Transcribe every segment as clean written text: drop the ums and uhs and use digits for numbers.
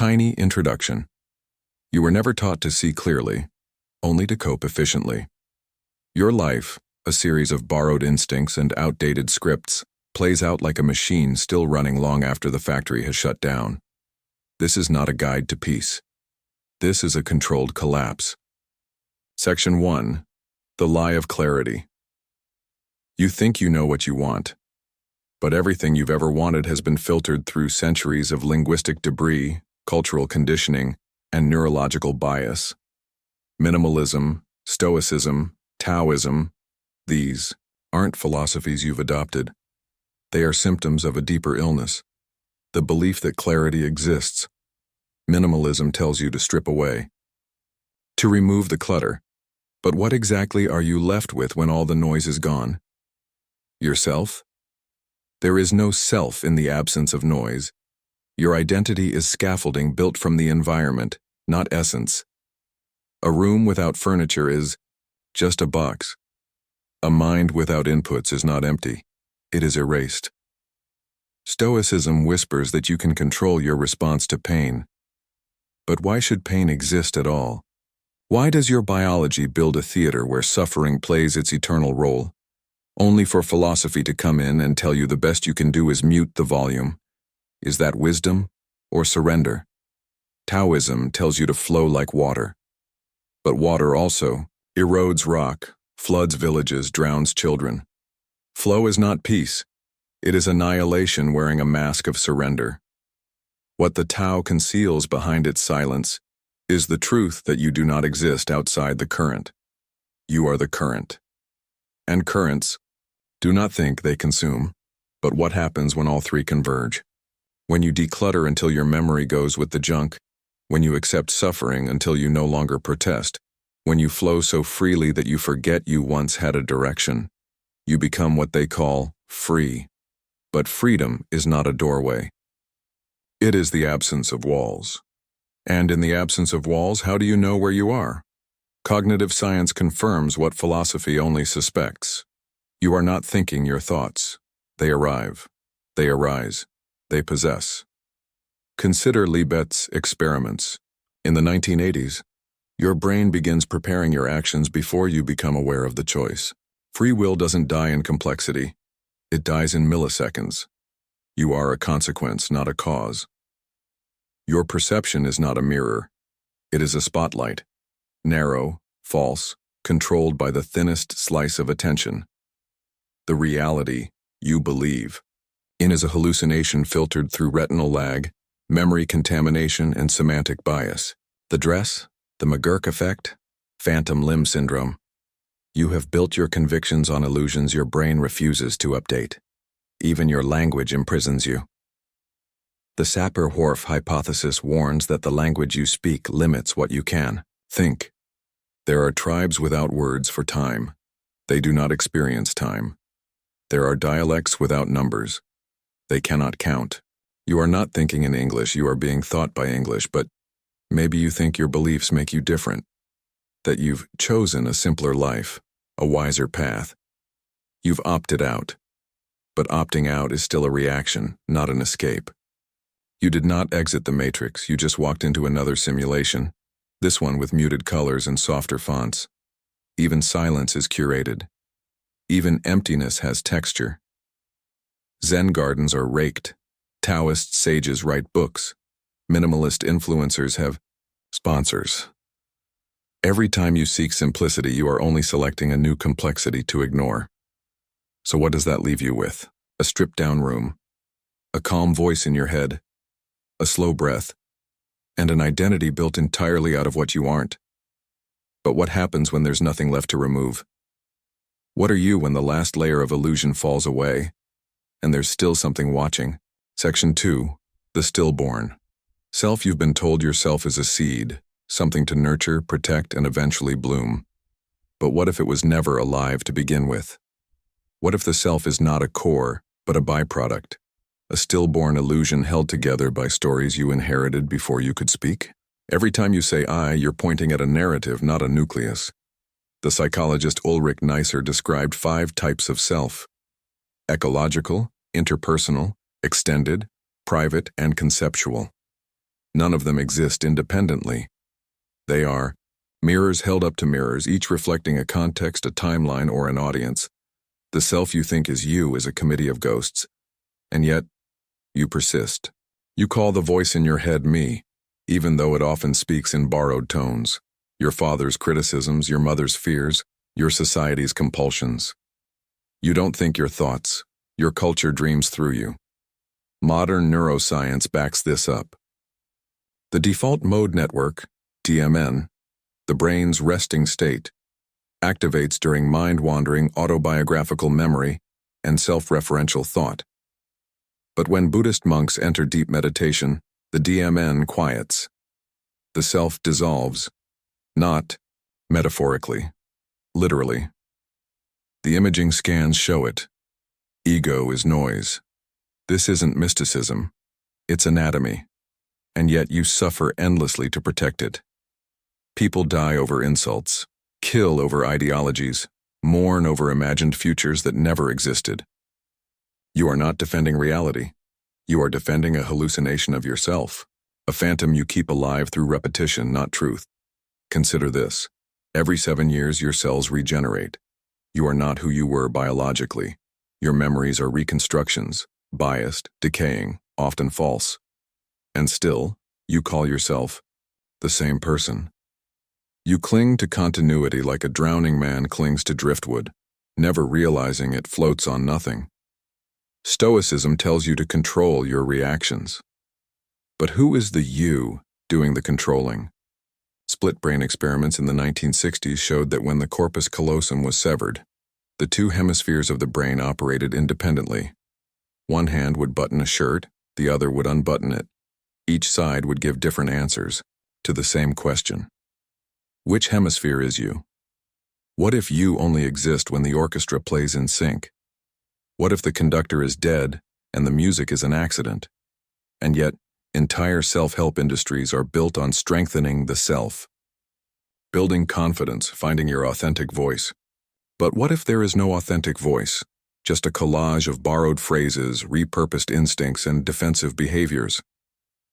Tiny introduction. You were never taught to see clearly, only to cope efficiently. Your life, a series of borrowed instincts and outdated scripts, plays out like a machine still running long after the factory has shut down. This is not a guide to peace. This is a controlled collapse. Section 1. The Lie of Clarity. You think you know what you want, but everything you've ever wanted has been filtered through centuries of linguistic debris, cultural conditioning, and neurological bias. Minimalism, Stoicism, Taoism, these aren't philosophies you've adopted. They are symptoms of a deeper illness, the belief that clarity exists. Minimalism tells you to strip away, to remove the clutter. But what exactly are you left with when all the noise is gone? Yourself? There is no self in the absence of noise. Your identity is scaffolding built from the environment, not essence. A room without furniture is just a box. A mind without inputs is not empty. It is erased. Stoicism whispers that you can control your response to pain. But why should pain exist at all? Why does your biology build a theater where suffering plays its eternal role, only for philosophy to come in and tell you the best you can do is mute the volume? Is that wisdom or surrender? Taoism tells you to flow like water. But water also erodes rock, floods villages, drowns children. Flow is not peace. It is annihilation wearing a mask of surrender. What the Tao conceals behind its silence is the truth that you do not exist outside the current. You are the current. And currents do not think they consume. But what happens when all three converge? When you declutter until your memory goes with the junk, when you accept suffering until you no longer protest, when you flow so freely that you forget you once had a direction, you become what they call free. But freedom is not a doorway. It is the absence of walls. And in the absence of walls, how do you know where you are? Cognitive science confirms what philosophy only suspects. You are not thinking your thoughts. They arrive. They arise. They possess. Consider Libet's experiments. In the 1980s, your brain begins preparing your actions before you become aware of the choice. Free will doesn't die in complexity. It dies in milliseconds. You are a consequence, not a cause. Your perception is not a mirror. It is a spotlight. Narrow, false, controlled by the thinnest slice of attention. The reality you believe in is a hallucination filtered through retinal lag, memory contamination, and semantic bias. The dress, the McGurk effect, phantom limb syndrome. You have built your convictions on illusions your brain refuses to update. Even your language imprisons you. The Sapir-Whorf hypothesis warns that the language you speak limits what you can think. There are tribes without words for time. They do not experience time. There are dialects without numbers. They cannot count. You are not thinking in English, you are being thought by English, but maybe you think your beliefs make you different, that you've chosen a simpler life, a wiser path. You've opted out. But opting out is still a reaction, not an escape. You did not exit the matrix, you just walked into another simulation, this one with muted colors and softer fonts. Even silence is curated. Even emptiness has texture. Zen gardens are raked. Taoist sages write books. Minimalist influencers have sponsors. Every time you seek simplicity, you are only selecting a new complexity to ignore. So what does that leave you with? A stripped-down room, a calm voice in your head, a slow breath, and an identity built entirely out of what you aren't. But what happens when there's nothing left to remove? What are you when the last layer of illusion falls away, and there's still something watching? Section 2. The Stillborn. Self. You've been told yourself is a seed, something to nurture, protect, and eventually bloom. But what if it was never alive to begin with? What if the self is not a core, but a byproduct? A stillborn illusion held together by stories you inherited before you could speak? Every time you say I, you're pointing at a narrative, not a nucleus. The psychologist Ulrich Neisser described 5 types of self: ecological, interpersonal, extended, private, and conceptual. None of them exist independently. They are mirrors held up to mirrors, each reflecting a context, a timeline, or an audience. The self you think is you is a committee of ghosts, and yet you persist. You call the voice in your head me, even though it often speaks in borrowed tones. Your father's criticisms, your mother's fears, your society's compulsions. You don't think your thoughts. Your culture dreams through you. Modern neuroscience backs this up. The default mode network, DMN, the brain's resting state, activates during mind-wandering autobiographical memory and self-referential thought. But when Buddhist monks enter deep meditation, the DMN quiets. The self dissolves, not metaphorically, literally. The imaging scans show it. Ego is noise. This isn't mysticism. It's anatomy. And yet you suffer endlessly to protect it. People die over insults, kill over ideologies, mourn over imagined futures that never existed. You are not defending reality. You are defending a hallucination of yourself, a phantom you keep alive through repetition, not truth. Consider this. Every 7 years your cells regenerate. You are not who you were biologically. Your memories are reconstructions, biased, decaying, often false. And still, you call yourself the same person. You cling to continuity like a drowning man clings to driftwood, never realizing it floats on nothing. Stoicism tells you to control your reactions. But who is the you doing the controlling? Split brain experiments in the 1960s showed that when the corpus callosum was severed, the two hemispheres of the brain operated independently. One hand would button a shirt, the other would unbutton it. Each side would give different answers to the same question. Which hemisphere is you? What if you only exist when the orchestra plays in sync? What if the conductor is dead and the music is an accident? And yet, entire self-help industries are built on strengthening the self. Building confidence, finding your authentic voice. But what if there is no authentic voice? Just a collage of borrowed phrases, repurposed instincts, and defensive behaviors?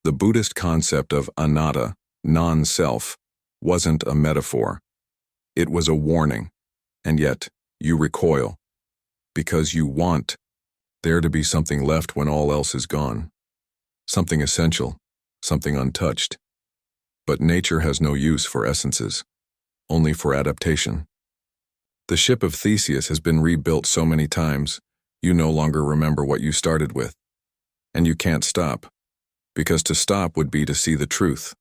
The Buddhist concept of anatta, non-self, wasn't a metaphor. It was a warning. And yet, you recoil. Because you want there to be something left when all else is gone. Something essential, something untouched. But nature has no use for essences, only for adaptation. The ship of Theseus has been rebuilt so many times, you no longer remember what you started with. And you can't stop, because to stop would be to see the truth.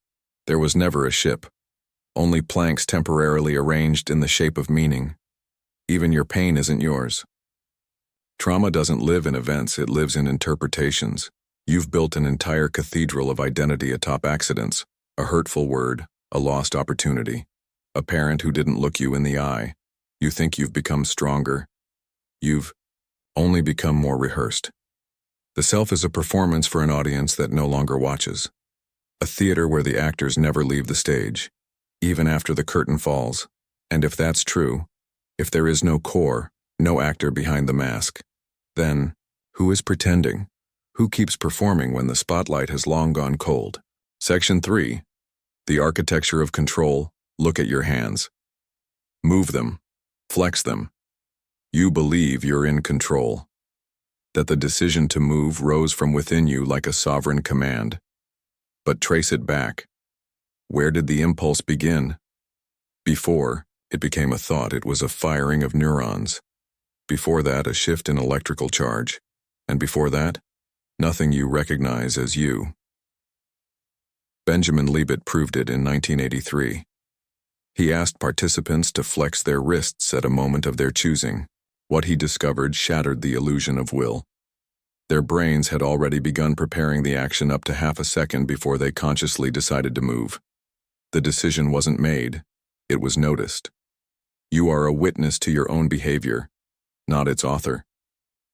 There was never a ship, only planks temporarily arranged in the shape of meaning. Even your pain isn't yours. Trauma doesn't live in events, it lives in interpretations. You've built an entire cathedral of identity atop accidents, a hurtful word, a lost opportunity, a parent who didn't look you in the eye. You think you've become stronger. You've only become more rehearsed. The self is a performance for an audience that no longer watches. A theater where the actors never leave the stage, even after the curtain falls. And if that's true, if there is no core, no actor behind the mask, then who is pretending? Who keeps performing when the spotlight has long gone cold? Section 3. The architecture of control. Look at your hands. Move them. Flex them. You believe you're in control. That the decision to move rose from within you like a sovereign command. But trace it back. Where did the impulse begin? Before it became a thought, it was a firing of neurons. Before that, a shift in electrical charge. And before that, nothing you recognize as you. Benjamin Libet proved it in 1983. He asked participants to flex their wrists at a moment of their choosing. What he discovered shattered the illusion of will. Their brains had already begun preparing the action up to half a second before they consciously decided to move. The decision wasn't made, it was noticed. You are a witness to your own behavior, not its author.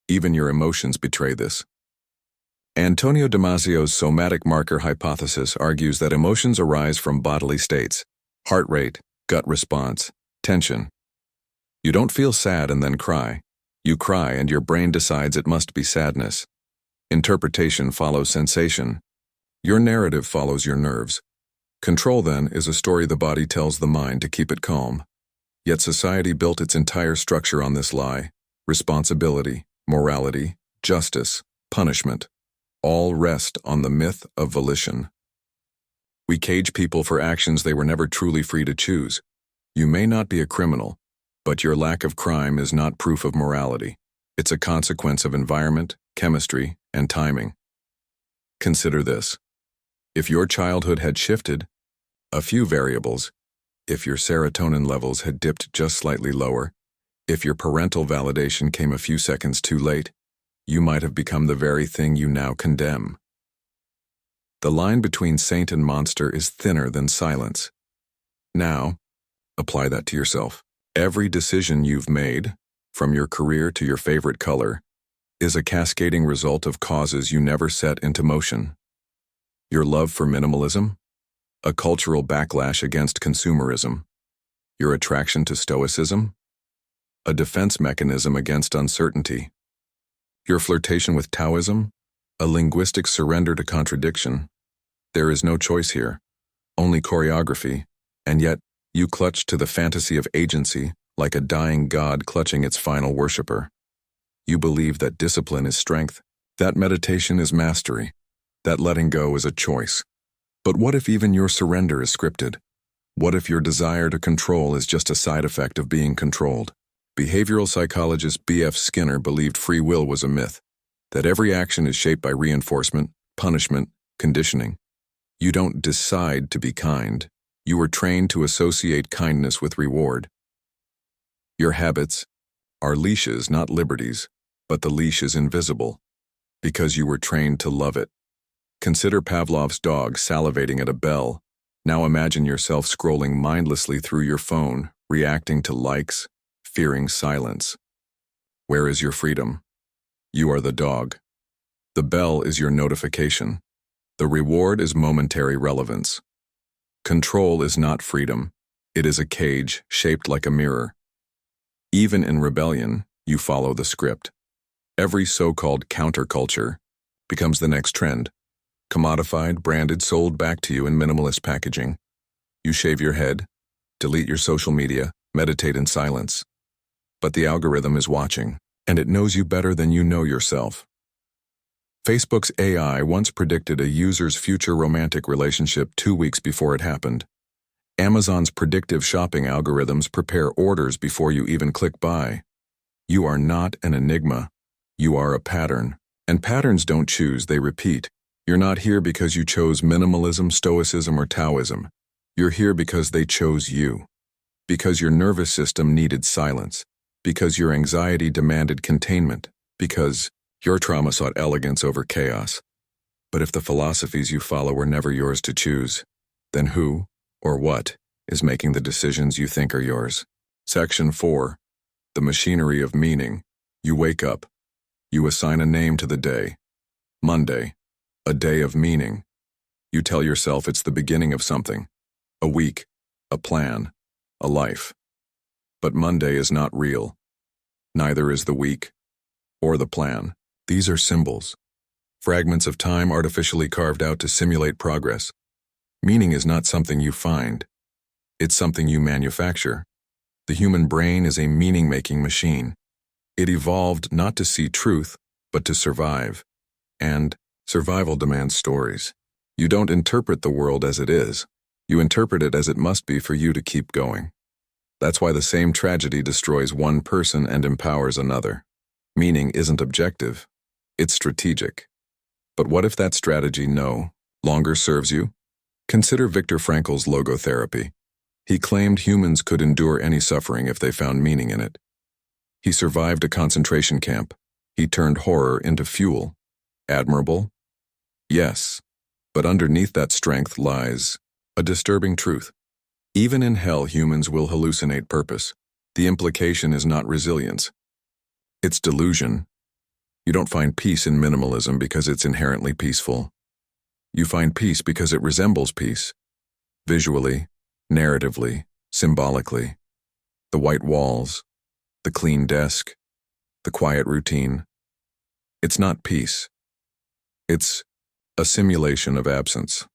Even your emotions betray this. Antonio Damasio's somatic marker hypothesis argues that emotions arise from bodily states, heart rate, gut response, tension. You don't feel sad and then cry. You cry and your brain decides it must be sadness. Interpretation follows sensation. Your narrative follows your nerves. Control, then, is a story the body tells the mind to keep it calm. Yet society built its entire structure on this lie. Responsibility, morality, justice, punishment, all rest on the myth of volition. We cage people for actions they were never truly free to choose. You may not be a criminal, but your lack of crime is not proof of morality. It's a consequence of environment, chemistry, and timing. Consider this. If your childhood had shifted a few variables, if your serotonin levels had dipped just slightly lower, if your parental validation came a few seconds too late, you might have become the very thing you now condemn. The line between saint and monster is thinner than silence. Now, apply that to yourself. Every decision you've made, from your career to your favorite color, is a cascading result of causes you never set into motion. Your love for minimalism? A cultural backlash against consumerism. Your attraction to Stoicism? A defense mechanism against uncertainty. Your flirtation with Taoism? A linguistic surrender to contradiction. There is no choice here, only choreography, and yet you clutch to the fantasy of agency like a dying god clutching its final worshiper. You believe that discipline is strength, that meditation is mastery, that letting go is a choice. But what if even your surrender is scripted? What if your desire to control is just a side effect of being controlled? Behavioral psychologist B.F. Skinner believed free will was a myth, that every action is shaped by reinforcement, punishment, conditioning. You don't decide to be kind. You were trained to associate kindness with reward. Your habits are leashes, not liberties, but the leash is invisible, because you were trained to love it. Consider Pavlov's dog salivating at a bell. Now imagine yourself scrolling mindlessly through your phone, reacting to likes, fearing silence. Where is your freedom? You are the dog. The bell is your notification. The reward is momentary relevance. Control is not freedom. It is a cage shaped like a mirror. Even in rebellion, you follow the script. Every so-called counterculture becomes the next trend. Commodified, branded, sold back to you in minimalist packaging. You shave your head, delete your social media, meditate in silence. But the algorithm is watching, and it knows you better than you know yourself. Facebook's AI once predicted a user's future romantic relationship 2 weeks before it happened. Amazon's predictive shopping algorithms prepare orders before you even click buy. You are not an enigma. You are a pattern. And patterns don't choose, they repeat. You're not here because you chose minimalism, Stoicism, or Taoism. You're here because they chose you. Because your nervous system needed silence. Because your anxiety demanded containment. Because your trauma sought elegance over chaos. But if the philosophies you follow were never yours to choose, then who, or what, is making the decisions you think are yours? Section 4. The machinery of meaning. You wake up. You assign a name to the day. Monday. A day of meaning. You tell yourself it's the beginning of something. A week. A plan. A life. But Monday is not real. Neither is the week. Or the plan. These are symbols. Fragments of time artificially carved out to simulate progress. Meaning is not something you find. It's something you manufacture. The human brain is a meaning-making machine. It evolved not to see truth, but to survive. And survival demands stories. You don't interpret the world as it is. You interpret it as it must be for you to keep going. That's why the same tragedy destroys one person and empowers another. Meaning isn't objective. It's strategic. But what if that strategy no longer serves you? Consider Viktor Frankl's logotherapy. He claimed humans could endure any suffering if they found meaning in it. He survived a concentration camp. He turned horror into fuel. Admirable? Yes. But underneath that strength lies a disturbing truth. Even in hell, humans will hallucinate purpose. The implication is not resilience. It's delusion. You don't find peace in minimalism because it's inherently peaceful. You find peace because it resembles peace. Visually, narratively, symbolically. The white walls, the clean desk, the quiet routine. It's not peace. It's a simulation of absence.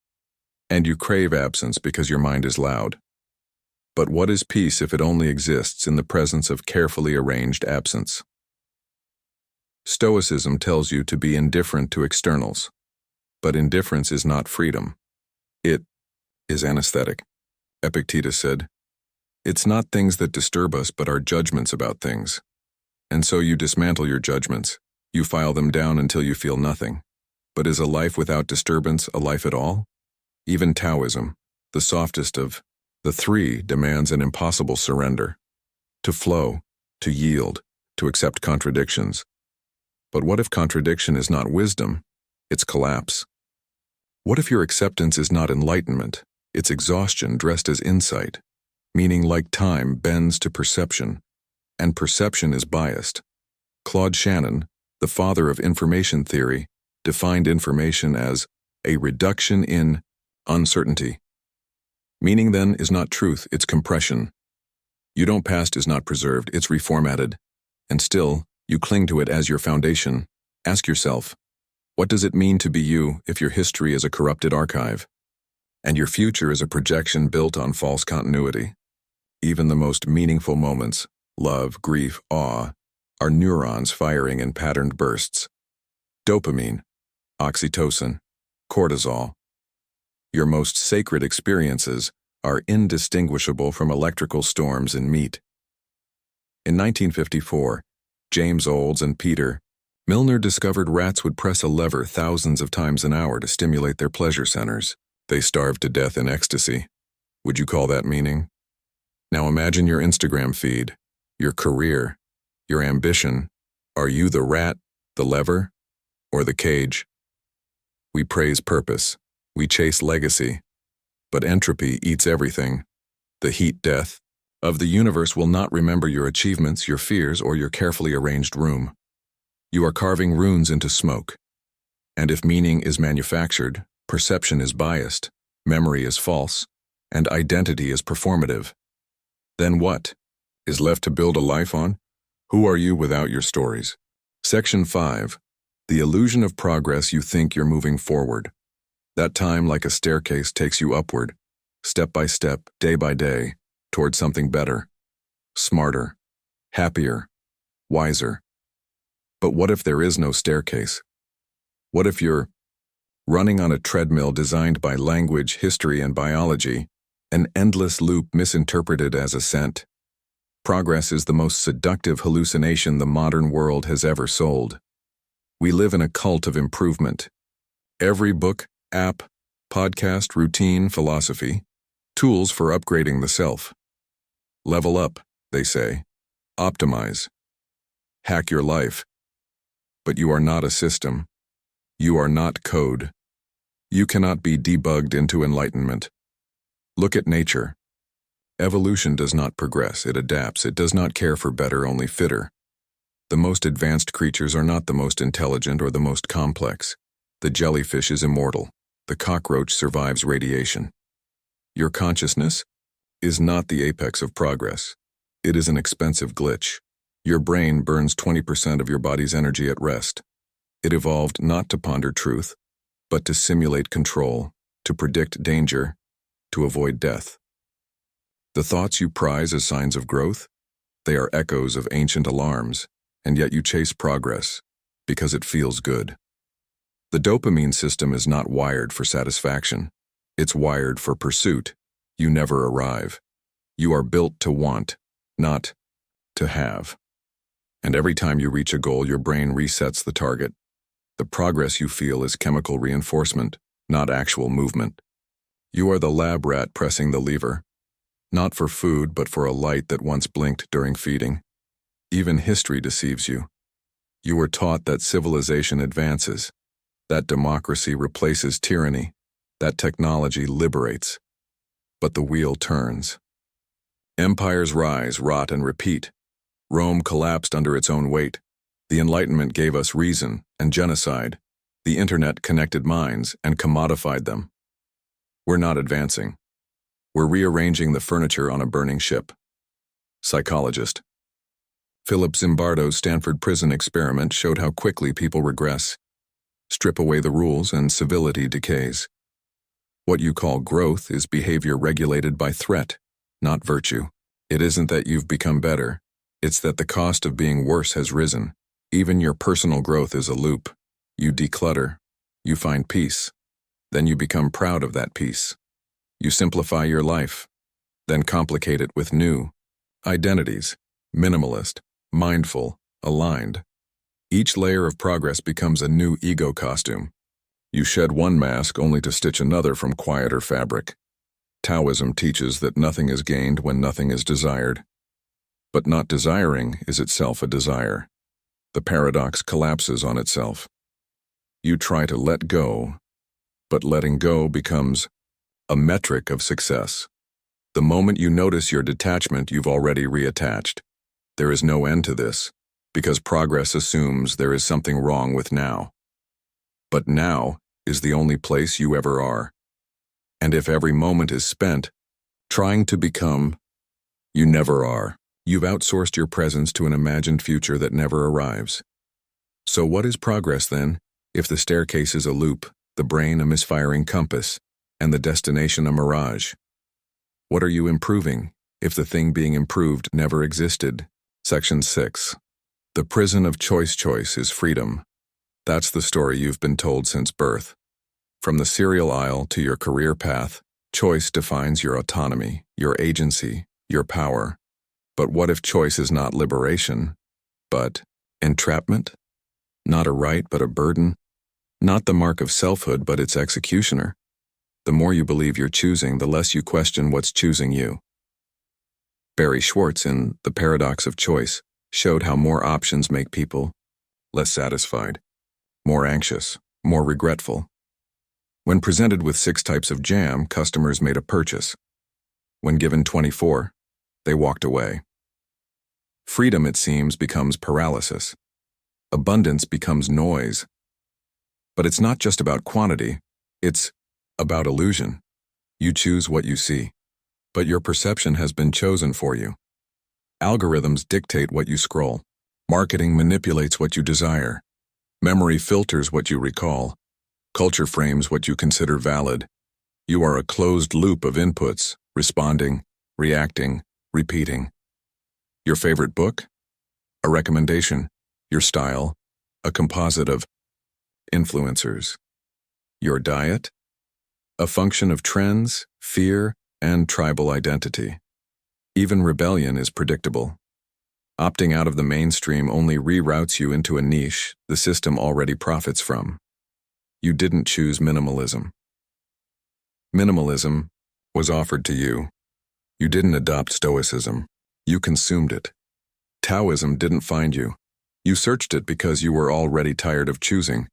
And you crave absence because your mind is loud. But what is peace if it only exists in the presence of carefully arranged absence? Stoicism tells you to be indifferent to externals, but indifference is not freedom. It is anesthetic. Epictetus said, "It's not things that disturb us, but our judgments about things." And so you dismantle your judgments. You file them down until you feel nothing. But is a life without disturbance a life at all? Even Taoism, the softest of the three, demands an impossible surrender. To flow, to yield, to accept contradictions. But what if contradiction is not wisdom, it's collapse? What if your acceptance is not enlightenment, it's exhaustion dressed as insight, meaning like time bends to perception, and perception is biased? Claude Shannon, the father of information theory, defined information as a reduction in uncertainty. Meaning then is not truth, it's compression. You don't past is not preserved, it's reformatted. And still, you cling to it as your foundation. Ask yourself, what does it mean to be you if your history is a corrupted archive, and your future is a projection built on false continuity? Even the most meaningful moments, love, grief, awe, are neurons firing in patterned bursts. Dopamine, oxytocin, cortisol. Your most sacred experiences are indistinguishable from electrical storms in meat. In 1954, James Olds and Peter Milner discovered rats would press a lever thousands of times an hour to stimulate their pleasure centers. They starved to death in ecstasy. Would you call that meaning? Now imagine your Instagram feed, your career, your ambition. Are you the rat, the lever, or the cage? We praise purpose. We chase legacy. But entropy eats everything. The heat death of the universe will not remember your achievements, your fears, or your carefully arranged room. You are carving runes into smoke. And if meaning is manufactured, perception is biased, memory is false, and identity is performative, then what is left to build a life on? Who are you without your stories? Section 5. The illusion of progress. You think you're moving forward. That time, like a staircase, takes you upward, step by step, day by day, toward something better, smarter, happier, wiser. But what if there is no staircase? What if you're running on a treadmill designed by language, history, and biology, an endless loop misinterpreted as ascent? Progress is the most seductive hallucination the modern world has ever sold. We live in a cult of improvement. Every book, app, podcast, routine, philosophy, tools for upgrading the self. Level up, they say. Optimize. Hack your life. But you are not a system. You are not code. You cannot be debugged into enlightenment. Look at nature. Evolution does not progress, it adapts. It does not care for better, only fitter. The most advanced creatures are not the most intelligent or the most complex. The jellyfish is immortal. The cockroach survives radiation. Your consciousness is not the apex of progress. It is an expensive glitch. Your brain burns 20% of your body's energy at rest. It evolved not to ponder truth, but to simulate control, to predict danger, to avoid death. The thoughts you prize as signs of growth, they are echoes of ancient alarms, and yet you chase progress because it feels good. The dopamine system is not wired for satisfaction. It's wired for pursuit. You never arrive. You are built to want, not to have. And every time you reach a goal, your brain resets the target. The progress you feel is chemical reinforcement, not actual movement. You are the lab rat pressing the lever, not for food, but for a light that once blinked during feeding. Even history deceives you. You were taught that civilization advances, that democracy replaces tyranny, that technology liberates. But the wheel turns. Empires rise, rot, and repeat. Rome collapsed under its own weight. The Enlightenment gave us reason and genocide. The internet connected minds and commodified them. We're not advancing. We're rearranging the furniture on a burning ship. Psychologist. Philip Zimbardo's Stanford prison experiment showed how quickly people regress. Strip away the rules and civility decays. What you call growth is behavior regulated by threat, not virtue. It isn't that you've become better. It's that the cost of being worse has risen. Even your personal growth is a loop. You declutter. You find peace. Then you become proud of that peace. You simplify your life, then complicate it with new identities: minimalist, mindful, aligned. Each layer of progress becomes a new ego costume. You shed one mask only to stitch another from quieter fabric. Taoism teaches that nothing is gained when nothing is desired. But not desiring is itself a desire. The paradox collapses on itself. You try to let go, but letting go becomes a metric of success. The moment you notice your detachment, you've already reattached. There is no end to this, because progress assumes there is something wrong with now. But now is the only place you ever are. And if every moment is spent trying to become, you never are. You've outsourced your presence to an imagined future that never arrives. So what is progress then, if the staircase is a loop, the brain a misfiring compass, and the destination a mirage? What are you improving, if the thing being improved never existed? Section 6. The prison of choice is freedom. That's the story you've been told since birth. From the cereal aisle to your career path, choice defines your autonomy, your agency, your power. But what if choice is not liberation, but entrapment? Not a right, but a burden? Not the mark of selfhood, but its executioner? The more you believe you're choosing, the less you question what's choosing you. Barry Schwartz, in The Paradox of Choice, showed how more options make people less satisfied, more anxious, more regretful. When presented with 6 types of jam, customers made a purchase. When given 24, they walked away. Freedom, it seems, becomes paralysis. Abundance becomes noise. But it's not just about quantity, it's about illusion. You choose what you see, but your perception has been chosen for you. Algorithms dictate what you scroll. Marketing manipulates what you desire. Memory filters what you recall. Culture frames what you consider valid. You are a closed loop of inputs, responding, reacting, repeating. Your favorite book? A recommendation. Your style? A composite of influencers. Your diet? A function of trends, fear, and tribal identity. Even rebellion is predictable. Opting out of the mainstream only reroutes you into a niche the system already profits from. You didn't choose minimalism. Minimalism was offered to you. You didn't adopt Stoicism. You consumed it. Taoism didn't find you. You searched it because you were already tired of choosing.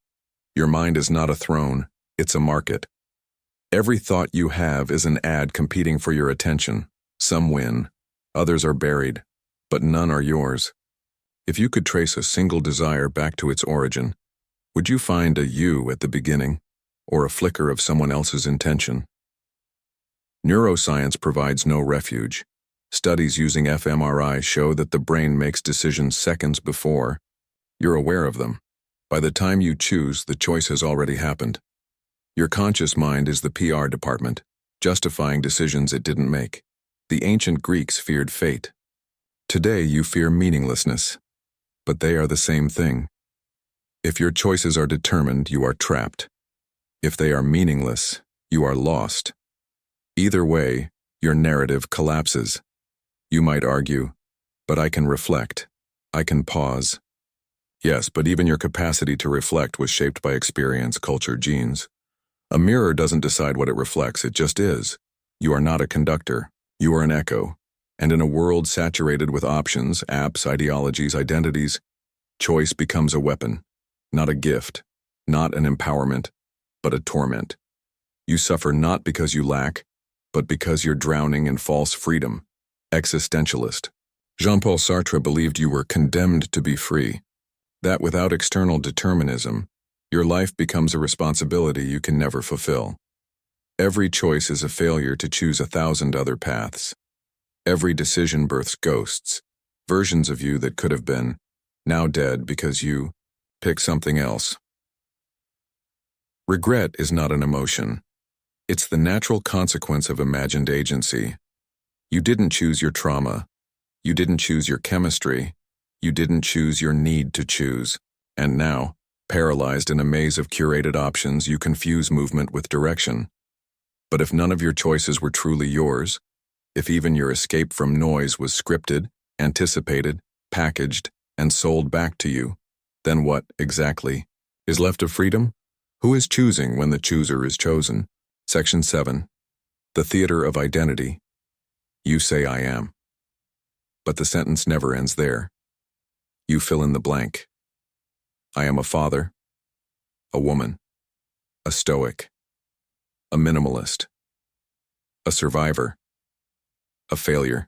Your mind is not a throne, it's a market. Every thought you have is an ad competing for your attention. Some win, others are buried, but none are yours. If you could trace a single desire back to its origin, would you find a you at the beginning, or a flicker of someone else's intention? Neuroscience provides no refuge. Studies using fMRI show that the brain makes decisions seconds before you're aware of them. By the time you choose, the choice has already happened. Your conscious mind is the PR department, justifying decisions it didn't make. The ancient Greeks feared fate. Today you fear meaninglessness, but they are the same thing. If your choices are determined, you are trapped. If they are meaningless, you are lost. Either way, your narrative collapses. You might argue, but I can reflect. I can pause. Yes, but even your capacity to reflect was shaped by experience, culture, genes. A mirror doesn't decide what it reflects, it just is. You are not a conductor, you are an echo. And in a world saturated with options, apps, ideologies, identities, choice becomes a weapon, not a gift, not an empowerment, but a torment. You suffer not because you lack, but because you're drowning in false freedom. Existentialist. Jean-Paul Sartre believed you were condemned to be free. That without external determinism, your life becomes a responsibility you can never fulfill. Every choice is a failure to choose 1,000 other paths. Every decision births ghosts, versions of you that could have been, now dead because you pick something else. Regret is not an emotion. It's the natural consequence of imagined agency. You didn't choose your trauma. You didn't choose your chemistry. You didn't choose your need to choose. And now, paralyzed in a maze of curated options, you confuse movement with direction. But if none of your choices were truly yours, if even your escape from noise was scripted, anticipated, packaged, and sold back to you, then what, exactly, is left of freedom? Who is choosing when the chooser is chosen? Section 7. The Theater of Identity. You say I am. But the sentence never ends there. You fill in the blank. I am a father, a woman, a stoic, a minimalist, a survivor, a failure.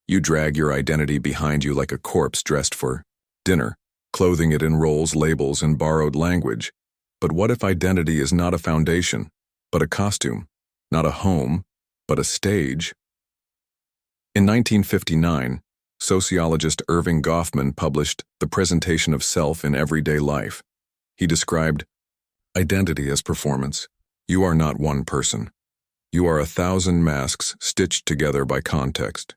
You drag your identity behind you like a corpse dressed for dinner, clothing it in roles, labels, and borrowed language. But what if identity is not a foundation, but a costume, not a home, but a stage? In 1959, sociologist Irving Goffman published The Presentation of Self in Everyday Life. He described identity as performance. You are not one person. You are 1,000 masks stitched together by context.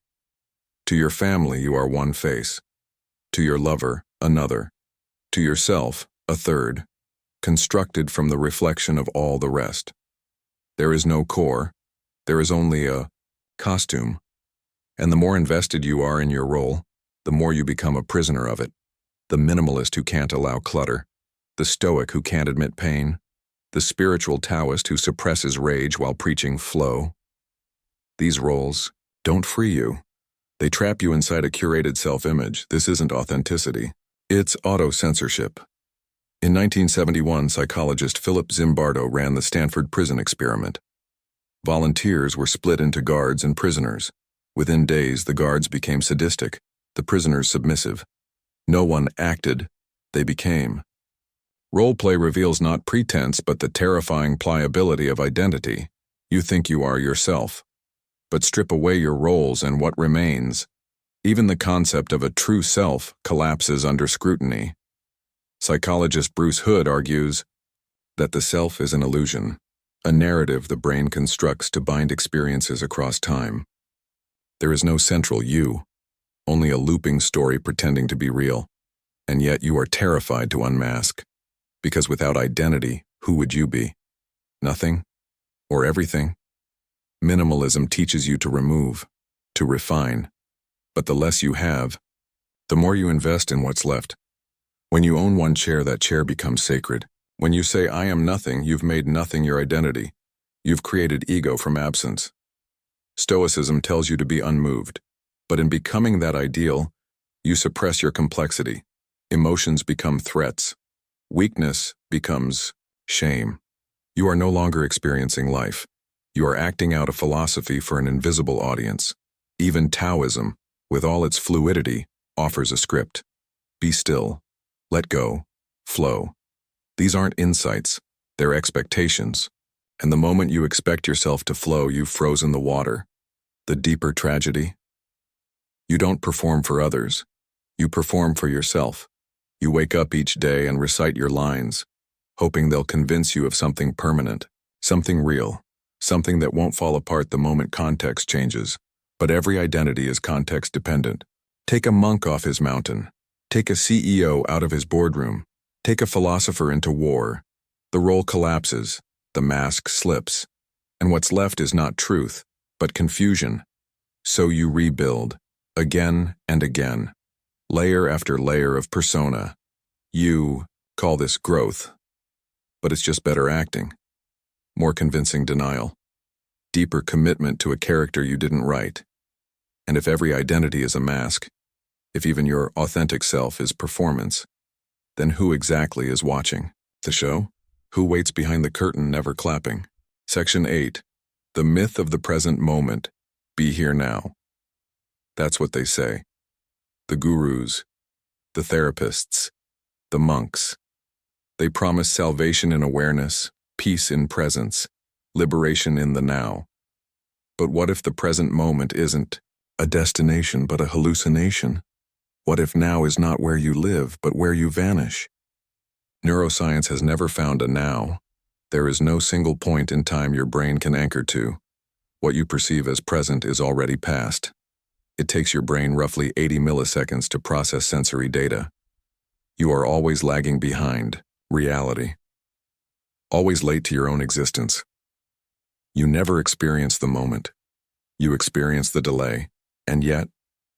To your family, you are one face. To your lover, another. To yourself, a third, constructed from the reflection of all the rest. There is no core. There is only a costume. And the more invested you are in your role, the more you become a prisoner of it. The minimalist who can't allow clutter, the stoic who can't admit pain, the spiritual Taoist who suppresses rage while preaching flow. These roles don't free you. They trap you inside a curated self-image. This isn't authenticity. It's auto-censorship. In 1971, psychologist Philip Zimbardo ran the Stanford prison experiment. Volunteers were split into guards and prisoners. Within days, the guards became sadistic, the prisoners submissive. No one acted, they became. Role-play reveals not pretense but the terrifying pliability of identity. You think you are yourself. But strip away your roles and what remains? Even the concept of a true self collapses under scrutiny. Psychologist Bruce Hood argues that the self is an illusion, a narrative the brain constructs to bind experiences across time. There is no central you, only a looping story pretending to be real. And yet you are terrified to unmask. Because without identity, who would you be? Nothing? Or everything? Minimalism teaches you to remove, to refine. But the less you have, the more you invest in what's left. When you own one chair, that chair becomes sacred. When you say, I am nothing, you've made nothing your identity. You've created ego from absence. Stoicism tells you to be unmoved. But in becoming that ideal, you suppress your complexity. Emotions become threats. Weakness becomes shame. You are no longer experiencing life. You are acting out a philosophy for an invisible audience. Even Taoism, with all its fluidity, offers a script. Be still. Let go. Flow. These aren't insights. They're expectations. And the moment you expect yourself to flow, you've frozen the water. The deeper tragedy? You don't perform for others. You perform for yourself. You wake up each day and recite your lines, hoping they'll convince you of something permanent, something real, something that won't fall apart the moment context changes. But every identity is context dependent. Take a monk off his mountain. Take a CEO out of his boardroom. Take a philosopher into war. The role collapses, the mask slips, and what's left is not truth, but confusion. So you rebuild, again and again, layer after layer of persona. You call this growth, but it's just better acting, more convincing denial, deeper commitment to a character you didn't write. And if every identity is a mask, if even your authentic self is performance, then who exactly is watching? The show? Who waits behind the curtain never clapping? Section 8. The myth of the present moment. Be here now. That's what they say. The gurus, the therapists, the monks. They promise salvation in awareness, peace in presence, liberation in the now. But what if the present moment isn't a destination but a hallucination? What if now is not where you live but where you vanish? Neuroscience has never found a now. There is no single point in time your brain can anchor to. What you perceive as present is already past. It takes your brain roughly 80 milliseconds to process sensory data. You are always lagging behind reality. Always late to your own existence. You never experience the moment. You experience the delay. And yet,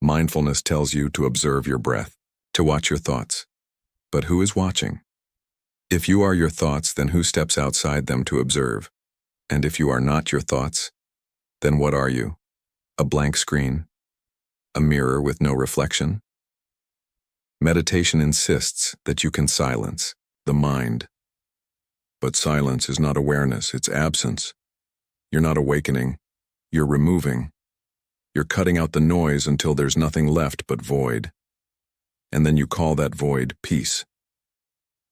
mindfulness tells you to observe your breath, to watch your thoughts. But who is watching? If you are your thoughts, then who steps outside them to observe? And if you are not your thoughts, then what are you? A blank screen? A mirror with no reflection? Meditation insists that you can silence the mind. But silence is not awareness, it's absence. You're not awakening, you're removing. You're cutting out the noise until there's nothing left but void. And then you call that void peace.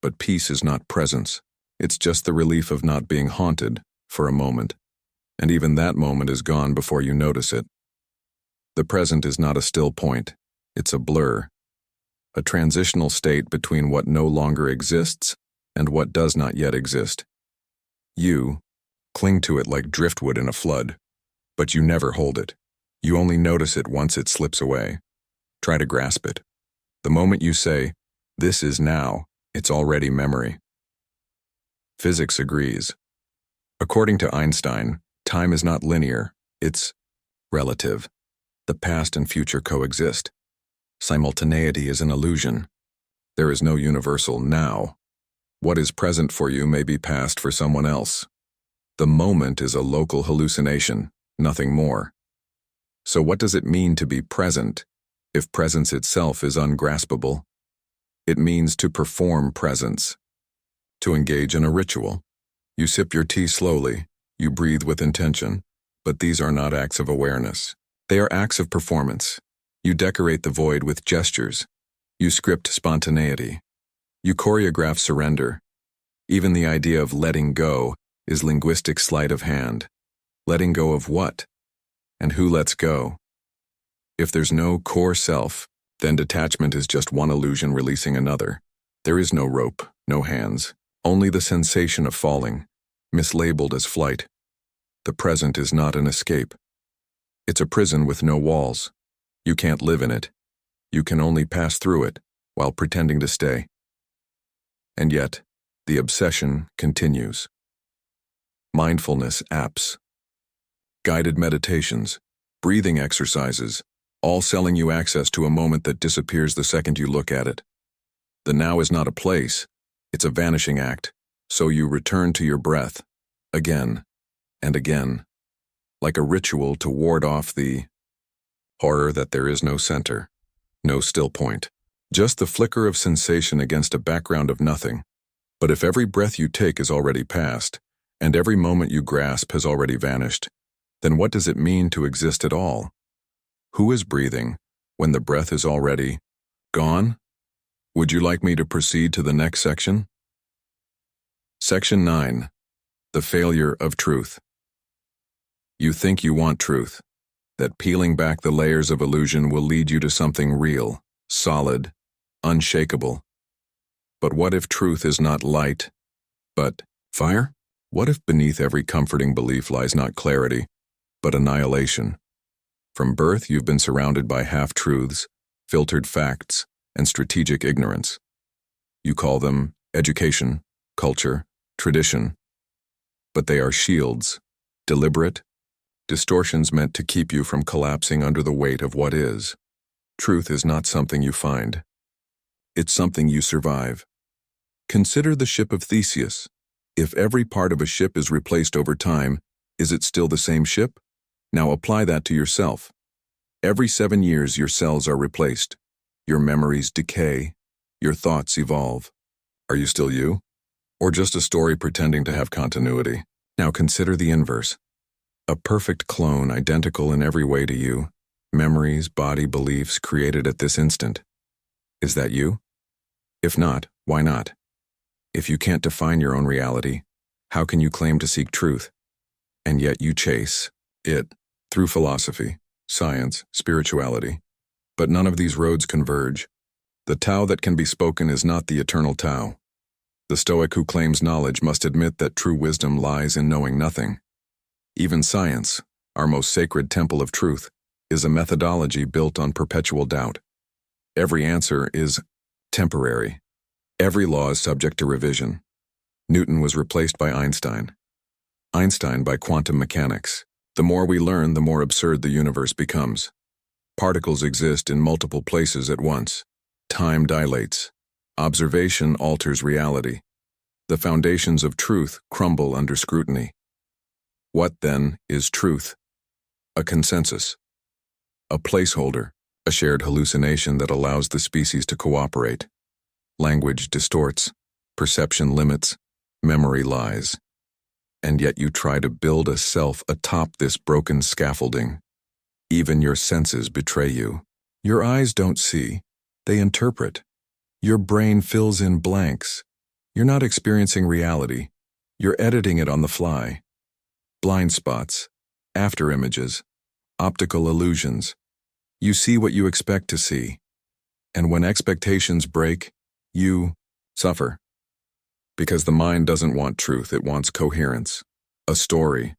But peace is not presence. It's just the relief of not being haunted for a moment. And even that moment is gone before you notice it. The present is not a still point. It's a blur. A transitional state between what no longer exists and what does not yet exist. You cling to it like driftwood in a flood, but you never hold it. You only notice it once it slips away. Try to grasp it. The moment you say, "This is now," it's already memory. Physics agrees. According to Einstein, time is not linear, it's relative. The past and future coexist. Simultaneity is an illusion. There is no universal now. What is present for you may be past for someone else. The moment is a local hallucination, nothing more. So what does it mean to be present, if presence itself is ungraspable? It means to perform presence, to engage in a ritual. You sip your tea slowly, you breathe with intention, but these are not acts of awareness. They are acts of performance. You decorate the void with gestures. You script spontaneity. You choreograph surrender. Even the idea of letting go is linguistic sleight of hand. Letting go of what? And who lets go? If there's no core self, then detachment is just one illusion releasing another. There is no rope, no hands, only the sensation of falling, mislabeled as flight. The present is not an escape. It's a prison with no walls. You can't live in it. You can only pass through it while pretending to stay. And yet, the obsession continues. Mindfulness apps, guided meditations, breathing exercises, all selling you access to a moment that disappears the second you look at it. The now is not a place, it's a vanishing act, so you return to your breath, again and again, like a ritual to ward off the horror that there is no center, no still point, just the flicker of sensation against a background of nothing. But if every breath you take is already past, and every moment you grasp has already vanished, then what does it mean to exist at all? Who is breathing when the breath is already gone? Would you like me to proceed to the next section? Section 9. The failure of truth. You think you want truth, that peeling back the layers of illusion will lead you to something real, solid, unshakable. But what if truth is not light, but fire? What if beneath every comforting belief lies not clarity, but annihilation? From birth, you've been surrounded by half-truths, filtered facts, and strategic ignorance. You call them education, culture, tradition. But they are shields, deliberate, distortions meant to keep you from collapsing under the weight of what is. Truth is not something you find. It's something you survive. Consider the ship of Theseus. If every part of a ship is replaced over time, is it still the same ship? Now apply that to yourself. Every 7 years your cells are replaced. Your memories decay. Your thoughts evolve. Are you still you? Or just a story pretending to have continuity? Now consider the inverse. A perfect clone identical in every way to you. Memories, body, beliefs created at this instant. Is that you? If not, why not? If you can't define your own reality, how can you claim to seek truth? And yet you chase it through philosophy, science, spirituality. But none of these roads converge. The Tao that can be spoken is not the eternal Tao. The Stoic who claims knowledge must admit that true wisdom lies in knowing nothing. Even science, our most sacred temple of truth, is a methodology built on perpetual doubt. Every answer is temporary. Every law is subject to revision. Newton was replaced by Einstein. Einstein by quantum mechanics. The more we learn, the more absurd the universe becomes. Particles exist in multiple places at once. Time dilates. Observation alters reality. The foundations of truth crumble under scrutiny. What, then, is truth? A consensus. A placeholder. A shared hallucination that allows the species to cooperate. Language distorts. Perception limits. Memory lies. And yet you try to build a self atop this broken scaffolding. Even your senses betray you. Your eyes don't see. They interpret. Your brain fills in blanks. You're not experiencing reality. You're editing it on the fly. Blind spots, after images, optical illusions. You see what you expect to see. And when expectations break, you suffer. Because the mind doesn't want truth, it wants coherence. A story.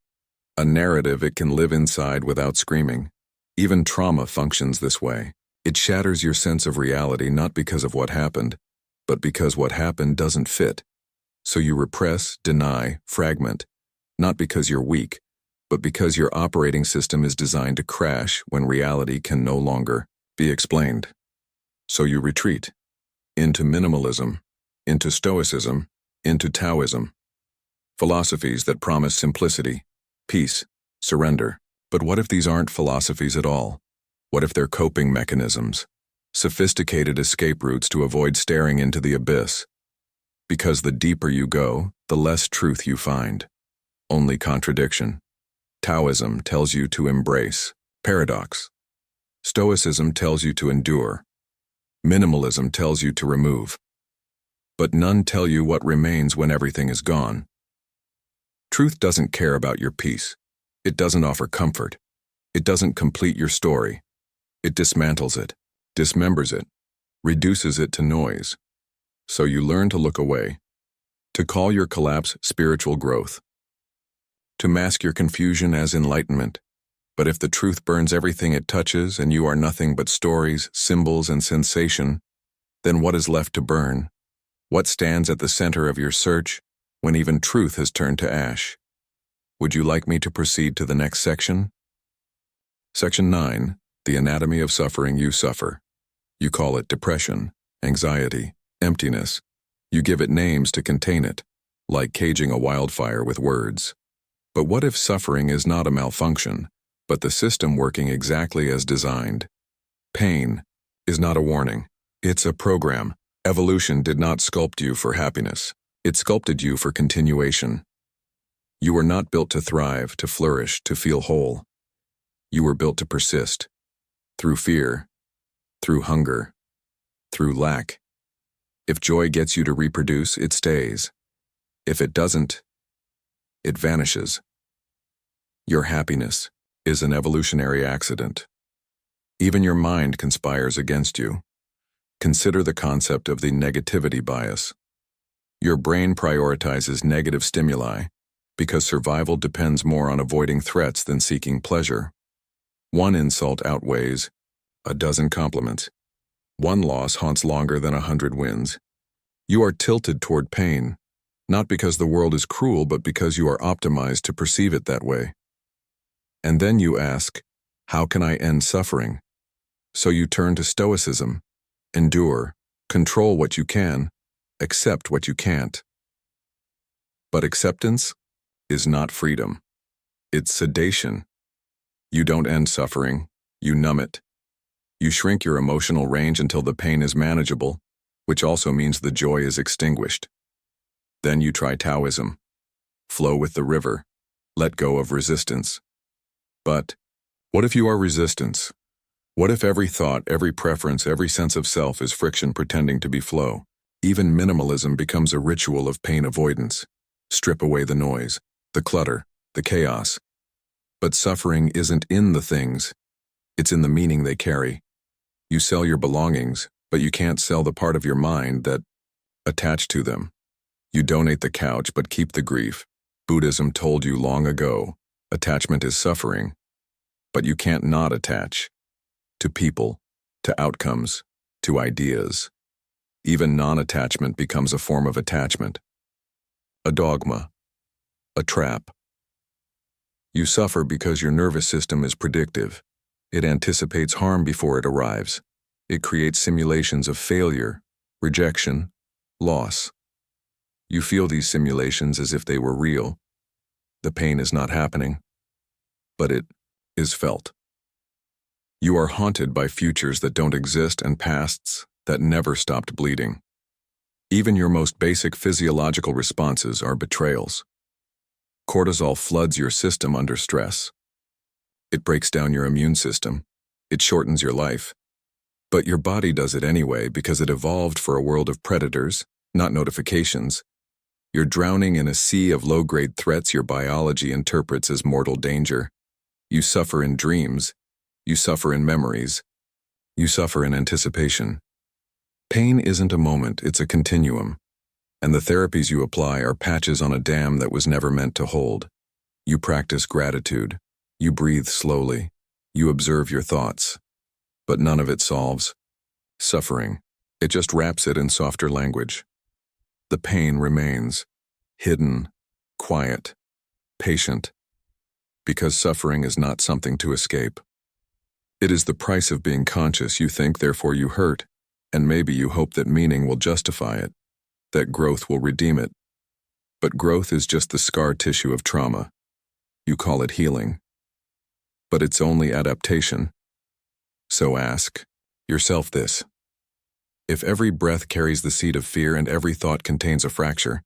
A narrative it can live inside without screaming. Even trauma functions this way. It shatters your sense of reality not because of what happened, but because what happened doesn't fit. So you repress, deny, fragment, not because you're weak, but because your operating system is designed to crash when reality can no longer be explained. So you retreat into minimalism, into Stoicism, into Taoism. Philosophies that promise simplicity, peace, surrender. But what if these aren't philosophies at all? What if they're coping mechanisms, sophisticated escape routes to avoid staring into the abyss? Because the deeper you go, the less truth you find. Only contradiction. Taoism tells you to embrace paradox. Stoicism tells you to endure. Minimalism tells you to remove. But none tell you what remains when everything is gone. Truth doesn't care about your peace. It doesn't offer comfort. It doesn't complete your story. It dismantles it, dismembers it, reduces it to noise. So you learn to look away, to call your collapse spiritual growth, to mask your confusion as enlightenment. But if the truth burns everything it touches and you are nothing but stories, symbols, and sensation, then what is left to burn? What stands at the center of your search when even truth has turned to ash? Would you like me to proceed to the next section? Section 9. The anatomy of suffering you suffer. You call it depression, anxiety, emptiness. You give it names to contain it, like caging a wildfire with words. But what if suffering is not a malfunction, but the system working exactly as designed? Pain is not a warning. It's a program. Evolution did not sculpt you for happiness. It sculpted you for continuation. You were not built to thrive, to flourish, to feel whole. You were built to persist. Through fear, through hunger, through lack. If joy gets you to reproduce, it stays. If it doesn't, it vanishes. Your happiness is an evolutionary accident. Even your mind conspires against you. Consider the concept of the negativity bias. Your brain prioritizes negative stimuli because survival depends more on avoiding threats than seeking pleasure. One insult outweighs a dozen compliments. One loss haunts longer than 100 wins. You are tilted toward pain, not because the world is cruel, but because you are optimized to perceive it that way. And then you ask, how can I end suffering? So you turn to Stoicism. Endure, control what you can, accept what you can't. But acceptance is not freedom. It's sedation. You don't end suffering, you numb it. You shrink your emotional range until the pain is manageable, which also means the joy is extinguished. Then you try Taoism. Flow with the river. Let go of resistance. But what if you are resistance? What if every thought, every preference, every sense of self is friction pretending to be flow? Even minimalism becomes a ritual of pain avoidance. Strip away the noise, the clutter, the chaos. But suffering isn't in the things. It's in the meaning they carry. You sell your belongings, but you can't sell the part of your mind that attached to them. You donate the couch but keep the grief. Buddhism told you long ago, attachment is suffering, but you can't not attach. To people, to outcomes, to ideas. Even non-attachment becomes a form of attachment. A dogma. A trap. You suffer because your nervous system is predictive. It anticipates harm before it arrives. It creates simulations of failure, rejection, loss. You feel these simulations as if they were real. The pain is not happening, but it is felt. You are haunted by futures that don't exist and pasts that never stopped bleeding. Even your most basic physiological responses are betrayals. Cortisol floods your system under stress. It breaks down your immune system. It shortens your life. But your body does it anyway because it evolved for a world of predators, not notifications. You're drowning in a sea of low-grade threats your biology interprets as mortal danger. You suffer in dreams. You suffer in memories. You suffer in anticipation. Pain isn't a moment, it's a continuum. And the therapies you apply are patches on a dam that was never meant to hold. You practice gratitude. You breathe slowly. You observe your thoughts. But none of it solves suffering. It just wraps it in softer language. The pain remains, hidden, quiet, patient, because suffering is not something to escape. It is the price of being conscious. You think, therefore you hurt, and maybe you hope that meaning will justify it, that growth will redeem it. But growth is just the scar tissue of trauma. You call it healing. But it's only adaptation. So ask yourself this. If every breath carries the seed of fear and every thought contains a fracture,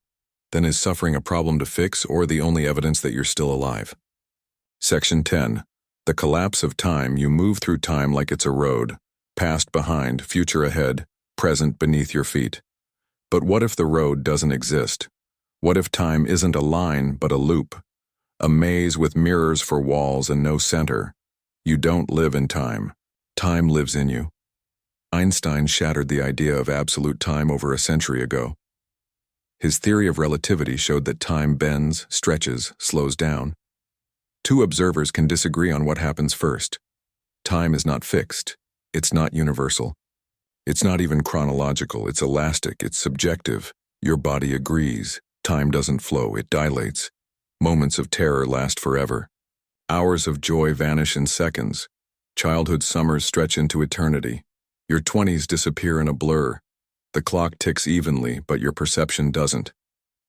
then is suffering a problem to fix or the only evidence that you're still alive? Section 10. The collapse of time. You move through time like it's a road, past behind, future ahead, present beneath your feet. But what if the road doesn't exist? What if time isn't a line but a loop? A maze with mirrors for walls and no center. You don't live in time. Time lives in you. Einstein shattered the idea of absolute time over a century ago. His theory of relativity showed that time bends, stretches, slows down. Two observers can disagree on what happens first. Time is not fixed. It's not universal. It's not even chronological. It's elastic. It's subjective. Your body agrees. Time doesn't flow. It dilates. Moments of terror last forever. Hours of joy vanish in seconds. Childhood summers stretch into eternity. Your 20s disappear in a blur. The clock ticks evenly, but your perception doesn't.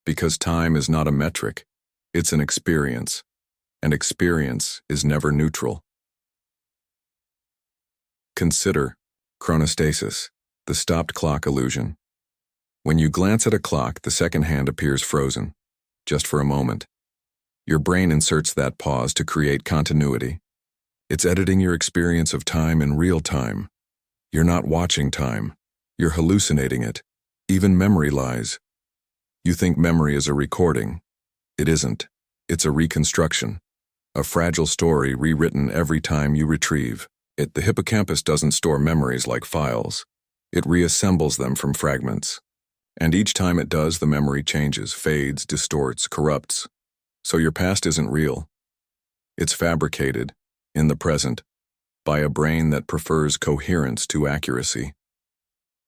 Because time is not a metric. It's an experience. And experience is never neutral. Consider chronostasis, the stopped clock illusion. When you glance at a clock, the second hand appears frozen, just for a moment. Your brain inserts that pause to create continuity. It's editing your experience of time in real time. You're not watching time. You're hallucinating it. Even memory lies. You think memory is a recording. It isn't. It's a reconstruction. A fragile story rewritten every time you retrieve it. The hippocampus doesn't store memories like files. It reassembles them from fragments. And each time it does, the memory changes, fades, distorts, corrupts. So your past isn't real. It's fabricated, in the present, by a brain that prefers coherence to accuracy.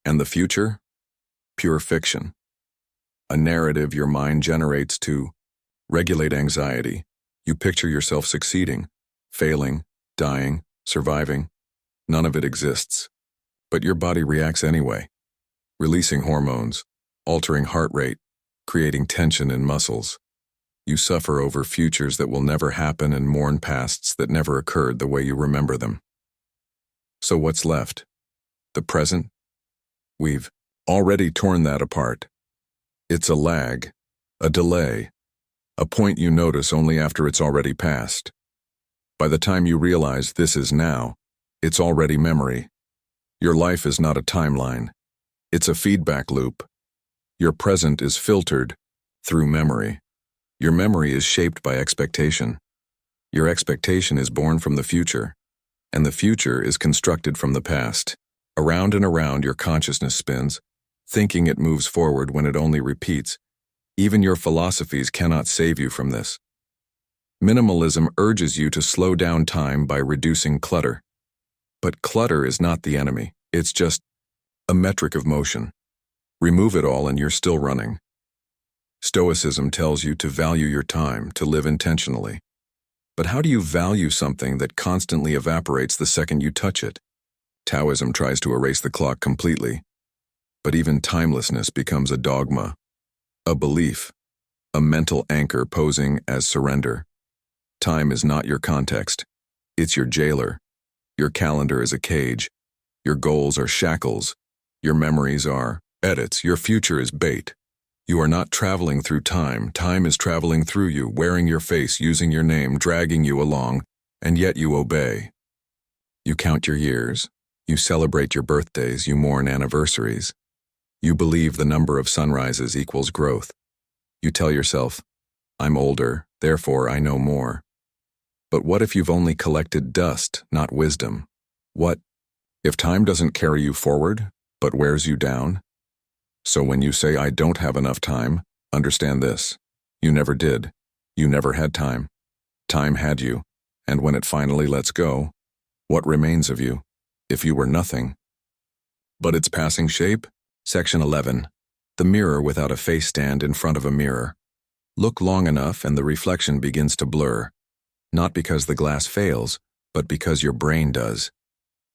And the future? Pure fiction. A narrative your mind generates to regulate anxiety. You picture yourself succeeding, failing, dying, surviving. None of it exists. But your body reacts anyway, releasing hormones, altering heart rate, creating tension in muscles. You suffer over futures that will never happen and mourn pasts that never occurred the way you remember them. So what's left? The present? We've already torn that apart. It's a lag, a delay, a point you notice only after it's already passed. By the time you realize this is now, it's already memory. Your life is not a timeline. It's a feedback loop. Your present is filtered through memory. Your memory is shaped by expectation. Your expectation is born from the future, and the future is constructed from the past. Around and around your consciousness spins, thinking it moves forward when it only repeats. Even your philosophies cannot save you from this. Minimalism urges you to slow down time by reducing clutter. But clutter is not the enemy. It's just a metric of motion. Remove it all and you're still running. Stoicism tells you to value your time, to live intentionally. But how do you value something that constantly evaporates the second you touch it? Taoism tries to erase the clock completely. But even timelessness becomes a dogma, a belief, a mental anchor posing as surrender. Time is not your context. It's your jailer. Your calendar is a cage. Your goals are shackles. Your memories are edits. Your future is bait. You are not traveling through time. Time is traveling through you, wearing your face, using your name, dragging you along, and yet you obey. You count your years. You celebrate your birthdays. You mourn anniversaries. You believe the number of sunrises equals growth. You tell yourself, I'm older, therefore I know more. But what if you've only collected dust, not wisdom? What if time doesn't carry you forward, but wears you down? So when you say, I don't have enough time, understand this. You never did. You never had time. Time had you, and when it finally lets go, what remains of you, if you were nothing? But its passing shape? Section 11. The mirror without a face stand in front of a mirror. Look long enough and the reflection begins to blur. Not because the glass fails, but because your brain does.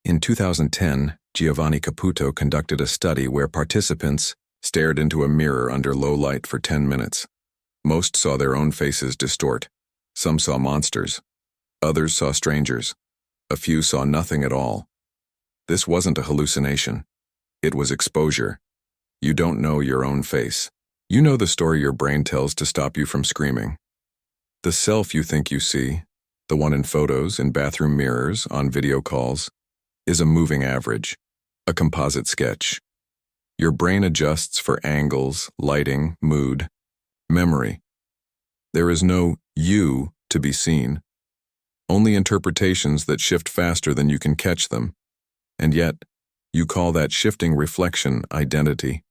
In 2010, Giovanni Caputo conducted a study where participants stared into a mirror under low light for 10 minutes. Most saw their own faces distort. Some saw monsters. Others saw strangers. A few saw nothing at all. This wasn't a hallucination. It was exposure. You don't know your own face. You know the story your brain tells to stop you from screaming. The self you think you see, the one in photos, in bathroom mirrors, on video calls, is a moving average, a composite sketch. Your brain adjusts for angles, lighting, mood, memory. There is no you to be seen, only interpretations that shift faster than you can catch them. And yet, you call that shifting reflection identity.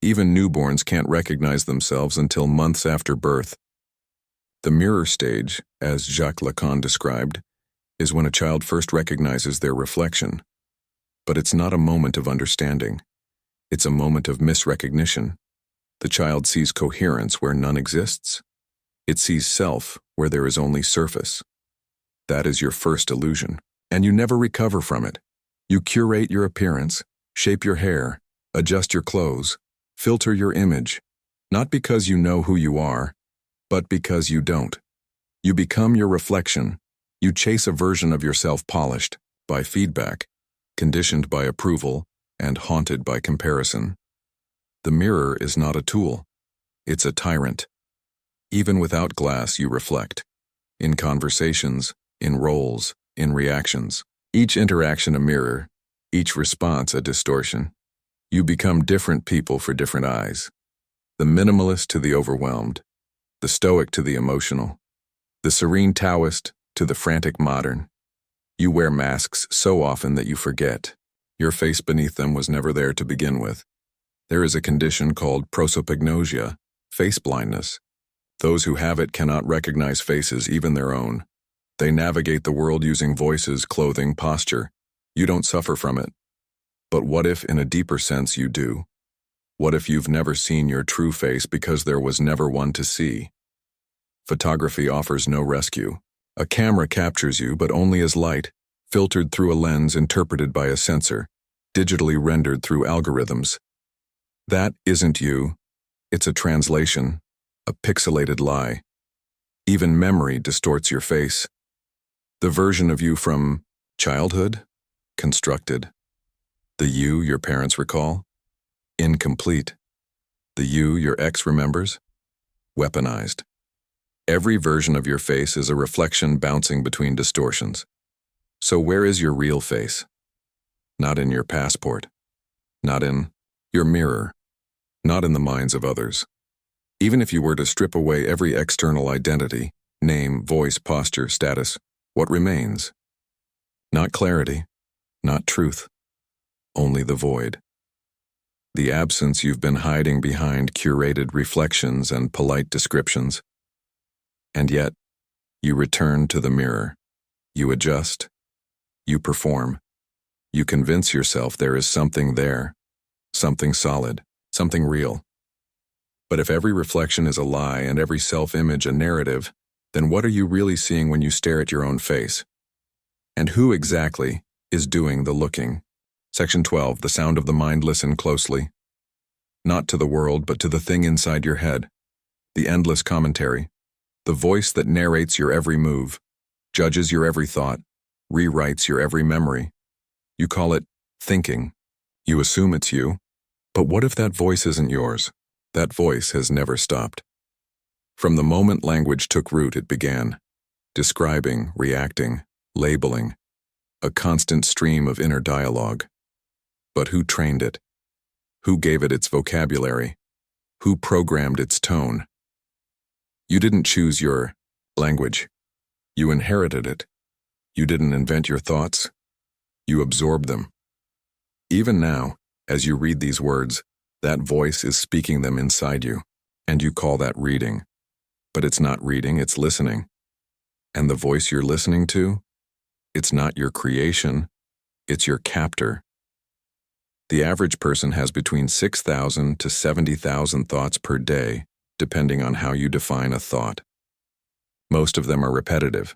Even newborns can't recognize themselves until months after birth. The mirror stage, as Jacques Lacan described, is when a child first recognizes their reflection. But it's not a moment of understanding. It's a moment of misrecognition. The child sees coherence where none exists. It sees self where there is only surface. That is your first illusion, and you never recover from it. You curate your appearance, shape your hair, adjust your clothes, filter your image, not because you know who you are, but because you don't. You become your reflection. You chase a version of yourself polished by feedback, conditioned by approval, and haunted by comparison. The mirror is not a tool. It's a tyrant. Even without glass, you reflect. In conversations, in roles, in reactions. Each interaction a mirror, each response a distortion. You become different people for different eyes. The minimalist to the overwhelmed. The stoic to the emotional. The serene Taoist to the frantic modern. You wear masks so often that you forget. Your face beneath them was never there to begin with. There is a condition called prosopagnosia, face blindness. Those who have it cannot recognize faces, even their own. They navigate the world using voices, clothing, posture. You don't suffer from it. But what if, in a deeper sense, you do? What if you've never seen your true face because there was never one to see? Photography offers no rescue. A camera captures you, but only as light, filtered through a lens interpreted by a sensor, digitally rendered through algorithms. That isn't you. It's a translation, a pixelated lie. Even memory distorts your face. The version of you from childhood? Constructed. The you your parents recall? Incomplete. The you your ex remembers? Weaponized. Every version of your face is a reflection bouncing between distortions. So where is your real face? Not in your passport. Not in your mirror. Not in the minds of others. Even if you were to strip away every external identity, name, voice, posture, status, what remains? Not clarity, not truth, only the void. the absence you've been hiding behind curated reflections and polite descriptions. And yet, you return to the mirror. You adjust. You perform. You convince yourself there is something there, something solid, something real. But if every reflection is a lie and every self-image a narrative, then what are you really seeing when you stare at your own face? And who exactly is doing the looking? Section 12, the sound of the mind. Listen closely. Not to the world, but to the thing inside your head. The endless commentary. The voice that narrates your every move, judges your every thought, rewrites your every memory. You call it thinking. You assume it's you. But what if that voice isn't yours? That voice has never stopped. From the moment language took root, it began. Describing, reacting, labeling. A constant stream of inner dialogue. But who trained it? Who gave it its vocabulary? Who programmed its tone? You didn't choose your language. You inherited it. You didn't invent your thoughts. You absorbed them. Even now, as you read these words, that voice is speaking them inside you, and you call that reading. But it's not reading, it's listening. And the voice you're listening to? It's not your creation, it's your captor. The average person has between 6,000 to 70,000 thoughts per day, depending on how you define a thought. Most of them are repetitive,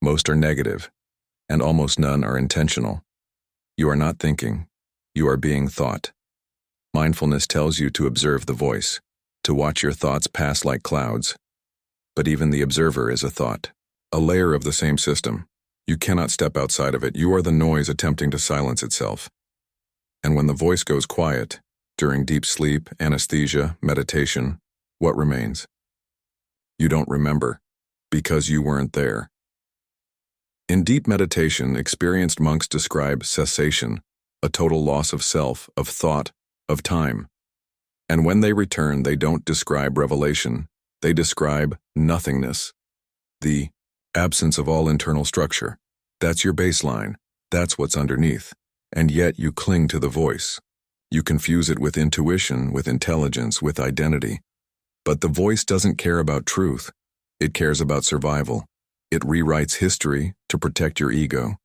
most are negative, and almost none are intentional. You are not thinking, you are being thought. Mindfulness tells you to observe the voice, to watch your thoughts pass like clouds. But even the observer is a thought, a layer of the same system. You cannot step outside of it. You are the noise attempting to silence itself. And when the voice goes quiet, during deep sleep, anesthesia, meditation, what remains? You don't remember, because you weren't there. In deep meditation, experienced monks describe cessation, a total loss of self, of thought, of time. And when they return, they don't describe revelation, they describe nothingness, the absence of all internal structure. That's your baseline, that's what's underneath, and yet you cling to the voice. You confuse it with intuition, with intelligence, with identity. But the voice doesn't care about truth, it cares about survival. It rewrites history to protect your ego.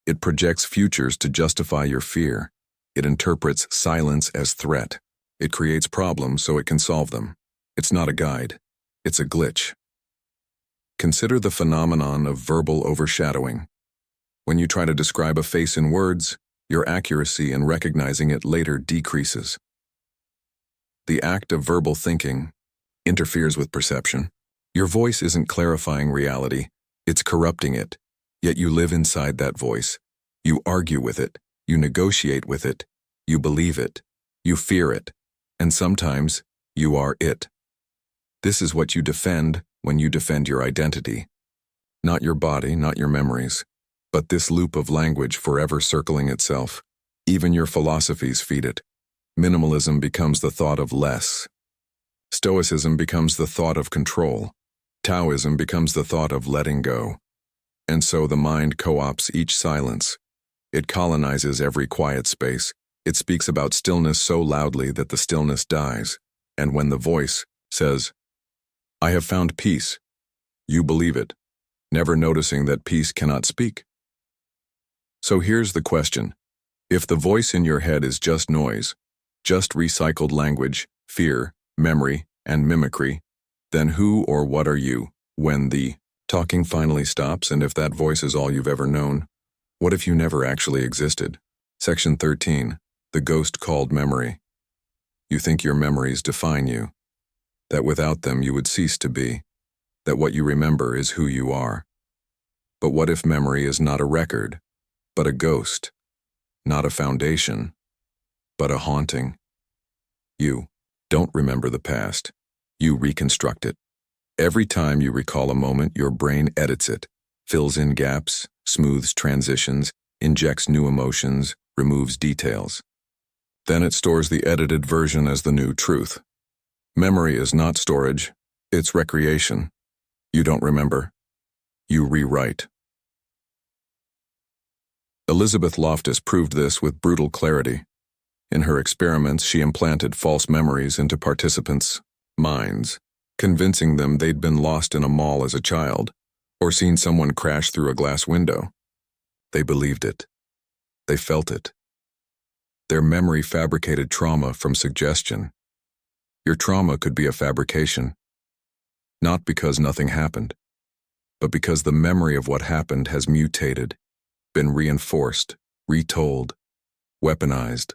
It projects futures to justify your fear. It interprets silence as threat. It creates problems so it can solve them. It's not a guide. It's a glitch. Consider the phenomenon of verbal overshadowing. When you try to describe a face in words, your accuracy in recognizing it later decreases. The act of verbal thinking interferes with perception. Your voice isn't clarifying reality. It's corrupting it, yet you live inside that voice. You argue with it, you negotiate with it, you believe it, you fear it, and sometimes you are it. This is what you defend when you defend your identity. Not your body, not your memories, but this loop of language forever circling itself. Even your philosophies feed it. Minimalism becomes the thought of less. Stoicism becomes the thought of control. Taoism becomes the thought of letting go. And so the mind co-opts each silence. It colonizes every quiet space. It speaks about stillness so loudly that the stillness dies. And when the voice says, "I have found peace," you believe it, never noticing that peace cannot speak. So here's the question. If the voice in your head is just noise, just recycled language, fear, memory, and mimicry, then who or what are you when the talking finally stops? And if that voice is all you've ever known, what if you never actually existed? Section 13, the ghost called memory. You think your memories define you, that without them you would cease to be, that what you remember is who you are. But what if memory is not a record, but a ghost, not a foundation, but a haunting? You don't remember the past. You reconstruct it. Every time you recall a moment, your brain edits it, fills in gaps, smooths transitions, injects new emotions, removes details. Then it stores the edited version as the new truth. Memory is not storage, it's recreation. You don't remember. You rewrite. Elizabeth Loftus proved this with brutal clarity. In her experiments, she implanted false memories into participants' minds, convincing them they'd been lost in a mall as a child, or seen someone crash through a glass window. They believed it. They felt it. Their memory fabricated trauma from suggestion. Your trauma could be a fabrication, not because nothing happened, but because the memory of what happened has mutated, been reinforced, retold, weaponized,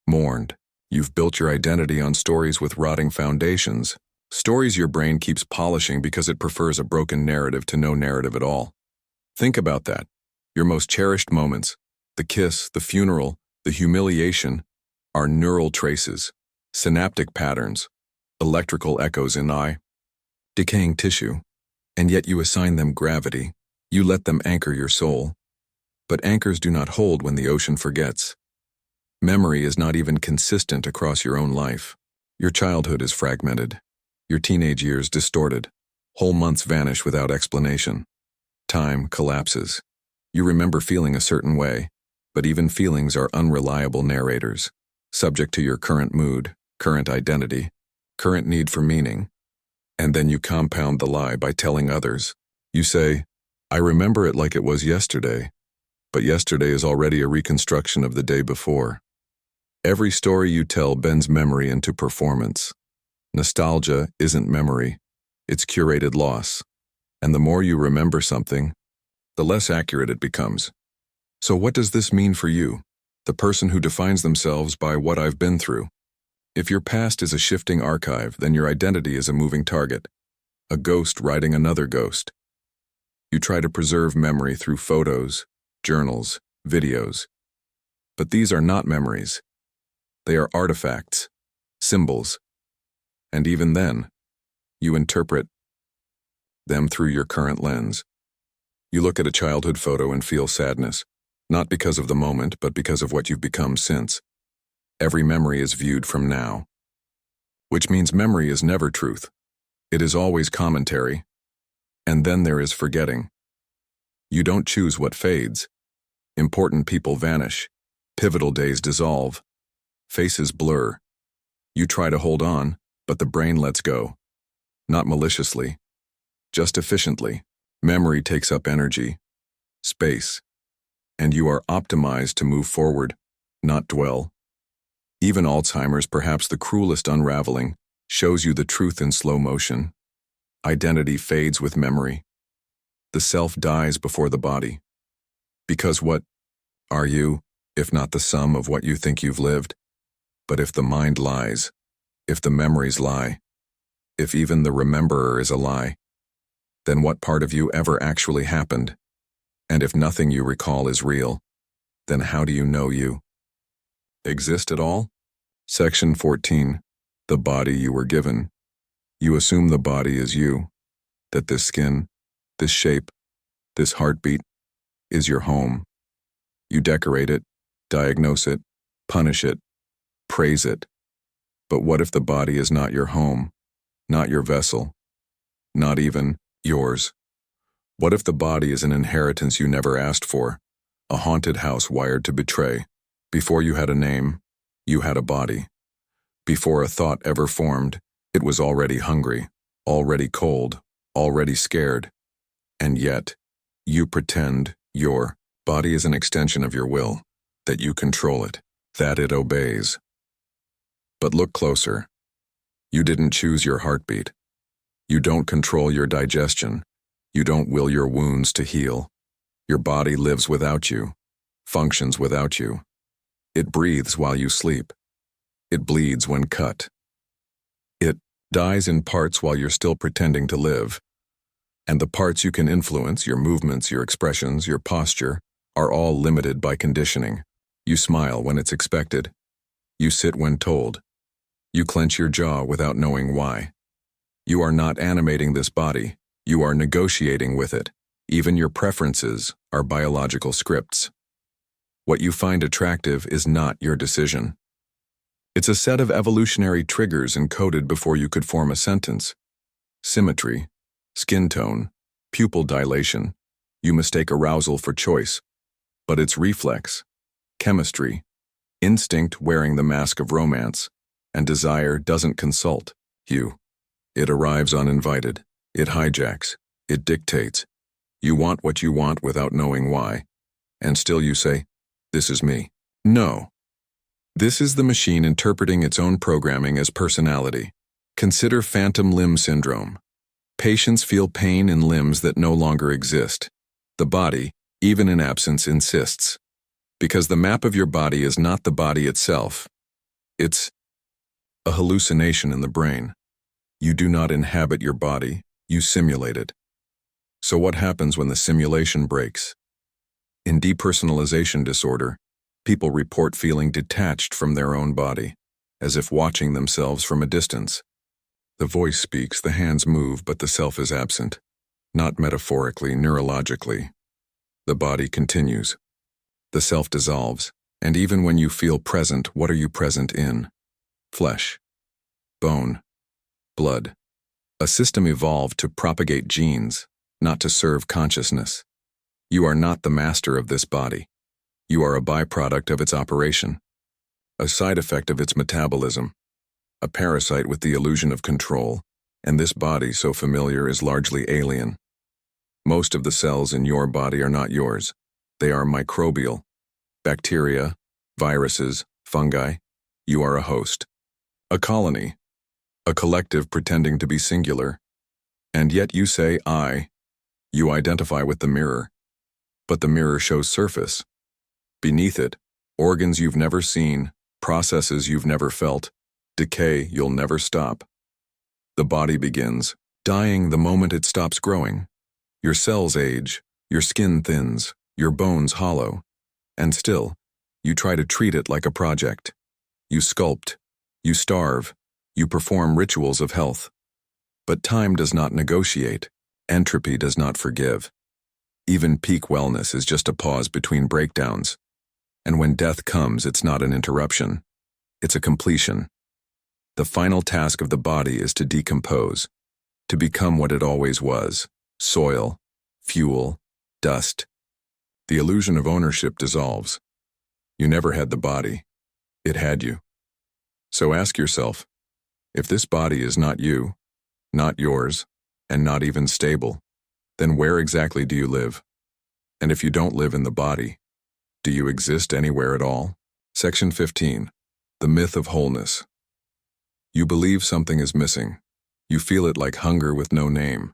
mourned. You've built your identity on stories with rotting foundations, stories your brain keeps polishing because it prefers a broken narrative to no narrative at all. Think about that. Your most cherished moments, the kiss, the funeral, the humiliation, are neural traces, synaptic patterns, electrical echoes in decaying tissue, and yet you assign them gravity. You let them anchor your soul. But anchors do not hold when the ocean forgets. Memory is not even consistent across your own life. Your childhood is fragmented. Your teenage years distorted. Whole months vanish without explanation. Time collapses. You remember feeling a certain way, but even feelings are unreliable narrators, subject to your current mood, current identity, current need for meaning. And then you compound the lie by telling others. You say, I remember it like it was yesterday, but yesterday is already a reconstruction of the day before. Every story you tell bends memory into performance. Nostalgia isn't memory, it's curated loss. And the more you remember something, the less accurate it becomes. So what does this mean for you, the person who defines themselves by what I've been through? If your past is a shifting archive, then your identity is a moving target, a ghost riding another ghost. You try to preserve memory through photos, journals, videos. But these are not memories. They are artifacts, symbols. And even then, you interpret them through your current lens. You look at a childhood photo and feel sadness, not because of the moment, but because of what you've become since. Every memory is viewed from now, which means memory is never truth. It is always commentary. And then there is forgetting. You don't choose what fades. Important people vanish. Pivotal days dissolve. Faces blur. You try to hold on, but the brain lets go. Not maliciously, just efficiently. Memory takes up energy, space, and you are optimized to move forward, not dwell. Even Alzheimer's, perhaps the cruelest unraveling, shows you the truth in slow motion. Identity fades with memory. The self dies before the body. Because what are you, if not the sum of what you think you've lived? But if the mind lies, if the memories lie, if even the rememberer is a lie, then what part of you ever actually happened? And if nothing you recall is real, then how do you know you exist at all? Section 14. The body you were given. You assume the body is you, that this skin, this shape, this heartbeat is your home. You decorate it, diagnose it, punish it, praise it. But what if the body is not your home, not your vessel, not even yours? What if the body is an inheritance you never asked for, a haunted house wired to betray? Before you had a name, you had a body. Before a thought ever formed, it was already hungry, already cold, already scared. And yet, you pretend your body is an extension of your will, that you control it, that it obeys. But look closer. You didn't choose your heartbeat. You don't control your digestion. You don't will your wounds to heal. Your body lives without you, functions without you. It breathes while you sleep. It bleeds when cut. It dies in parts while you're still pretending to live. And the parts you can influence, your movements, your expressions, your posture, are all limited by conditioning. You smile when it's expected. You sit when told. You clench your jaw without knowing why. You are not animating this body. You are negotiating with it. Even your preferences are biological scripts. What you find attractive is not your decision. It's a set of evolutionary triggers encoded before you could form a sentence. Symmetry, skin tone, pupil dilation. You mistake arousal for choice, but it's reflex, chemistry, Instinct wearing the mask of romance, and desire doesn't consult you. It arrives uninvited. It hijacks. It dictates. You want what you want without knowing why. And still you say, "This is me." No. This is the machine interpreting its own programming as personality. Consider phantom limb syndrome. Patients feel pain in limbs that no longer exist. The body, even in absence, insists. Because the map of your body is not the body itself. It's a hallucination in the brain. You do not inhabit your body, you simulate it. So what happens when the simulation breaks? In depersonalization disorder, people report feeling detached from their own body, as if watching themselves from a distance. The voice speaks, the hands move, but the self is absent. Not metaphorically, neurologically. The body continues. The self dissolves, and even when you feel present, what are you present in? Flesh, bone, blood. A system evolved to propagate genes, not to serve consciousness. You are not the master of this body. You are a byproduct of its operation, a side effect of its metabolism, a parasite with the illusion of control, and this body, so familiar, is largely alien. Most of the cells in your body are not yours. They are microbial. Bacteria, viruses, fungi. You are a host. A colony. A collective pretending to be singular. And yet you say, I. You identify with the mirror. But the mirror shows surface. Beneath it, organs you've never seen, processes you've never felt, decay you'll never stop. The body begins, dying the moment it stops growing. Your cells age, your skin thins, your bones hollow. And still, you try to treat it like a project. You sculpt, you starve, you perform rituals of health. But time does not negotiate, entropy does not forgive. Even peak wellness is just a pause between breakdowns. And when death comes, it's not an interruption. It's a completion. The final task of the body is to decompose, to become what it always was: soil, fuel, dust. The illusion of ownership dissolves. You never had the body. It had you. So ask yourself, if this body is not you, not yours, and not even stable, then where exactly do you live? And if you don't live in the body, do you exist anywhere at all? Section 15. The myth of wholeness. You believe something is missing. You feel it like hunger with no name.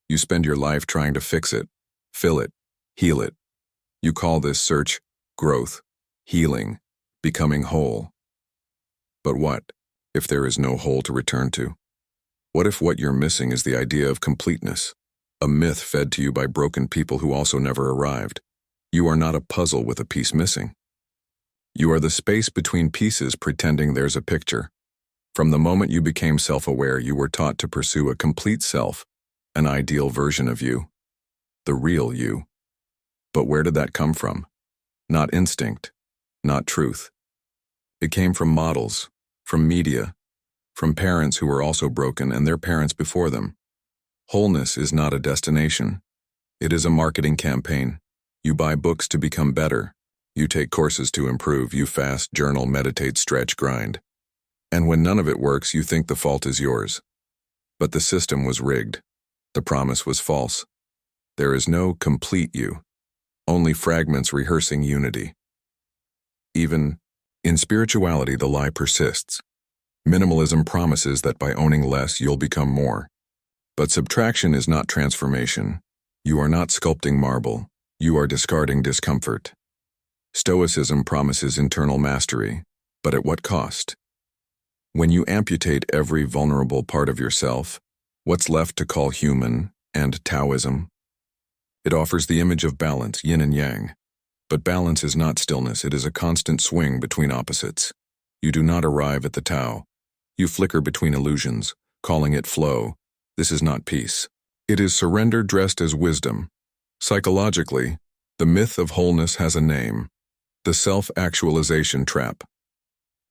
You spend your life trying to fix it, fill it, heal it. You call this search growth, healing, becoming whole. But what if there is no whole to return to? What if what you're missing is the idea of completeness, a myth fed to you by broken people who also never arrived? You are not a puzzle with a piece missing. You are the space between pieces pretending there's a picture. From the moment you became self-aware, you were taught to pursue a complete self, an ideal version of you, the real you. But where did that come from? Not instinct, not truth. It came from models, from media, from parents who were also broken and their parents before them. Wholeness is not a destination. It is a marketing campaign. You buy books to become better. You take courses to improve. You fast, journal, meditate, stretch, grind. And when none of it works, you think the fault is yours. But the system was rigged. The promise was false. There is no complete you. Only fragments rehearsing unity. Even in spirituality, the lie persists. Minimalism promises that by owning less, you'll become more. But subtraction is not transformation. You are not sculpting marble. You are discarding discomfort. Stoicism promises internal mastery, but at what cost? When you amputate every vulnerable part of yourself, what's left to call human and Taoism? It offers the image of balance, yin and yang. But balance is not stillness, it is a constant swing between opposites. You do not arrive at the Tao. You flicker between illusions, calling it flow. This is not peace. It is surrender dressed as wisdom. Psychologically, the myth of wholeness has a name: the self-actualization trap.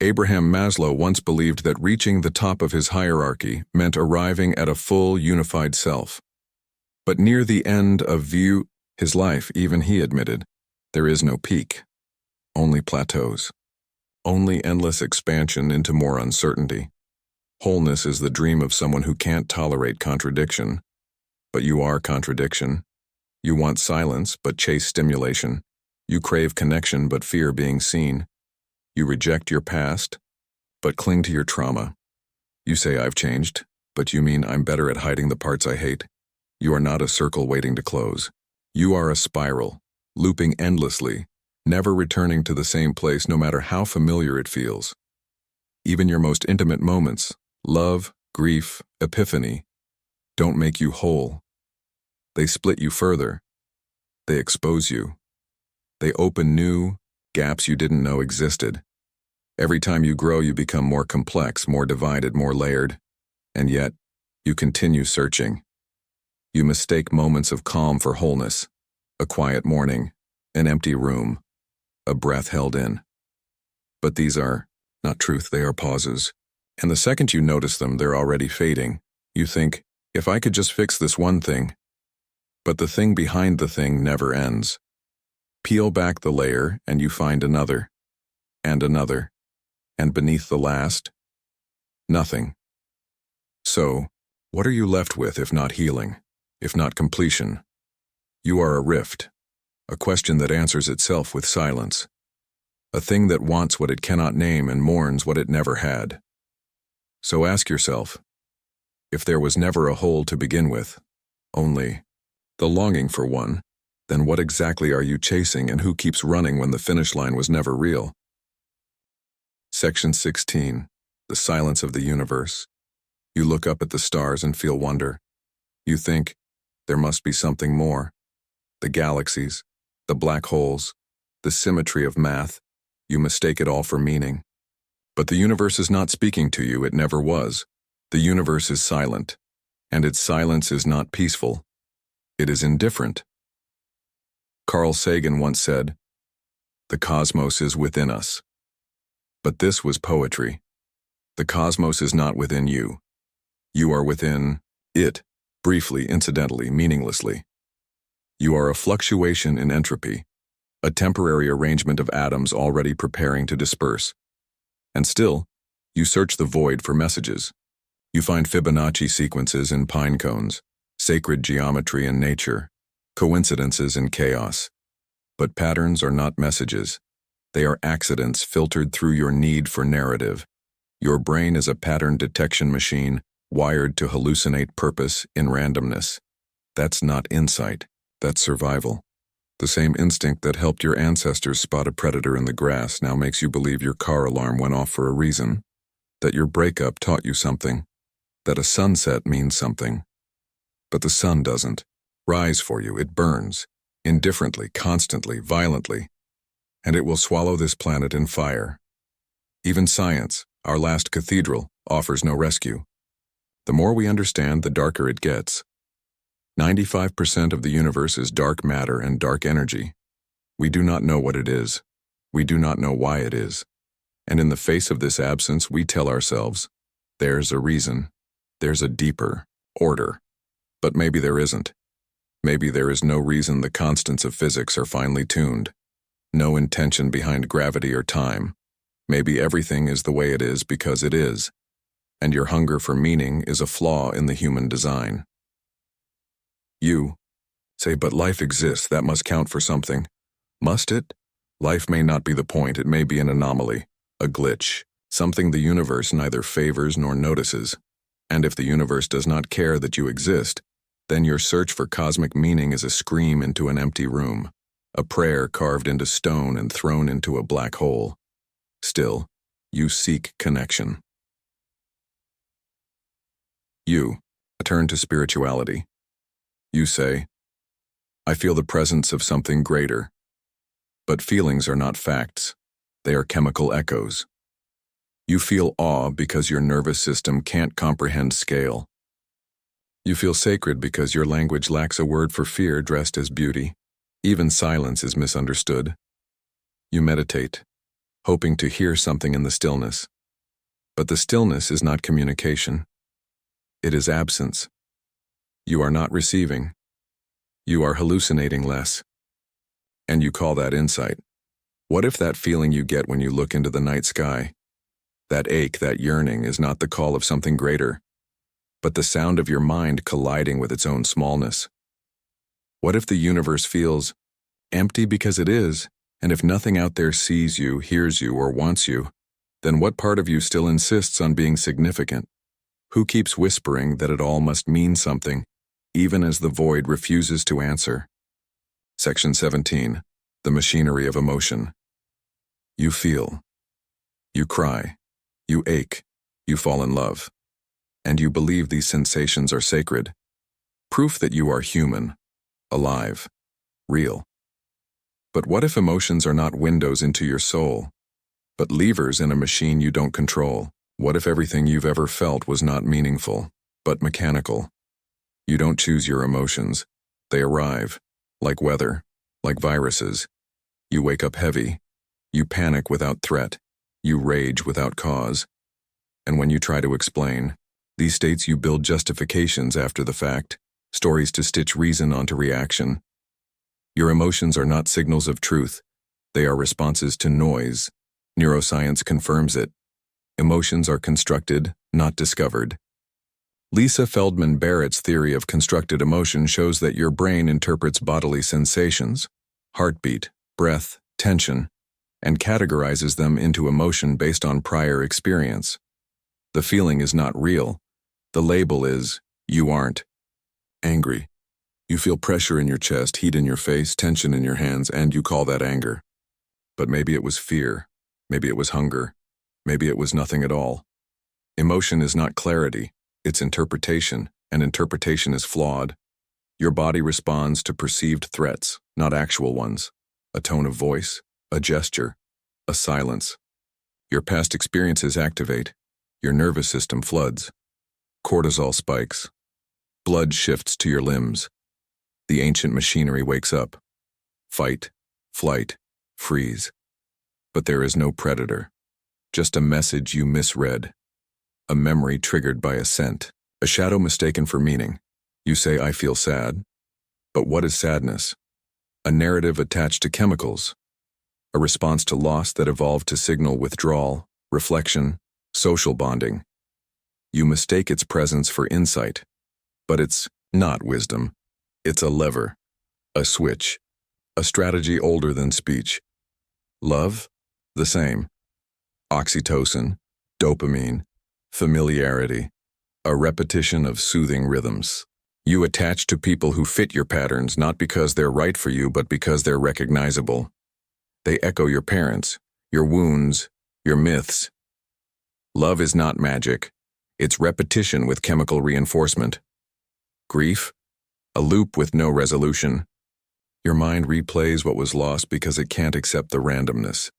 Abraham Maslow once believed that reaching the top of his hierarchy meant arriving at a full, unified self. But near the end of his life, even he admitted, there is no peak, only plateaus. only endless expansion into more uncertainty. Wholeness is the dream of someone who can't tolerate contradiction. But you are contradiction. You want silence, but chase stimulation. You crave connection, but fear being seen. You reject your past, but cling to your trauma. You say I've changed, but you mean I'm better at hiding the parts I hate. You are not a circle waiting to close. You are a spiral, looping endlessly, never returning to the same place no matter how familiar it feels. Even your most intimate moments, love, grief, epiphany, don't make you whole. They split you further. They expose you. They open new gaps you didn't know existed. Every time you grow, you become more complex, more divided, more layered. And yet, you continue searching. You mistake moments of calm for wholeness, a quiet morning, an empty room, a breath held in. But these are not truth, they are pauses. And the second you notice them, they're already fading. You think, if I could just fix this one thing. But the thing behind the thing never ends. Peel back the layer and you find another, and another, and beneath the last, nothing. So, what are you left with if not healing, if not completion? You are a rift, a question that answers itself with silence, a thing that wants what it cannot name and mourns what it never had. So ask yourself, if there was never a whole to begin with, only the longing for one, then what exactly are you chasing and who keeps running when the finish line was never real? Section 16, the silence of the universe. You look up at the stars and feel wonder. You think, there must be something more. The galaxies, the black holes, the symmetry of math, you mistake it all for meaning. But the universe is not speaking to you, it never was. The universe is silent, and its silence is not peaceful. It is indifferent. Carl Sagan once said, "The cosmos is within us." But this was poetry. The cosmos is not within you. You are within it, briefly, incidentally, meaninglessly. You are a fluctuation in entropy, a temporary arrangement of atoms already preparing to disperse. And still, you search the void for messages. You find Fibonacci sequences in pine cones, sacred geometry in nature, coincidences in chaos. But patterns are not messages. They are accidents filtered through your need for narrative. Your brain is a pattern detection machine wired to hallucinate purpose in randomness. That's not insight, that's survival. The same instinct that helped your ancestors spot a predator in the grass now makes you believe your car alarm went off for a reason, that your breakup taught you something, that a sunset means something. But the sun doesn't rise for you, it burns, indifferently, constantly, violently, and it will swallow this planet in fire. Even science, our last cathedral, offers no rescue. The more we understand, the darker it gets. 95% of the universe is dark matter and dark energy. We do not know what it is. We do not know why it is. And in the face of this absence, we tell ourselves, there's a reason. There's a deeper order. But maybe there isn't. Maybe there is no reason the constants of physics are finely tuned. No intention behind gravity or time. Maybe everything is the way it is because it is. And your hunger for meaning is a flaw in the human design. You say, but life exists, that must count for something. Must it? Life may not be the point, it may be an anomaly, a glitch, something the universe neither favors nor notices. And if the universe does not care that you exist, then your search for cosmic meaning is a scream into an empty room, a prayer carved into stone and thrown into a black hole. Still, you seek connection. You turn to spirituality. You say, I feel the presence of something greater. But feelings are not facts. They are chemical echoes. You feel awe because your nervous system can't comprehend scale. You feel sacred because your language lacks a word for fear dressed as beauty. Even silence is misunderstood. You meditate, hoping to hear something in the stillness. But the stillness is not communication. It is absence. You are not receiving. You are hallucinating less. And you call that insight. What if that feeling you get when you look into the night sky, that ache, that yearning, is not the call of something greater, but the sound of your mind colliding with its own smallness? What if the universe feels empty because it is, and if nothing out there sees you, hears you, or wants you, then what part of you still insists on being significant? Who keeps whispering that it all must mean something, even as the void refuses to answer? Section 17. The machinery of emotion. You feel. You cry. You ache. You fall in love. And you believe these sensations are sacred. Proof that you are human, alive, real. But what if emotions are not windows into your soul, but levers in a machine you don't control? What if everything you've ever felt was not meaningful, but mechanical? You don't choose your emotions. They arrive, like weather, like viruses. You wake up heavy. You panic without threat. You rage without cause. And when you try to explain, these states you build justifications after the fact, stories to stitch reason onto reaction. Your emotions are not signals of truth. They are responses to noise. Neuroscience confirms it. Emotions are constructed, not discovered. Lisa Feldman Barrett's theory of constructed emotion shows that your brain interprets bodily sensations, heartbeat, breath, tension, and categorizes them into emotion based on prior experience. The feeling is not real. The label is, you aren't. Angry. You feel pressure in your chest, heat in your face, tension in your hands, and you call that anger. But maybe it was fear. Maybe it was hunger. Maybe it was nothing at all. Emotion is not clarity, it's interpretation, and interpretation is flawed. Your body responds to perceived threats, not actual ones. A tone of voice, a gesture, a silence. Your past experiences activate. Your nervous system floods. Cortisol spikes. Blood shifts to your limbs. The ancient machinery wakes up. Fight, flight, freeze. But there is no predator. Just a message you misread. A memory triggered by a scent. A shadow mistaken for meaning. You say, I feel sad. But what is sadness? A narrative attached to chemicals. A response to loss that evolved to signal withdrawal, reflection, social bonding. You mistake its presence for insight. But it's not wisdom. It's a lever. A switch. A strategy older than speech. Love? The same. Oxytocin, dopamine, familiarity, a repetition of soothing rhythms. You attach to people who fit your patterns not because they're right for you, but because they're recognizable. They echo your parents, your wounds, your myths. Love is not magic. It's repetition with chemical reinforcement. Grief? A loop with no resolution. Your mind replays what was lost because it can't accept the randomness.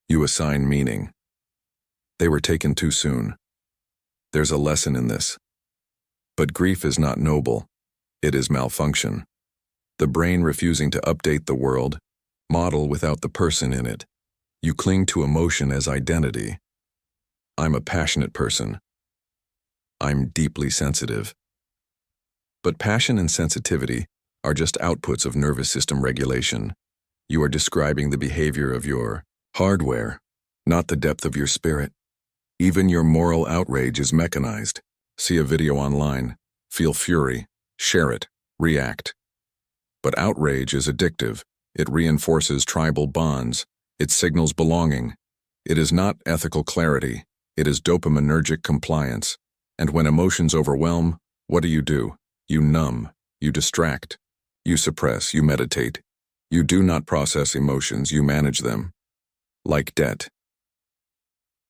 You assign meaning. They were taken too soon. There's a lesson in this. But grief is not noble. It is malfunction. The brain refusing to update the world, model without the person in it. You cling to emotion as identity. I'm a passionate person. I'm deeply sensitive. But passion and sensitivity are just outputs of nervous system regulation. You are describing the behavior of your hardware, not the depth of your spirit. Even your moral outrage is mechanized. See a video online, feel fury, share it, react. But outrage is addictive. It reinforces tribal bonds. It signals belonging. It is not ethical clarity. It is dopaminergic compliance. And when emotions overwhelm, what do? You numb. You distract. You suppress. You meditate. You do not process emotions. You manage them. Like debt.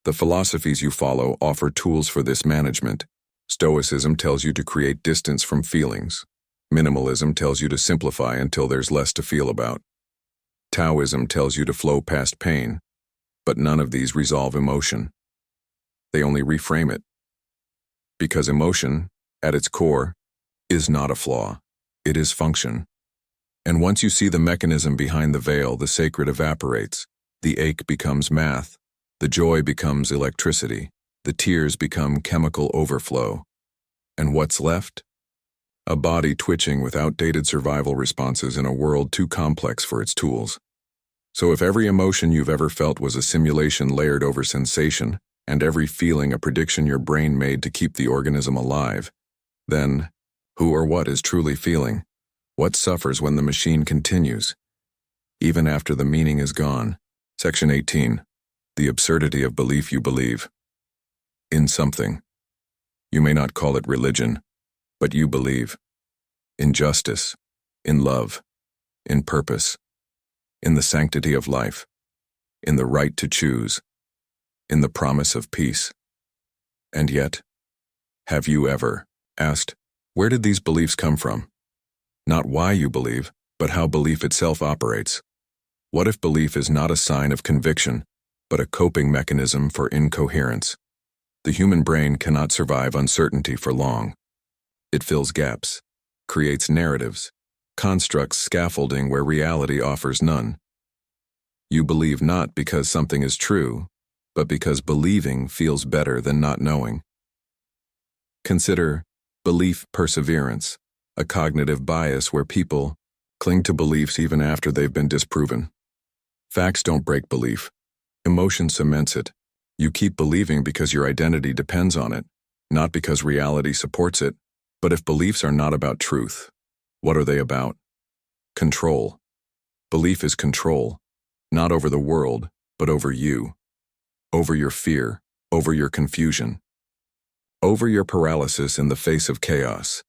The philosophies you follow offer tools for this management. Stoicism tells you to create distance from feelings. Minimalism tells you to simplify until there's less to feel about. Taoism tells you to flow past pain, but none of these resolve emotion. They only reframe it. Because emotion, at its core, is not a flaw. It is function. And once you see the mechanism behind the veil, the sacred evaporates. The ache becomes math. The joy becomes electricity. The tears become chemical overflow. And what's left? A body twitching with outdated survival responses in a world too complex for its tools. So if every emotion you've ever felt was a simulation layered over sensation, and every feeling a prediction your brain made to keep the organism alive, then who or what is truly feeling? What suffers when the machine continues, even after the meaning is gone? Section 18. The absurdity of belief you believe in something. You may not call it religion, but you believe in justice, in love, in purpose, in the sanctity of life, in the right to choose, in the promise of peace. And yet, have you ever asked, where did these beliefs come from? Not why you believe, but how belief itself operates. What if belief is not a sign of conviction, but a coping mechanism for incoherence? The human brain cannot survive uncertainty for long. It fills gaps, creates narratives, constructs scaffolding where reality offers none. You believe not because something is true, but because believing feels better than not knowing. Consider belief perseverance, a cognitive bias where people cling to beliefs even after they've been disproven. Facts don't break belief. Emotion cements it. You keep believing because your identity depends on it, not because reality supports it. But if beliefs are not about truth, what are they about? Control. Belief is control, not over the world, but over you. Over your fear, over your confusion, over your paralysis in the face of chaos.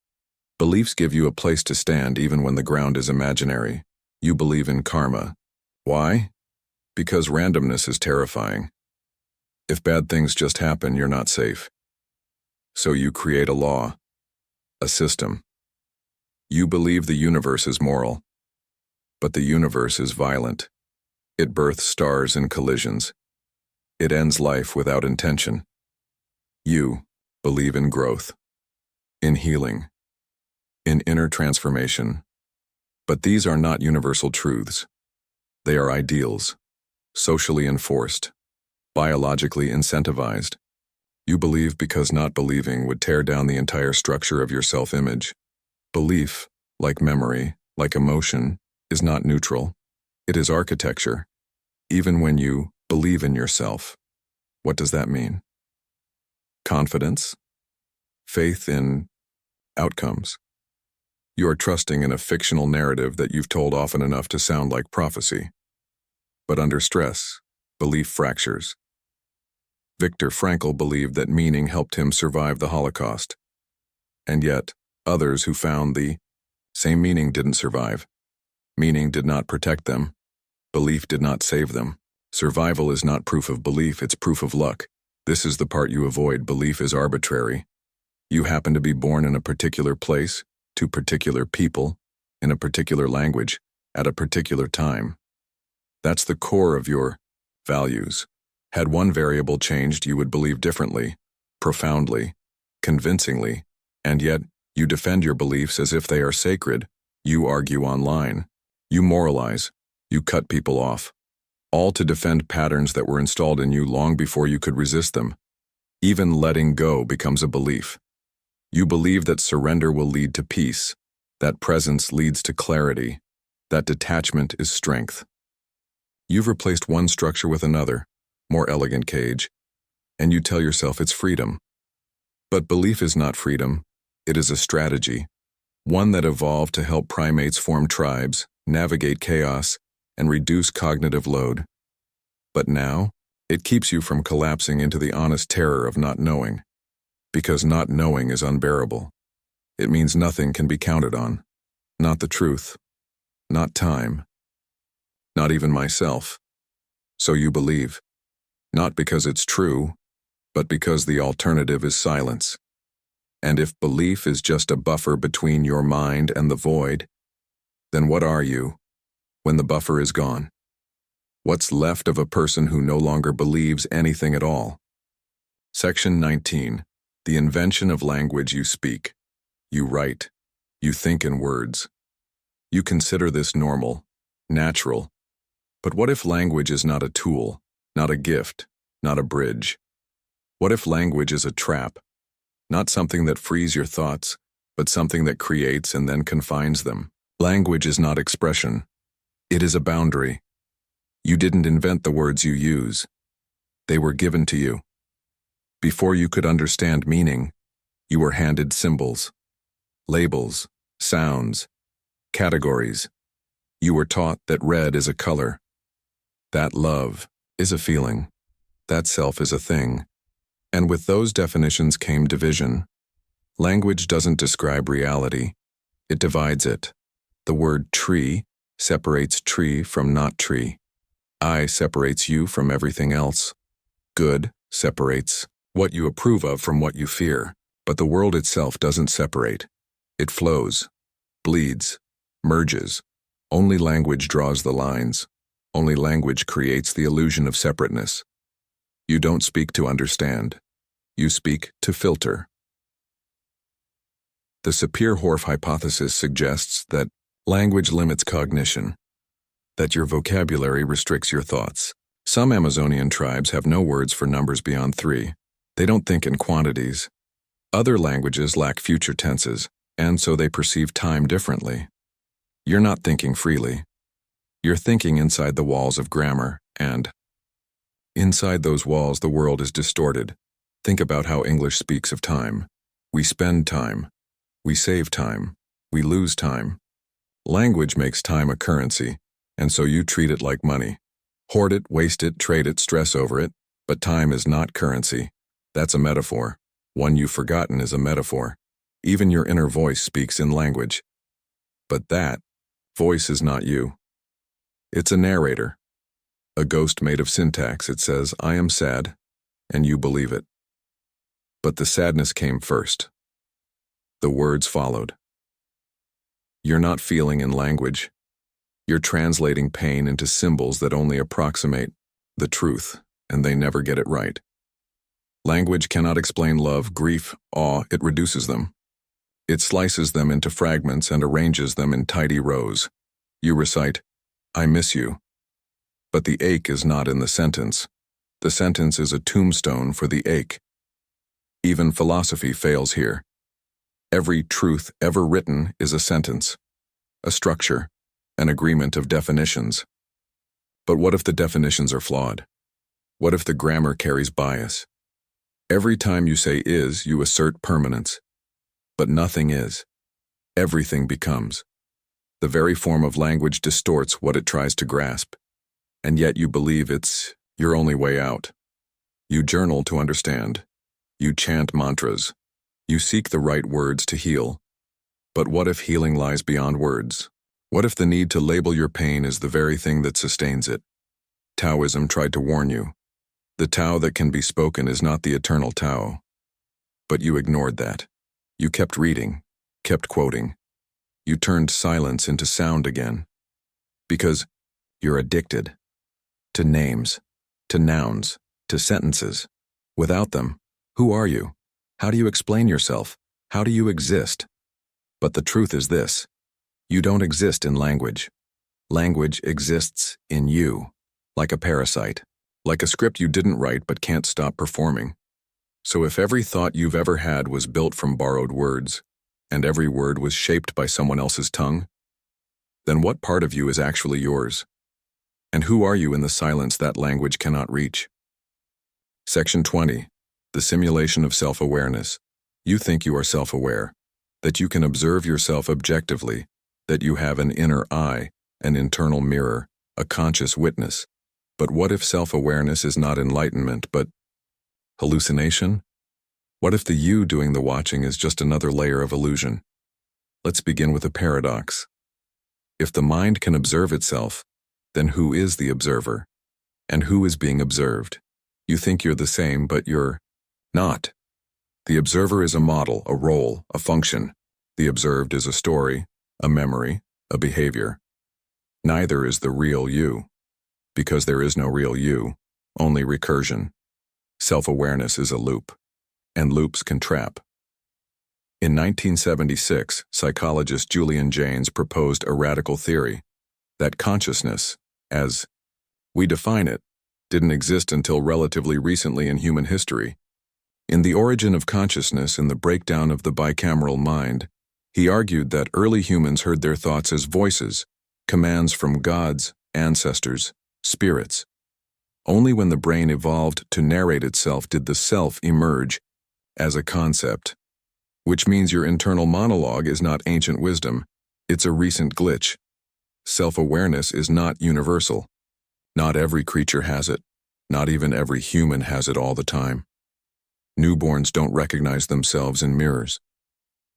Beliefs give you a place to stand even when the ground is imaginary. You believe in karma. Why? Because randomness is terrifying. If bad things just happen, you're not safe. So you create a law, a system. You believe the universe is moral, but the universe is violent. It births stars in collisions. It ends life without intention. You believe in growth, in healing, in inner transformation. But these are not universal truths. They are ideals, socially enforced, biologically incentivized. You believe because not believing would tear down the entire structure of your self-image. Belief, like memory, like emotion, is not neutral. It is architecture. Even when you believe in yourself. What does that mean? Confidence? Faith in outcomes. You are trusting in a fictional narrative that you've told often enough to sound like prophecy. But under stress, belief fractures. Viktor Frankl believed that meaning helped him survive the Holocaust. And yet, others who found the same meaning didn't survive. Meaning did not protect them. Belief did not save them. Survival is not proof of belief, it's proof of luck. This is the part you avoid. Belief is arbitrary. You happen to be born in a particular place, to particular people, in a particular language, at a particular time. That's the core of your values. Had one variable changed, you would believe differently, profoundly, convincingly, and yet you defend your beliefs as if they are sacred. You argue online. You moralize. You cut people off. All to defend patterns that were installed in you long before you could resist them. Even letting go becomes a belief. You believe that surrender will lead to peace, that presence leads to clarity, that detachment is strength. You've replaced one structure with another, more elegant cage, and you tell yourself it's freedom. But belief is not freedom, it is a strategy, one that evolved to help primates form tribes, navigate chaos, and reduce cognitive load. But now, it keeps you from collapsing into the honest terror of not knowing. Because not knowing is unbearable. It means nothing can be counted on. Not the truth. Not time. Not even myself. So you believe. Not because it's true, but because the alternative is silence. And if belief is just a buffer between your mind and the void, then what are you when the buffer is gone? What's left of a person who no longer believes anything at all? Section 19. The invention of language you speak. You write. You think in words. You consider this normal, natural. But what if language is not a tool, not a gift, not a bridge? What if language is a trap? Not something that frees your thoughts, but something that creates and then confines them. Language is not expression. It is a boundary. You didn't invent the words you use. They were given to you. Before you could understand meaning, you were handed symbols, labels, sounds, categories. You were taught that red is a color, that love is a feeling, that self is a thing. And with those definitions came division. Language doesn't describe reality, it divides it. The word tree separates tree from not tree. I separates you from everything else. Good separates what you approve of from what you fear. But the world itself doesn't separate. It flows, bleeds, merges. Only language draws the lines. Only language creates the illusion of separateness. You don't speak to understand. You speak to filter. The Sapir-Whorf hypothesis suggests that language limits cognition, that your vocabulary restricts your thoughts. Some Amazonian tribes have no words for numbers beyond 3. They don't think in quantities. Other languages lack future tenses, and so they perceive time differently. You're not thinking freely. You're thinking inside the walls of grammar, and inside those walls the world is distorted. Think about how English speaks of time. We spend time. We save time. We lose time. Language makes time a currency, and so you treat it like money. Hoard it, waste it, trade it, stress over it, but time is not currency. That's a metaphor. One you've forgotten is a metaphor. Even your inner voice speaks in language. But that voice is not you. It's a narrator. A ghost made of syntax. It says, I am sad, and you believe it. But the sadness came first. The words followed. You're not feeling in language. You're translating pain into symbols that only approximate the truth, and they never get it right. Language cannot explain love, grief, awe. It reduces them. It slices them into fragments and arranges them in tidy rows. You recite, I miss you. But the ache is not in the sentence. The sentence is a tombstone for the ache. Even philosophy fails here. Every truth ever written is a sentence, a structure, an agreement of definitions. But what if the definitions are flawed? What if the grammar carries bias? Every time you say is, you assert permanence. But nothing is. Everything becomes. The very form of language distorts what it tries to grasp. And yet you believe it's your only way out. You journal to understand. You chant mantras. You seek the right words to heal. But what if healing lies beyond words? What if the need to label your pain is the very thing that sustains it? Taoism tried to warn you. The Tao that can be spoken is not the eternal Tao. But you ignored that. You kept reading, kept quoting. You turned silence into sound again. Because you're addicted. To names, to nouns, to sentences. Without them, who are you? How do you explain yourself? How do you exist? But the truth is this. You don't exist in language. Language exists in you, like a parasite. Like a script you didn't write but can't stop performing. So if every thought you've ever had was built from borrowed words, and every word was shaped by someone else's tongue, then what part of you is actually yours? And who are you in the silence that language cannot reach? Section 20. The simulation of self-awareness. You think you are self-aware, that you can observe yourself objectively, that you have an inner eye, an internal mirror, a conscious witness. But what if self-awareness is not enlightenment, but hallucination? What if the you doing the watching is just another layer of illusion? Let's begin with a paradox. If the mind can observe itself, then who is the observer? And who is being observed? You think you're the same, but you're not. The observer is a model, a role, a function. The observed is a story, a memory, a behavior. Neither is the real you. Because there is no real you, only recursion. Self-awareness is a loop, and loops can trap. In 1976, psychologist Julian Jaynes proposed a radical theory that consciousness, as we define it, didn't exist until relatively recently in human history. In The Origin of Consciousness and the Breakdown of the Bicameral Mind, he argued that early humans heard their thoughts as voices, commands from gods, ancestors, spirits. Only when the brain evolved to narrate itself did the self emerge as a concept. Which means your internal monologue is not ancient wisdom, it's a recent glitch. Self-awareness is not universal. Not every creature has it. Not even every human has it all the time. Newborns don't recognize themselves in mirrors.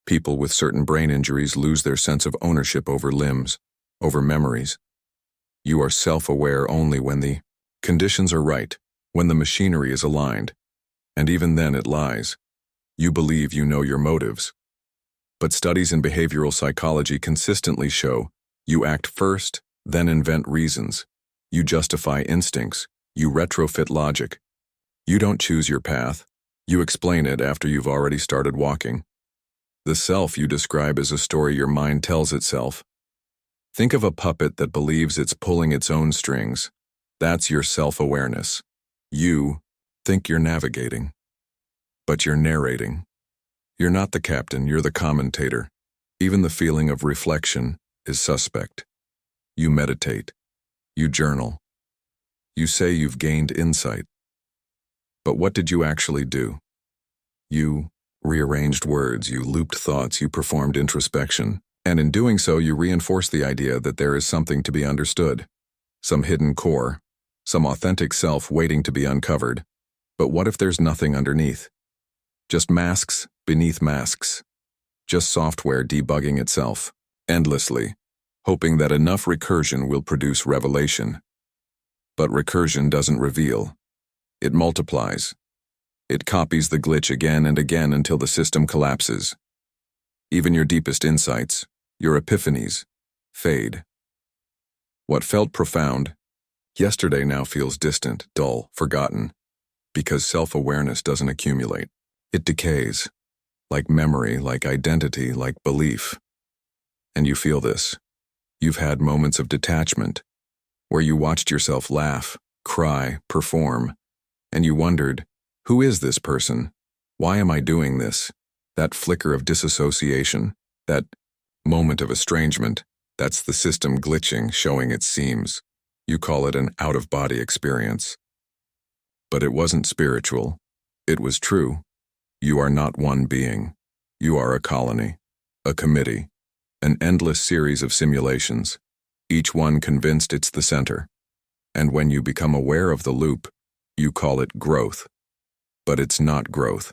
People with certain brain injuries lose their sense of ownership over limbs, over memories. You are self-aware only when the conditions are right, when the machinery is aligned, and even then it lies. You believe you know your motives. But studies in behavioral psychology consistently show you act first, then invent reasons. You justify instincts. You retrofit logic. You don't choose your path. You explain it after you've already started walking. The self you describe is a story your mind tells itself. Think of a puppet that believes it's pulling its own strings. That's your self-awareness. You think you're navigating, but you're narrating. You're not the captain, you're the commentator. Even the feeling of reflection is suspect. You meditate. You journal. You say you've gained insight. But what did you actually do? You rearranged words, you looped thoughts, you performed introspection. And in doing so, you reinforced the idea that there is something to be understood. Some hidden core. Some authentic self waiting to be uncovered. But what if there's nothing underneath? Just masks beneath masks. Just software debugging itself, endlessly, hoping that enough recursion will produce revelation. But recursion doesn't reveal. It multiplies. It copies the glitch again and again until the system collapses. Even your deepest insights, your epiphanies, fade. What felt profound, yesterday now feels distant, dull, forgotten, because self-awareness doesn't accumulate. It decays, like memory, like identity, like belief. And you feel this. You've had moments of detachment, where you watched yourself laugh, cry, perform, and you wondered, who is this person? Why am I doing this? That flicker of disassociation, that moment of estrangement, that's the system glitching, showing its seams. You call it an out-of-body experience. But it wasn't spiritual. It was true. You are not one being. You are a colony, a committee, an endless series of simulations, each one convinced it's the center. And when you become aware of the loop, you call it growth. But it's not growth.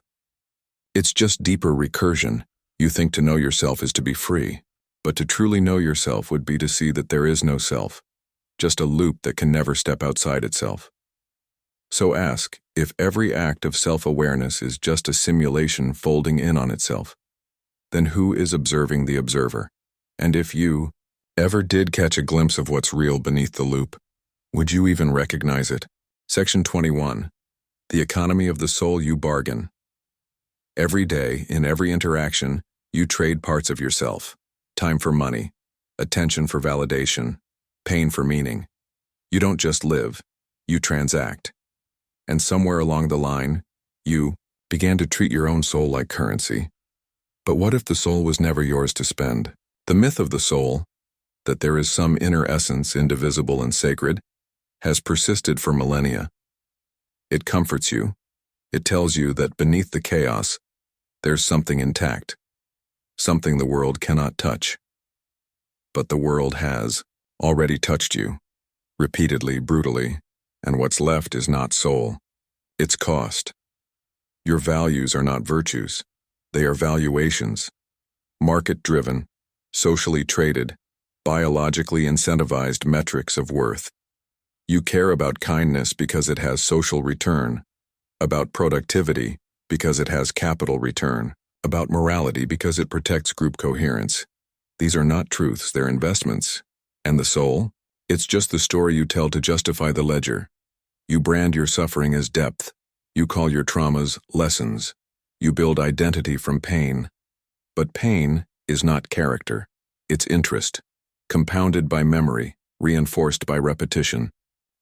It's just deeper recursion. You think to know yourself is to be free, but to truly know yourself would be to see that there is no self, just a loop that can never step outside itself. So ask, if every act of self-awareness is just a simulation folding in on itself, then who is observing the observer? And if you ever did catch a glimpse of what's real beneath the loop, would you even recognize it? Section 21. The economy of the soul you bargain. Every day, in every interaction, you trade parts of yourself. Time for money, attention for validation, pain for meaning. You don't just live, you transact. And somewhere along the line, you began to treat your own soul like currency. But what if the soul was never yours to spend? The myth of the soul, that there is some inner essence indivisible and sacred, has persisted for millennia. It comforts you. It tells you that beneath the chaos, there's something intact, something the world cannot touch. But the world has already touched you, repeatedly, brutally, and what's left is not soul. It's cost. Your values are not virtues. They are valuations, market-driven, socially traded, biologically incentivized metrics of worth. You care about kindness because it has social return, about productivity because it has capital return, about morality because it protects group coherence. These are not truths, they're investments. And the soul? It's just the story you tell to justify the ledger. You brand your suffering as depth. You call your traumas lessons. You build identity from pain. But pain is not character. It's interest, compounded by memory, reinforced by repetition.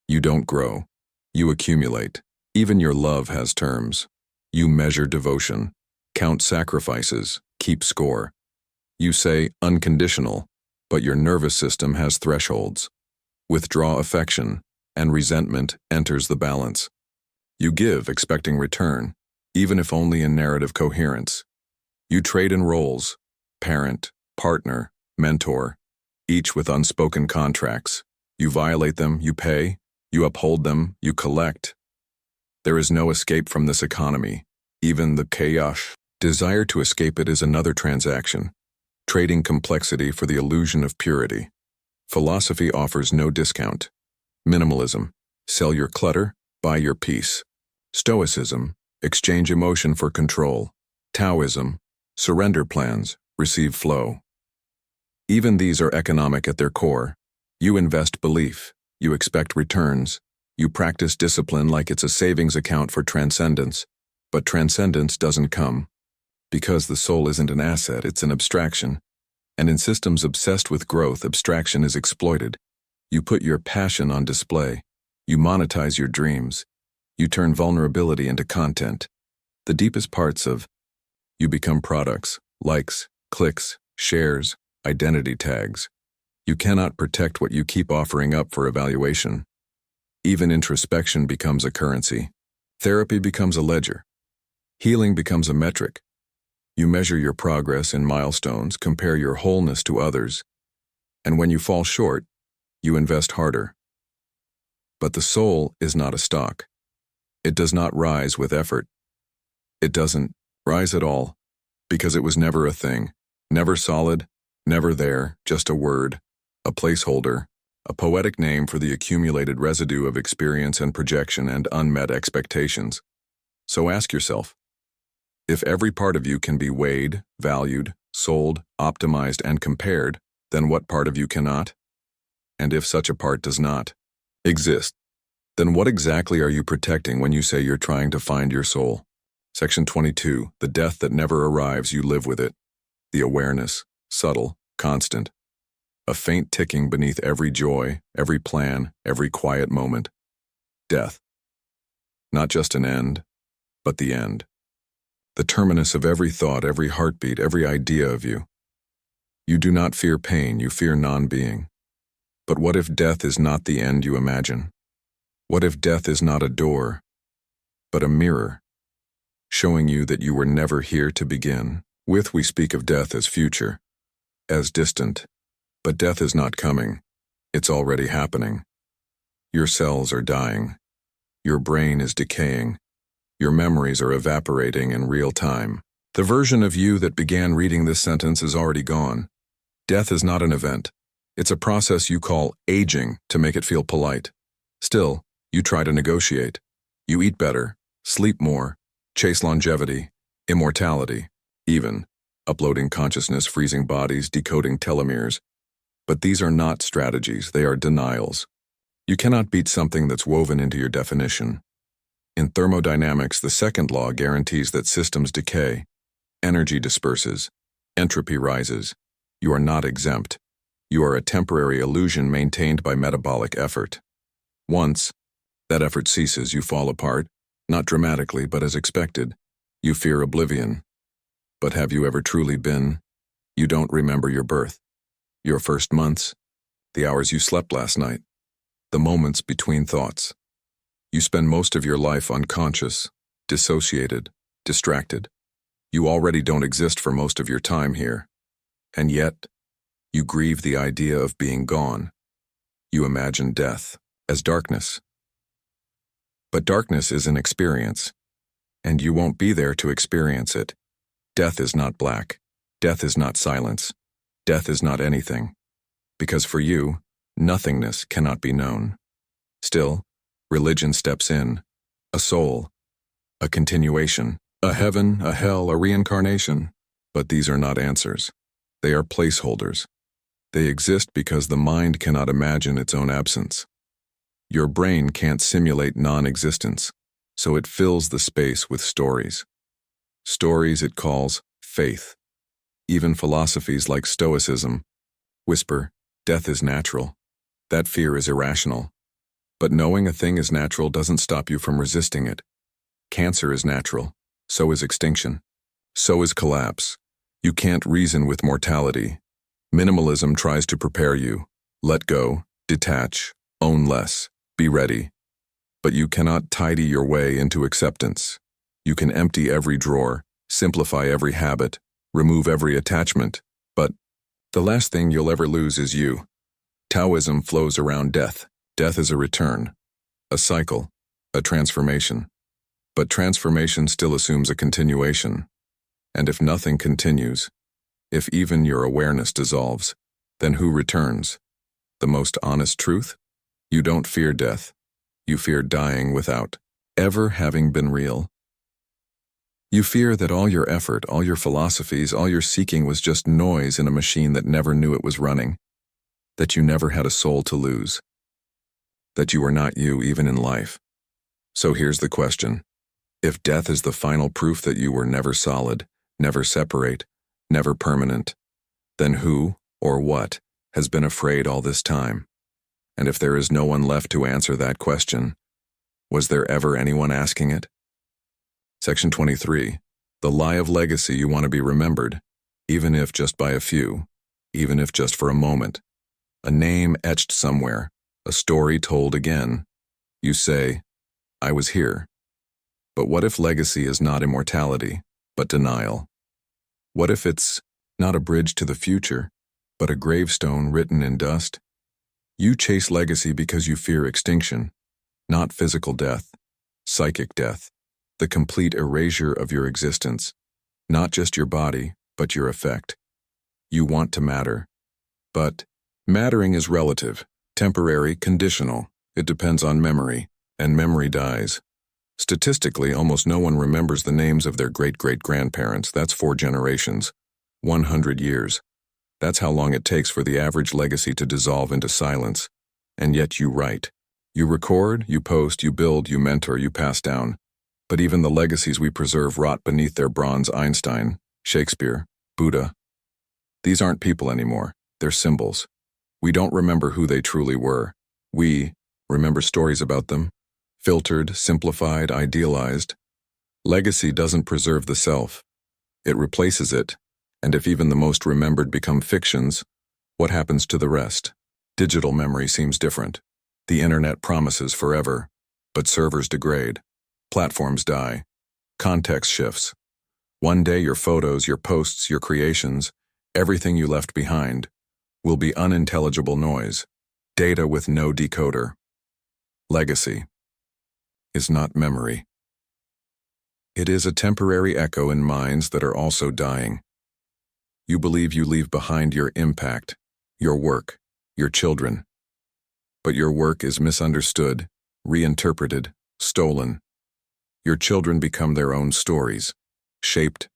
You don't grow. You accumulate. Even your love has terms. You measure devotion, count sacrifices, keep score. You say unconditional, but your nervous system has thresholds. Withdraw affection, and resentment enters the balance. You give, expecting return, even if only in narrative coherence. You trade in roles, parent, partner, mentor, each with unspoken contracts. You violate them, you pay. You uphold them, you collect. There is no escape from this economy, even the chaos. Desire to escape it is another transaction, trading complexity for the illusion of purity. Philosophy offers no discount. Minimalism, sell your clutter, buy your peace. Stoicism, exchange emotion for control. Taoism, surrender plans, receive flow. Even these are economic at their core. You invest belief. You expect returns. You practice discipline like it's a savings account for transcendence. But transcendence doesn't come. Because the soul isn't an asset, it's an abstraction. And in systems obsessed with growth, abstraction is exploited. You put your passion on display. You monetize your dreams. You turn vulnerability into content. The deepest parts of you become products, likes, clicks, shares, identity tags. You cannot protect what you keep offering up for evaluation. Even introspection becomes a currency. Therapy becomes a ledger. Healing becomes a metric. You measure your progress in milestones, compare your wholeness to others, and when you fall short, you invest harder. But the soul is not a stock. It does not rise with effort. It doesn't rise at all, because it was never a thing, never solid, never there, just a word, a placeholder, a poetic name for the accumulated residue of experience and projection and unmet expectations. So ask yourself, if every part of you can be weighed, valued, sold, optimized, and compared, then what part of you cannot? And if such a part does not exist, then what exactly are you protecting when you say you're trying to find your soul? Section 22, the death that never arrives, you live with it. The awareness, subtle, constant. A faint ticking beneath every joy, every plan, every quiet moment. Death. Not just an end, but the end. The terminus of every thought, every heartbeat, every idea of you. You do not fear pain, you fear non-being. But what if death is not the end you imagine? What if death is not a door, but a mirror, showing you that you were never here to begin? With we speak of death as future, as distant. But death is not coming. It's already happening. Your cells are dying. Your brain is decaying. Your memories are evaporating in real time. The version of you that began reading this sentence is already gone. Death is not an event. It's a process you call aging to make it feel polite. Still, you try to negotiate. You eat better, sleep more, chase longevity, immortality, even uploading consciousness, freezing bodies, decoding telomeres. But these are not strategies, they are denials. You cannot beat something that's woven into your definition. In thermodynamics, the second law guarantees that systems decay, energy disperses, entropy rises. You are not exempt. You are a temporary illusion maintained by metabolic effort. Once that effort ceases, you fall apart, not dramatically, but as expected. You fear oblivion. But have you ever truly been? You don't remember your birth. Your first months, the hours you slept last night, the moments between thoughts. You spend most of your life unconscious, dissociated, distracted. You already don't exist for most of your time here. And yet, you grieve the idea of being gone. You imagine death as darkness. But darkness is an experience, and you won't be there to experience it. Death is not black. Death is not silence. Death is not anything, because for you, nothingness cannot be known. Still, religion steps in, a soul, a continuation, a heaven, a hell, a reincarnation. But these are not answers. They are placeholders. They exist because the mind cannot imagine its own absence. Your brain can't simulate non-existence, so it fills the space with stories. Stories it calls faith. Even philosophies like Stoicism whisper, death is natural. That fear is irrational. But knowing a thing is natural doesn't stop you from resisting it. Cancer is natural. So is extinction. So is collapse. You can't reason with mortality. Minimalism tries to prepare you. Let go, detach, own less. Be ready. But you cannot tidy your way into acceptance. You can empty every drawer, simplify every habit, remove every attachment, but the last thing you'll ever lose is you. Taoism flows around death. Death is a return, a cycle, a transformation. But transformation still assumes a continuation. And if nothing continues, if even your awareness dissolves, then who returns? The most honest truth? You don't fear death. You fear dying without ever having been real. You fear that all your effort, all your philosophies, all your seeking was just noise in a machine that never knew it was running, that you never had a soul to lose, that you were not you even in life. So here's the question. If death is the final proof that you were never solid, never separate, never permanent, then who or what has been afraid all this time? And if there is no one left to answer that question, was there ever anyone asking it? Section 23. The lie of legacy. You want to be remembered, even if just by a few, even if just for a moment. A name etched somewhere, a story told again. You say, I was here. But what if legacy is not immortality, but denial? What if it's not a bridge to the future, but a gravestone written in dust? You chase legacy because you fear extinction, not physical death, psychic death, the complete erasure of your existence, not just your body, but your effect. You want to matter. But mattering is relative, temporary, conditional. It depends on memory, and memory dies. Statistically, almost no one remembers the names of their great-great-grandparents. That's 4 generations, 100 years. That's how long it takes for the average legacy to dissolve into silence. And yet you write. You record, you post, you build, you mentor, you pass down. But even the legacies we preserve rot beneath their bronze. Einstein, Shakespeare, Buddha. These aren't people anymore. They're symbols. We don't remember who they truly were. We remember stories about them, filtered, simplified, idealized. Legacy doesn't preserve the self. It replaces it. And if even the most remembered become fictions, what happens to the rest? Digital memory seems different. The internet promises forever, but servers degrade. Platforms die. Context shifts. One day your photos, your posts, your creations, everything you left behind, will be unintelligible noise, data with no decoder. Legacy is not memory. It is a temporary echo in minds that are also dying. You believe you leave behind your impact, your work, your children. But your work is misunderstood, reinterpreted, stolen. Your children become their own stories, shaped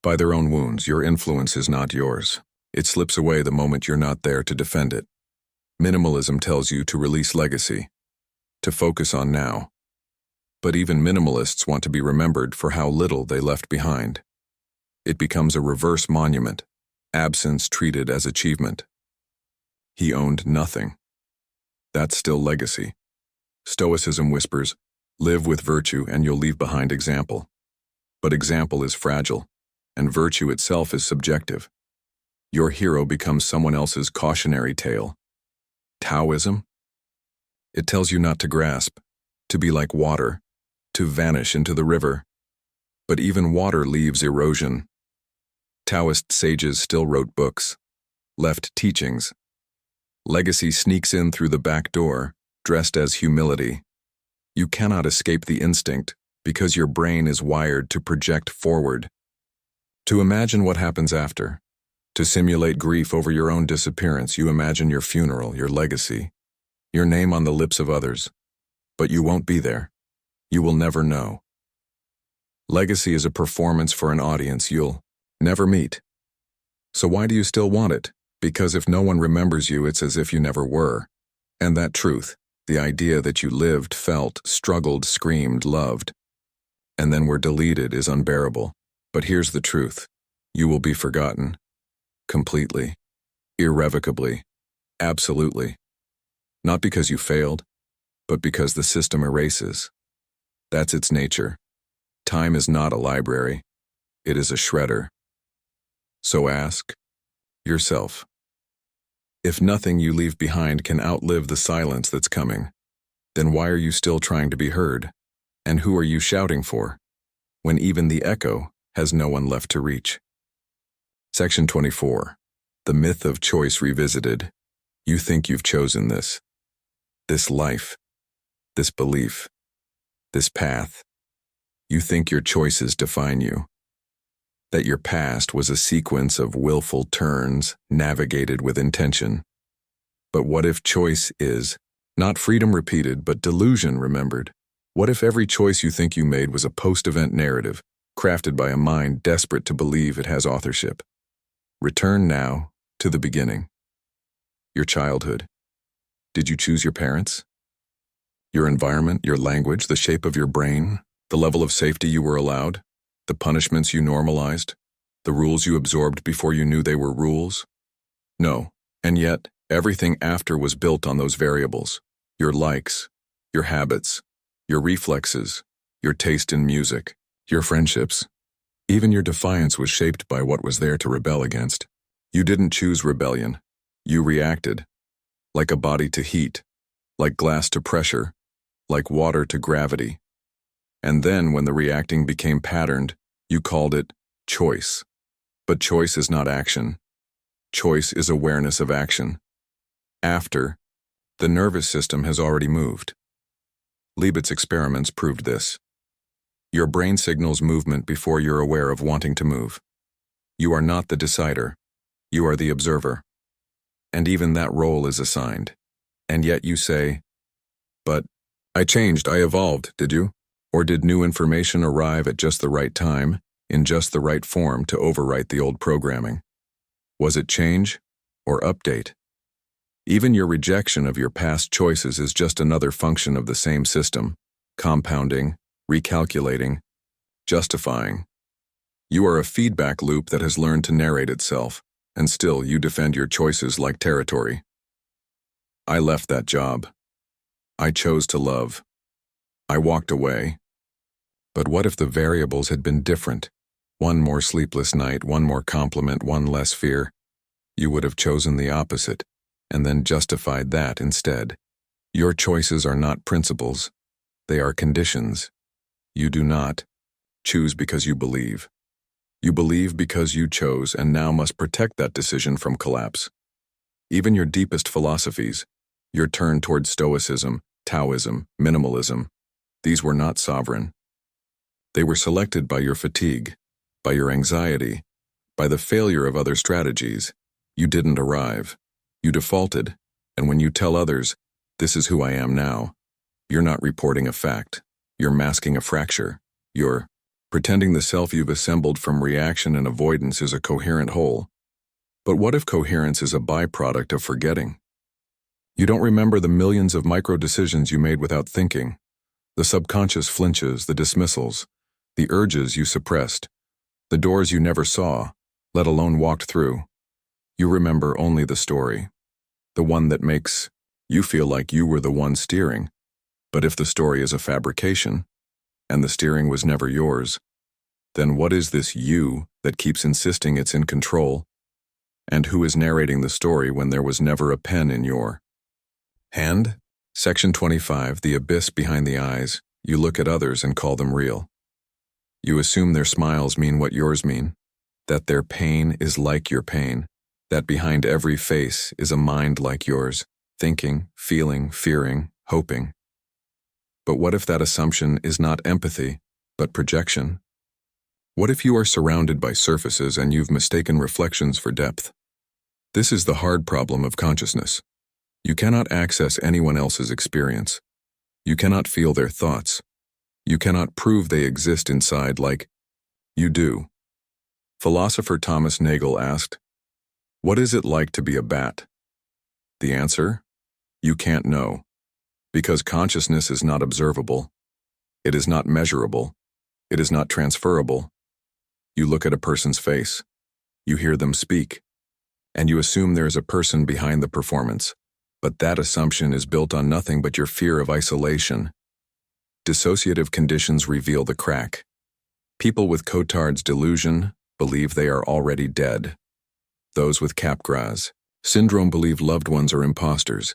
by their own wounds. Your influence is not yours. It slips away the moment you're not there to defend it. Minimalism tells you to release legacy, to focus on now. But even minimalists want to be remembered for how little they left behind. It becomes a reverse monument, absence treated as achievement. He owned nothing. That's still legacy. Stoicism whispers, live with virtue and you'll leave behind example. But example is fragile, and virtue itself is subjective. Your hero becomes someone else's cautionary tale. Taoism? It tells you not to grasp, to be like water, to vanish into the river. But even water leaves erosion. Taoist sages still wrote books, left teachings. Legacy sneaks in through the back door, dressed as humility. You cannot escape the instinct because your brain is wired to project forward, to imagine what happens after, to simulate grief over your own disappearance. You imagine your funeral, your legacy, your name on the lips of others. But you won't be there. You will never know. Legacy is a performance for an audience you'll never meet. So why do you still want it? Because if no one remembers you, it's as if you never were. And that truth, the idea that you lived, felt, struggled, screamed, loved, and then were deleted is unbearable. But here's the truth. You will be forgotten. Completely. Irrevocably. Absolutely. Not because you failed, but because the system erases. That's its nature. Time is not a library. It is a shredder. So ask yourself, if nothing you leave behind can outlive the silence that's coming, Then why are you still trying to be heard? And who are you shouting for, when even the echo has no one left to reach? Section 24. The Myth of Choice Revisited. You think you've chosen this life, this belief, this path. You think your choices define you, that your past was a sequence of willful turns navigated with intention. But what if choice is not freedom repeated, but delusion remembered? What if every choice you think you made was a post-event narrative, crafted by a mind desperate to believe it has authorship? Return now to the beginning. Your childhood. Did you choose your parents? Your environment, your language, the shape of your brain, the level of safety you were allowed, the punishments you normalized, the rules you absorbed before you knew they were rules? No, and yet everything after was built on those variables. Your likes, your habits, your reflexes, your taste in music, your friendships. Even your defiance was shaped by what was there to rebel against. You didn't choose rebellion. You reacted, like a body to heat, like glass to pressure, like water to gravity. And then, when the reacting became patterned, you called it choice. But choice is not action. Choice is awareness of action. After, the nervous system has already moved. Liebert's experiments proved this. Your brain signals movement before you're aware of wanting to move. You are not the decider. You are the observer. And even that role is assigned. And yet you say, but I changed, I evolved, did you? Or did new information arrive at just the right time, in just the right form to overwrite the old programming? Was it change or update? Even your rejection of your past choices is just another function of the same system, compounding, recalculating, justifying. You are a feedback loop that has learned to narrate itself, and still you defend your choices like territory. I left that job. I chose to love. I walked away. But what if the variables had been different? One more sleepless night, one more compliment, one less fear. You would have chosen the opposite, and then justified that instead. Your choices are not principles. They are conditions. You do not choose because you believe. You believe because you chose and now must protect that decision from collapse. Even your deepest philosophies, your turn toward Stoicism, Taoism, Minimalism, these were not sovereign. They were selected by your fatigue, by your anxiety, by the failure of other strategies. You didn't arrive. You defaulted, and when you tell others, this is who I am now, you're not reporting a fact. You're masking a fracture. You're pretending the self you've assembled from reaction and avoidance is a coherent whole. But what if coherence is a byproduct of forgetting? You don't remember the millions of micro-decisions you made without thinking, the subconscious flinches, the dismissals, the urges you suppressed, the doors you never saw, let alone walked through. You remember only the story, the one that makes you feel like you were the one steering. But if the story is a fabrication, and the steering was never yours, then what is this you that keeps insisting it's in control? And who is narrating the story when there was never a pen in your hand? Section 25, the abyss behind the eyes. You look at others and call them real. You assume their smiles mean what yours mean, that their pain is like your pain, that behind every face is a mind like yours, thinking, feeling, fearing, hoping. But what if that assumption is not empathy, but projection? What if you are surrounded by surfaces and you've mistaken reflections for depth? This is the hard problem of consciousness. You cannot access anyone else's experience. You cannot feel their thoughts. You cannot prove they exist inside like you do. Philosopher Thomas Nagel asked, "What is it like to be a bat?" The answer? You can't know. Because consciousness is not observable. It is not measurable. It is not transferable. You look at a person's face. You hear them speak. And you assume there is a person behind the performance. But that assumption is built on nothing but your fear of isolation. Dissociative conditions reveal the crack. People with Cotard's delusion believe they are already dead. Those with Capgras syndrome believe loved ones are imposters.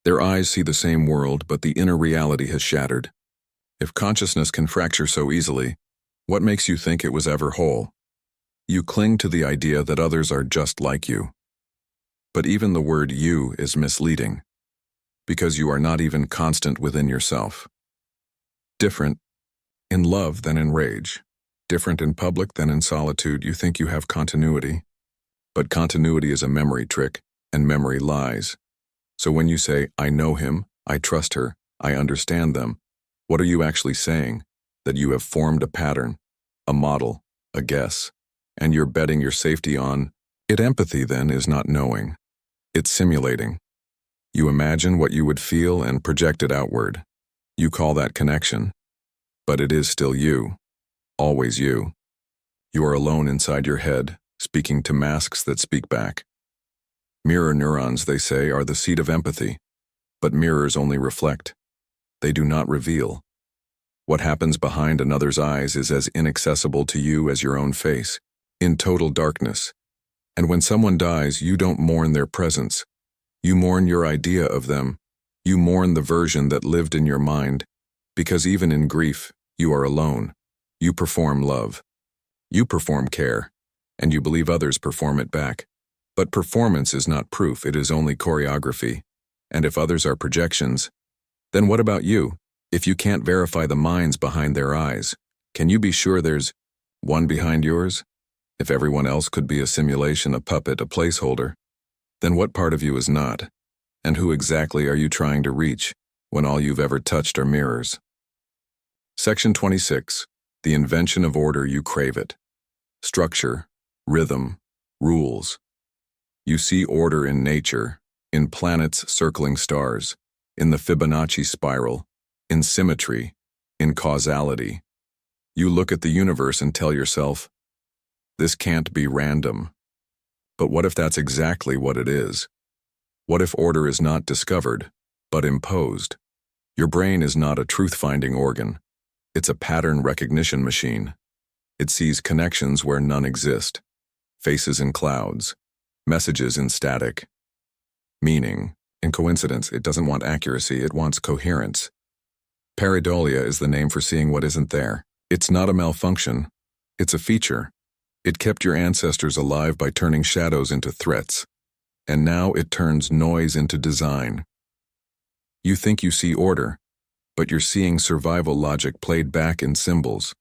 Their eyes see the same world, but the inner reality has shattered. If consciousness can fracture so easily, what makes you think it was ever whole? You cling to the idea that others are just like you. But even the word you is misleading, because you are not even constant within yourself. Different in love than in rage. Different in public than in solitude. You think you have continuity, but continuity is a memory trick, and memory lies. So when you say, I know him, I trust her, I understand them, what are you actually saying? That you have formed a pattern, a model, a guess, and you're betting your safety on it. Empathy then is not knowing. It's simulating. You imagine what you would feel and project it outward. You call that connection. But it is still you. Always you. You are alone inside your head, speaking to masks that speak back. Mirror neurons, they say, are the seat of empathy, but mirrors only reflect. They do not reveal. What happens behind another's eyes is as inaccessible to you as your own face, in total darkness. And when someone dies, you don't mourn their presence. You mourn your idea of them. You mourn the version that lived in your mind, because even in grief, you are alone. You perform love. You perform care, and you believe others perform it back. But performance is not proof, it is only choreography. And if others are projections, then what about you? If you can't verify the minds behind their eyes, can you be sure there's one behind yours? If everyone else could be a simulation, a puppet, a placeholder, then what part of you is not? And who exactly are you trying to reach when all you've ever touched are mirrors? Section 26. The invention of order, you crave it. Structure, rhythm, rules. You see order in nature, in planets circling stars, in the Fibonacci spiral, in symmetry, in causality. You look at the universe and tell yourself, this can't be random. But what if that's exactly what it is? What if order is not discovered, but imposed? Your brain is not a truth-finding organ. It's a pattern recognition machine. It sees connections where none exist, faces in clouds, messages in static, meaning in coincidence. It doesn't want accuracy, it wants coherence. Pareidolia is the name for seeing what isn't there. It's not a malfunction, it's a feature. It kept your ancestors alive by turning shadows into threats, and now it turns noise into design. You think you see order, but you're seeing survival logic played back in symbols.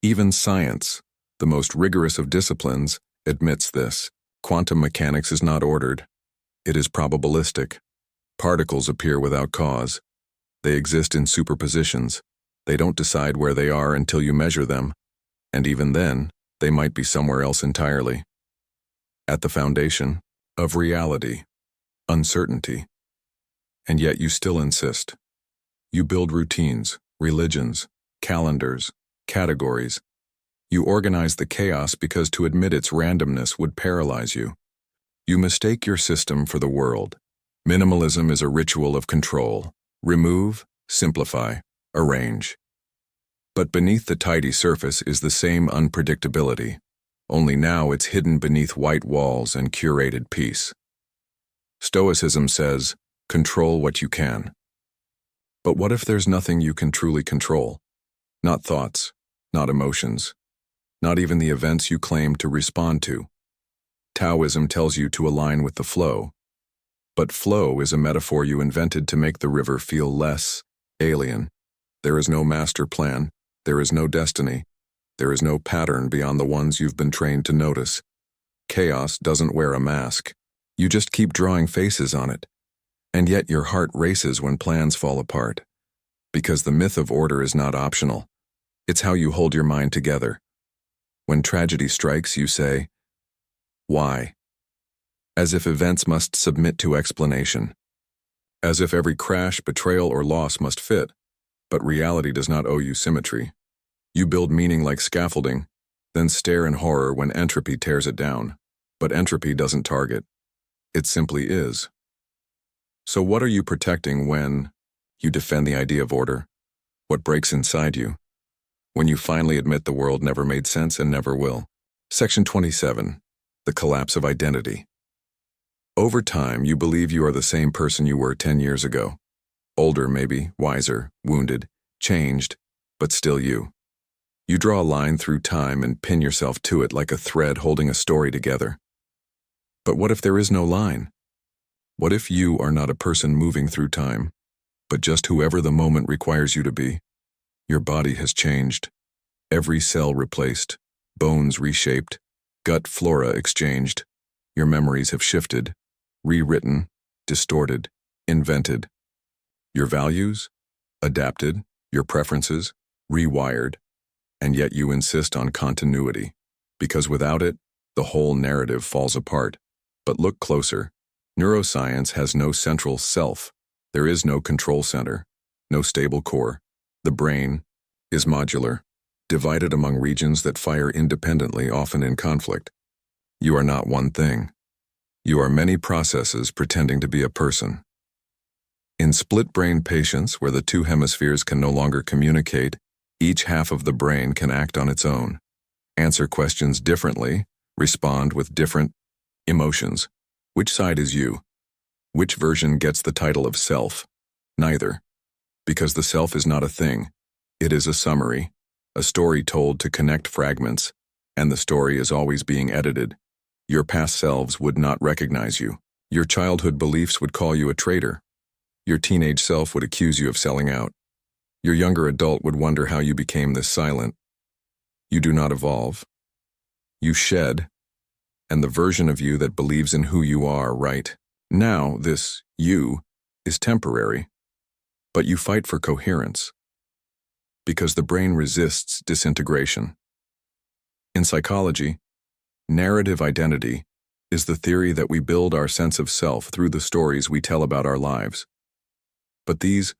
Even science, the most rigorous of disciplines, admits this. Quantum mechanics is not ordered. It is probabilistic. Particles appear without cause. They exist in superpositions. They don't decide where they are until you measure them, and even then, they might be somewhere else entirely. At the foundation of reality, uncertainty. And yet you still insist. You build routines, religions, calendars, categories. You organize the chaos because to admit its randomness would paralyze you. You mistake your system for the world. Minimalism is a ritual of control. Remove, simplify, arrange. But beneath the tidy surface is the same unpredictability, only now it's hidden beneath white walls and curated peace. Stoicism says, control what you can. But what if there's nothing you can truly control? Not thoughts, not emotions, not even the events you claim to respond to. Taoism tells you to align with the flow. But flow is a metaphor you invented to make the river feel less alien. There is no master plan. There is no destiny. There is no pattern beyond the ones you've been trained to notice. Chaos doesn't wear a mask. You just keep drawing faces on it. And yet your heart races when plans fall apart. Because the myth of order is not optional. It's how you hold your mind together. When tragedy strikes, you say, why? As if events must submit to explanation. As if every crash, betrayal, or loss must fit. But reality does not owe you symmetry. You build meaning like scaffolding, then stare in horror when entropy tears it down. But entropy doesn't target. It simply is. So what are you protecting when you defend the idea of order? What breaks inside you? When you finally admit the world never made sense and never will. Section 27. The collapse of identity. Over time, you believe you are the same person you were 10 years ago. Older, maybe, wiser, wounded, changed, but still you. You draw a line through time and pin yourself to it like a thread holding a story together. But what if there is no line? What if you are not a person moving through time, but just whoever the moment requires you to be? Your body has changed. Every cell replaced, bones reshaped, gut flora exchanged. Your memories have shifted, rewritten, distorted, invented. Your values, adapted, your preferences, rewired, and yet you insist on continuity, because without it, the whole narrative falls apart. But look closer. Neuroscience has no central self. There is no control center, no stable core. The brain is modular, divided among regions that fire independently, often in conflict. You are not one thing. You are many processes pretending to be a person. In split-brain patients, where the two hemispheres can no longer communicate, each half of the brain can act on its own, answer questions differently, respond with different emotions. Which side is you? Which version gets the title of self? Neither. Because the self is not a thing. It is a summary, a story told to connect fragments, and the story is always being edited. Your past selves would not recognize you. Your childhood beliefs would call you a traitor. Your teenage self would accuse you of selling out. Your younger adult would wonder how you became this silent. You do not evolve. You shed, and the version of you that believes in who you are right now, this you, is temporary. But you fight for coherence, because the brain resists disintegration. In psychology, narrative identity is the theory that we build our sense of self through the stories we tell about our lives. But these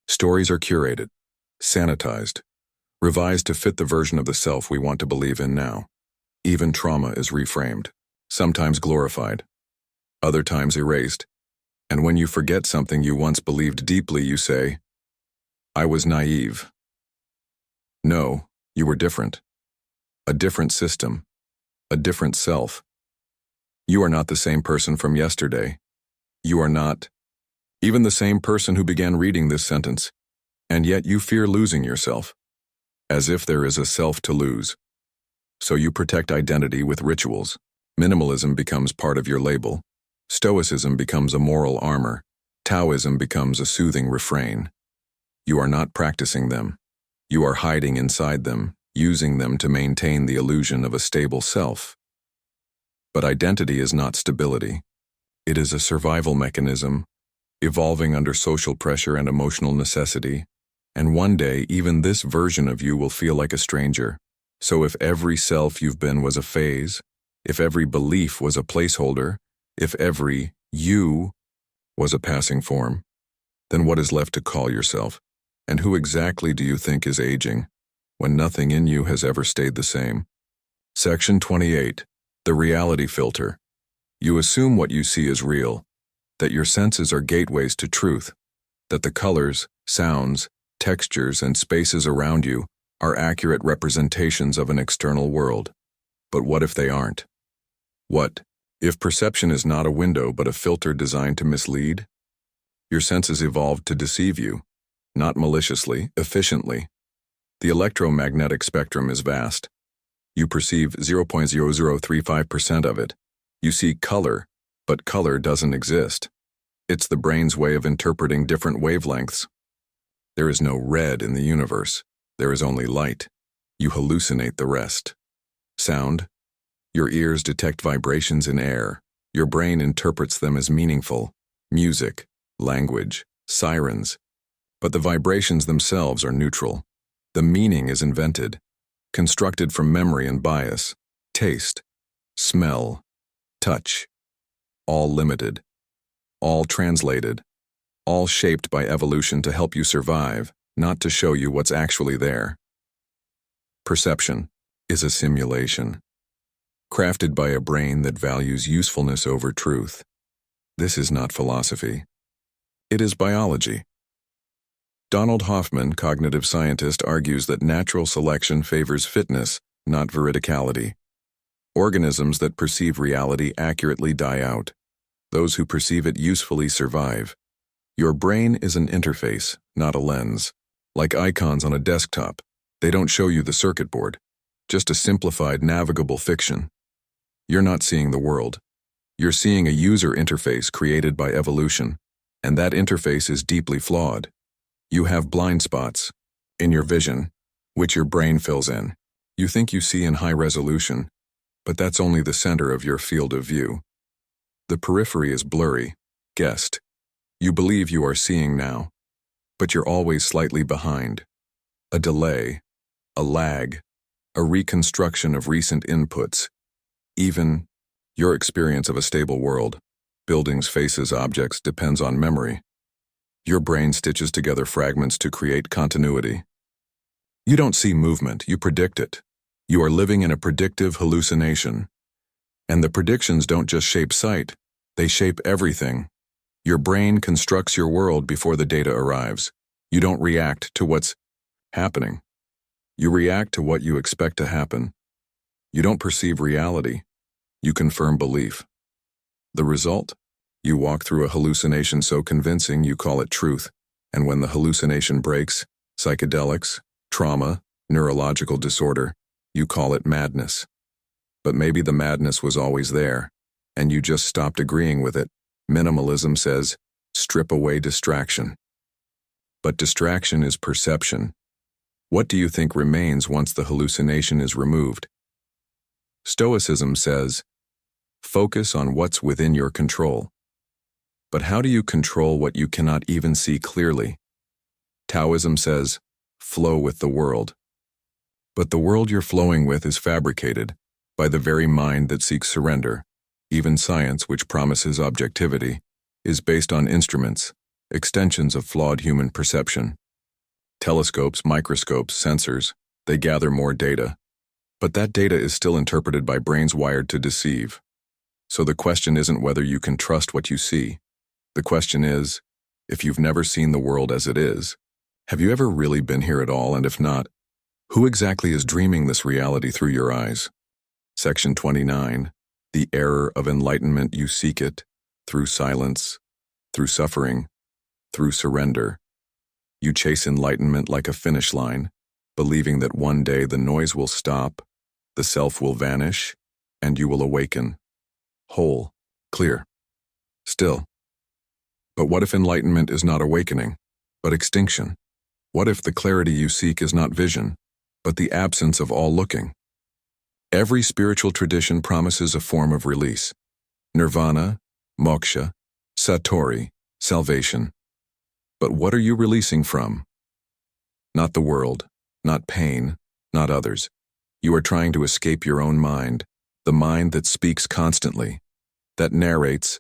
stories are curated, sanitized, revised to fit the version of the self we want to believe in now. Even trauma is reframed, sometimes glorified, other times erased. And when you forget something you once believed deeply, you say, "I was naive." No, you were different. A different system, a different self. You are not the same person from yesterday. You are not even the same person who began reading this sentence, and yet you fear losing yourself, as if there is a self to lose. So you protect identity with rituals. Minimalism becomes part of your label. Stoicism becomes a moral armor. Taoism becomes a soothing refrain. You are not practicing them. You are hiding inside them, using them to maintain the illusion of a stable self. But identity is not stability. It is a survival mechanism, evolving under social pressure and emotional necessity, and one day even this version of you will feel like a stranger. So if every self you've been was a phase, if every belief was a placeholder, if every you was a passing form, then what is left to call yourself? And who exactly do you think is aging, when nothing in you has ever stayed the same? Section 28. The reality filter. You assume what you see is real, that your senses are gateways to truth, that the colors, sounds, textures, and spaces around you are accurate representations of an external world. But what if they aren't? What if perception is not a window but a filter designed to mislead? Your senses evolved to deceive you, not maliciously, efficiently. The electromagnetic spectrum is vast. You perceive 0.0035% of it. You see color, but color doesn't exist. It's the brain's way of interpreting different wavelengths. There is no red in the universe. There is only light. You hallucinate the rest. Sound. Your ears detect vibrations in air. Your brain interprets them as meaningful. Music, language, sirens. But the vibrations themselves are neutral. The meaning is invented, constructed from memory and bias. Taste, smell, touch. All limited. All translated. All shaped by evolution to help you survive, not to show you what's actually there. Perception is a simulation, crafted by a brain that values usefulness over truth. This is not philosophy. It is biology. Donald Hoffman, cognitive scientist, argues that natural selection favors fitness, not veridicality. Organisms that perceive reality accurately die out. Those who perceive it usefully survive. Your brain is an interface, not a lens. Like icons on a desktop, they don't show you the circuit board, just a simplified navigable fiction. You're not seeing the world. You're seeing a user interface created by evolution, and that interface is deeply flawed. You have blind spots in your vision, which your brain fills in. You think you see in high resolution, but that's only the center of your field of view. The periphery is blurry, guessed. You believe you are seeing now, but you're always slightly behind. A delay, a lag, a reconstruction of recent inputs. Even your experience of a stable world, buildings, faces, objects, depends on memory. Your brain stitches together fragments to create continuity. You don't see movement, you predict it. You are living in a predictive hallucination. And the predictions don't just shape sight, they shape everything. Your brain constructs your world before the data arrives. You don't react to what's happening. You react to what you expect to happen. You don't perceive reality. You confirm belief. The result? You walk through a hallucination so convincing you call it truth, and when the hallucination breaks, psychedelics, trauma, neurological disorder, you call it madness. But maybe the madness was always there, and you just stopped agreeing with it. Minimalism says, strip away distraction. But distraction is perception. What do you think remains once the hallucination is removed? Stoicism says, focus on what's within your control. But how do you control what you cannot even see clearly? Taoism says, flow with the world. But the world you're flowing with is fabricated by the very mind that seeks surrender. Even science, which promises objectivity, is based on instruments, extensions of flawed human perception. Telescopes, microscopes, sensors, they gather more data. But that data is still interpreted by brains wired to deceive. So the question isn't whether you can trust what you see. The question is, if you've never seen the world as it is, have you ever really been here at all? And if not, who exactly is dreaming this reality through your eyes? Section 29. The error of enlightenment. You seek it through silence, through suffering, through surrender. You chase enlightenment like a finish line, believing that one day the noise will stop, the self will vanish, and you will awaken. Whole, clear, still. But what if enlightenment is not awakening, but extinction? What if the clarity you seek is not vision, but the absence of all looking? Every spiritual tradition promises a form of release. Nirvana, moksha, satori, salvation. But what are you releasing from? Not the world, not pain, not others. You are trying to escape your own mind, the mind that speaks constantly, that narrates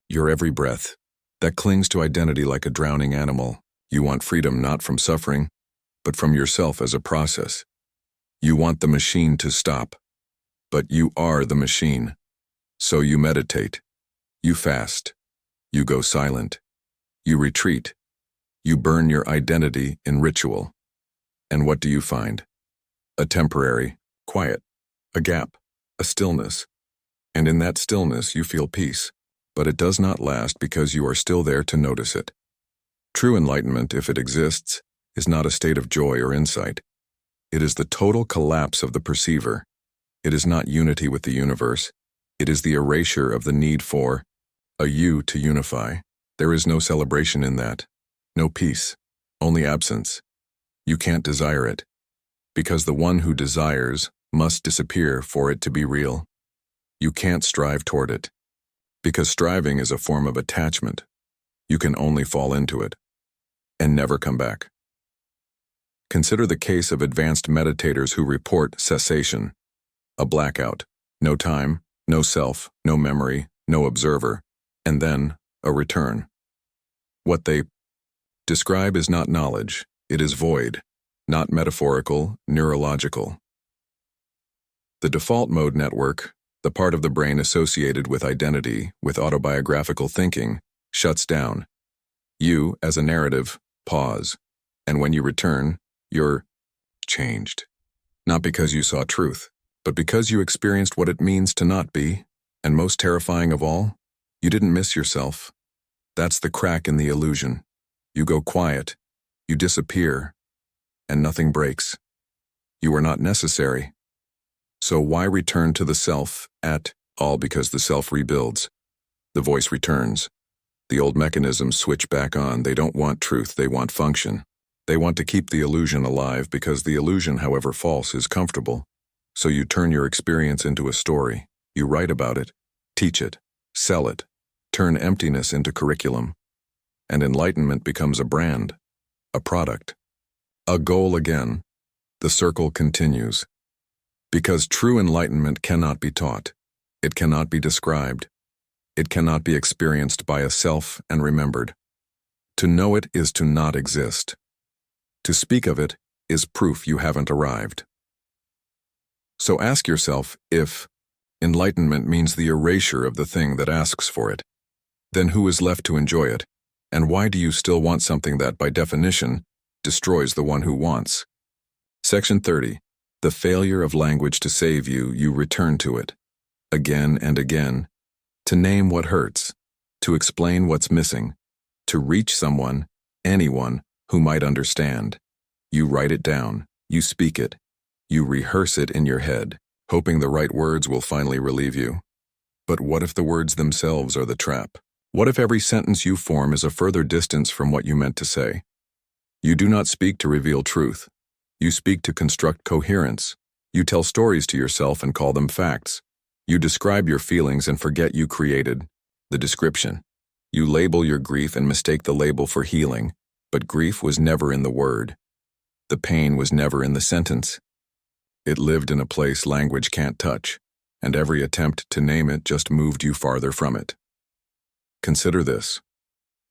your every breath, that clings to identity like a drowning animal. You want freedom not from suffering, but from yourself as a process. You want the machine to stop, but you are the machine. So you meditate, you fast, you go silent, you retreat, you burn your identity in ritual. And what do you find? A temporary quiet, a gap, a stillness. And in that stillness you feel peace, but it does not last because you are still there to notice it. True enlightenment, if it exists, is not a state of joy or insight. It is the total collapse of the perceiver. It is not unity with the universe. It is the erasure of the need for a you to unify. There is no celebration in that, no peace, only absence. You can't desire it, because the one who desires must disappear for it to be real. You can't strive toward it, because striving is a form of attachment. You can only fall into it and never come back. Consider the case of advanced meditators who report cessation, a blackout, no time, no self, no memory, no observer, and then a return. What they describe is not knowledge, it is void, not metaphorical, neurological. The default mode network, the part of the brain associated with identity, with autobiographical thinking, shuts down. You, as a narrative, pause, and when you return, you're changed. Not because you saw truth, but because you experienced what it means to not be, and most terrifying of all, You didn't miss yourself. That's the crack in the illusion. You go quiet, you disappear, and nothing breaks. You are not necessary. So why return to the self at all? Because the self rebuilds. The voice returns. The old mechanisms switch back on. They don't want truth, they want function. They want to keep the illusion alive because the illusion, however false, is comfortable. So you turn your experience into a story. You write about it, teach it, sell it, turn emptiness into curriculum. And enlightenment becomes a brand, a product, a goal again. The circle continues. Because true enlightenment cannot be taught. It cannot be described. It cannot be experienced by a self and remembered. To know it is to not exist. To speak of it is proof you haven't arrived. So ask yourself if enlightenment means the erasure of the thing that asks for it. Then who is left to enjoy it? And why do you still want something that, by definition, destroys the one who wants? Section 30. The failure of language to save you, you return to it. Again and again. To name what hurts. To explain what's missing. To reach someone, anyone, who might understand. You write it down. You speak it. You rehearse it in your head, hoping the right words will finally relieve you. But what if the words themselves are the trap? What if every sentence you form is a further distance from what you meant to say? You do not speak to reveal truth. You speak to construct coherence. You tell stories to yourself and call them facts. You describe your feelings and forget you created the description. You label your grief and mistake the label for healing, but grief was never in the word. The pain was never in the sentence. It lived in a place language can't touch, and every attempt to name it just moved you farther from it. Consider this.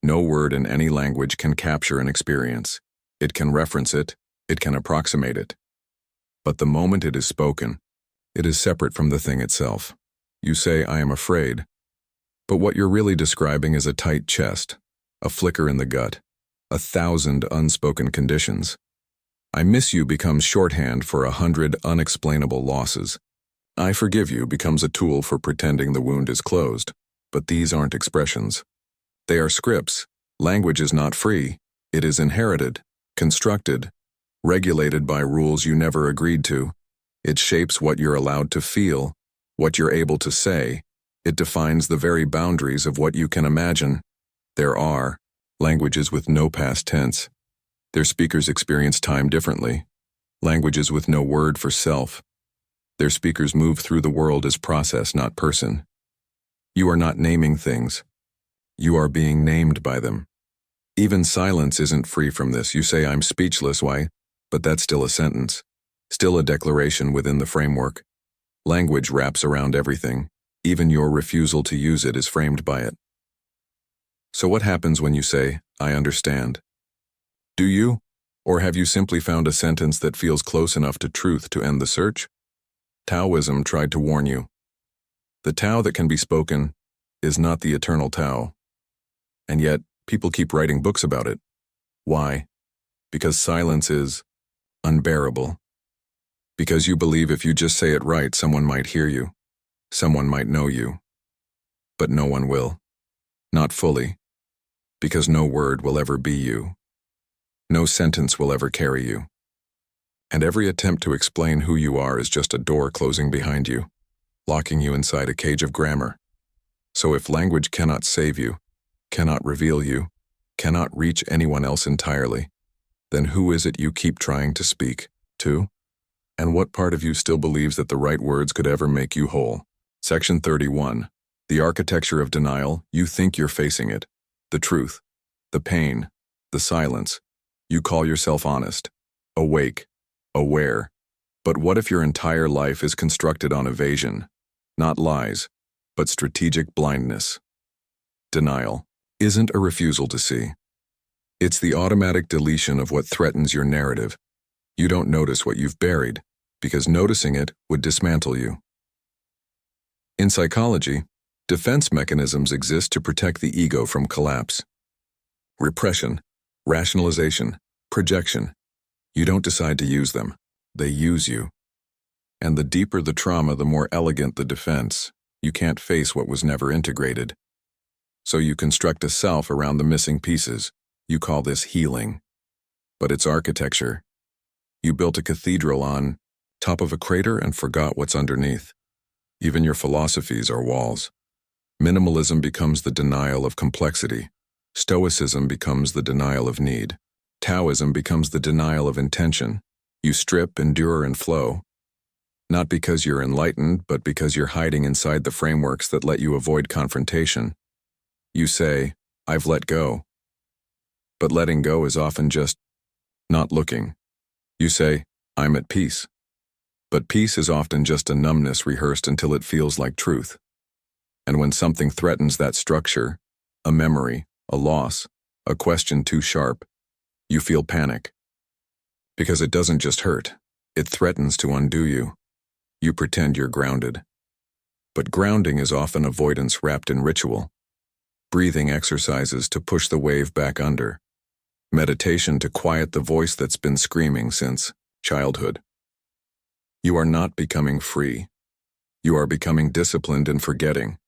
No word in any language can capture an experience. It can reference it, it can approximate it. But the moment it is spoken, it is separate from the thing itself. You say, I am afraid. But what you're really describing is a tight chest, a flicker in the gut, 1,000 unspoken conditions. I miss you becomes shorthand for 100 unexplainable losses. I forgive you becomes a tool for pretending the wound is closed. But these aren't expressions. They are scripts. Language is not free. It is inherited, constructed, regulated by rules you never agreed to. It shapes what you're allowed to feel, what you're able to say. It defines the very boundaries of what you can imagine. There are languages with no past tense. Their speakers experience time differently. Languages with no word for self. Their speakers move through the world as process, not person. You are not naming things. You are being named by them. Even silence isn't free from this. You say, I'm speechless, why? But that's still a sentence. Still a declaration within the framework. Language wraps around everything. Even your refusal to use it is framed by it. So what happens when you say, I understand? Do you? Or have you simply found a sentence that feels close enough to truth to end the search? Taoism tried to warn you. The Tao that can be spoken is not the eternal Tao. And yet, people keep writing books about it. Why? Because silence is unbearable. Because you believe if you just say it right, someone might hear you. Someone might know you. But no one will. Not fully. Because no word will ever be you. No sentence will ever carry you. And every attempt to explain who you are is just a door closing behind you, locking you inside a cage of grammar. So if language cannot save you, cannot reveal you, cannot reach anyone else entirely, then who is it you keep trying to speak to? And what part of you still believes that the right words could ever make you whole? Section 31. The architecture of denial. You think you're facing it. The truth. The pain. The silence. You call yourself honest. Awake. Aware. But what if your entire life is constructed on evasion? Not lies, but strategic blindness. Denial isn't a refusal to see. It's the automatic deletion of what threatens your narrative. You don't notice what you've buried, because noticing it would dismantle you. In psychology, defense mechanisms exist to protect the ego from collapse. Repression, rationalization, projection. You don't decide to use them. They use you. And the deeper the trauma, the more elegant the defense. You can't face what was never integrated. So you construct a self around the missing pieces. You call this healing. But it's architecture. You built a cathedral on top of a crater and forgot what's underneath. Even your philosophies are walls. Minimalism becomes the denial of complexity. Stoicism becomes the denial of need. Taoism becomes the denial of intention. You strip, endure, and flow. Not because you're enlightened, but because you're hiding inside the frameworks that let you avoid confrontation. You say, I've let go. But letting go is often just not looking. You say, I'm at peace. But peace is often just a numbness rehearsed until it feels like truth. And when something threatens that structure, a memory, a loss, a question too sharp, you feel panic. Because it doesn't just hurt, it threatens to undo you. You pretend you're grounded. But grounding is often avoidance wrapped in ritual. Breathing exercises to push the wave back under. Meditation to quiet the voice that's been screaming since childhood. You are not becoming free. You are becoming disciplined in forgetting.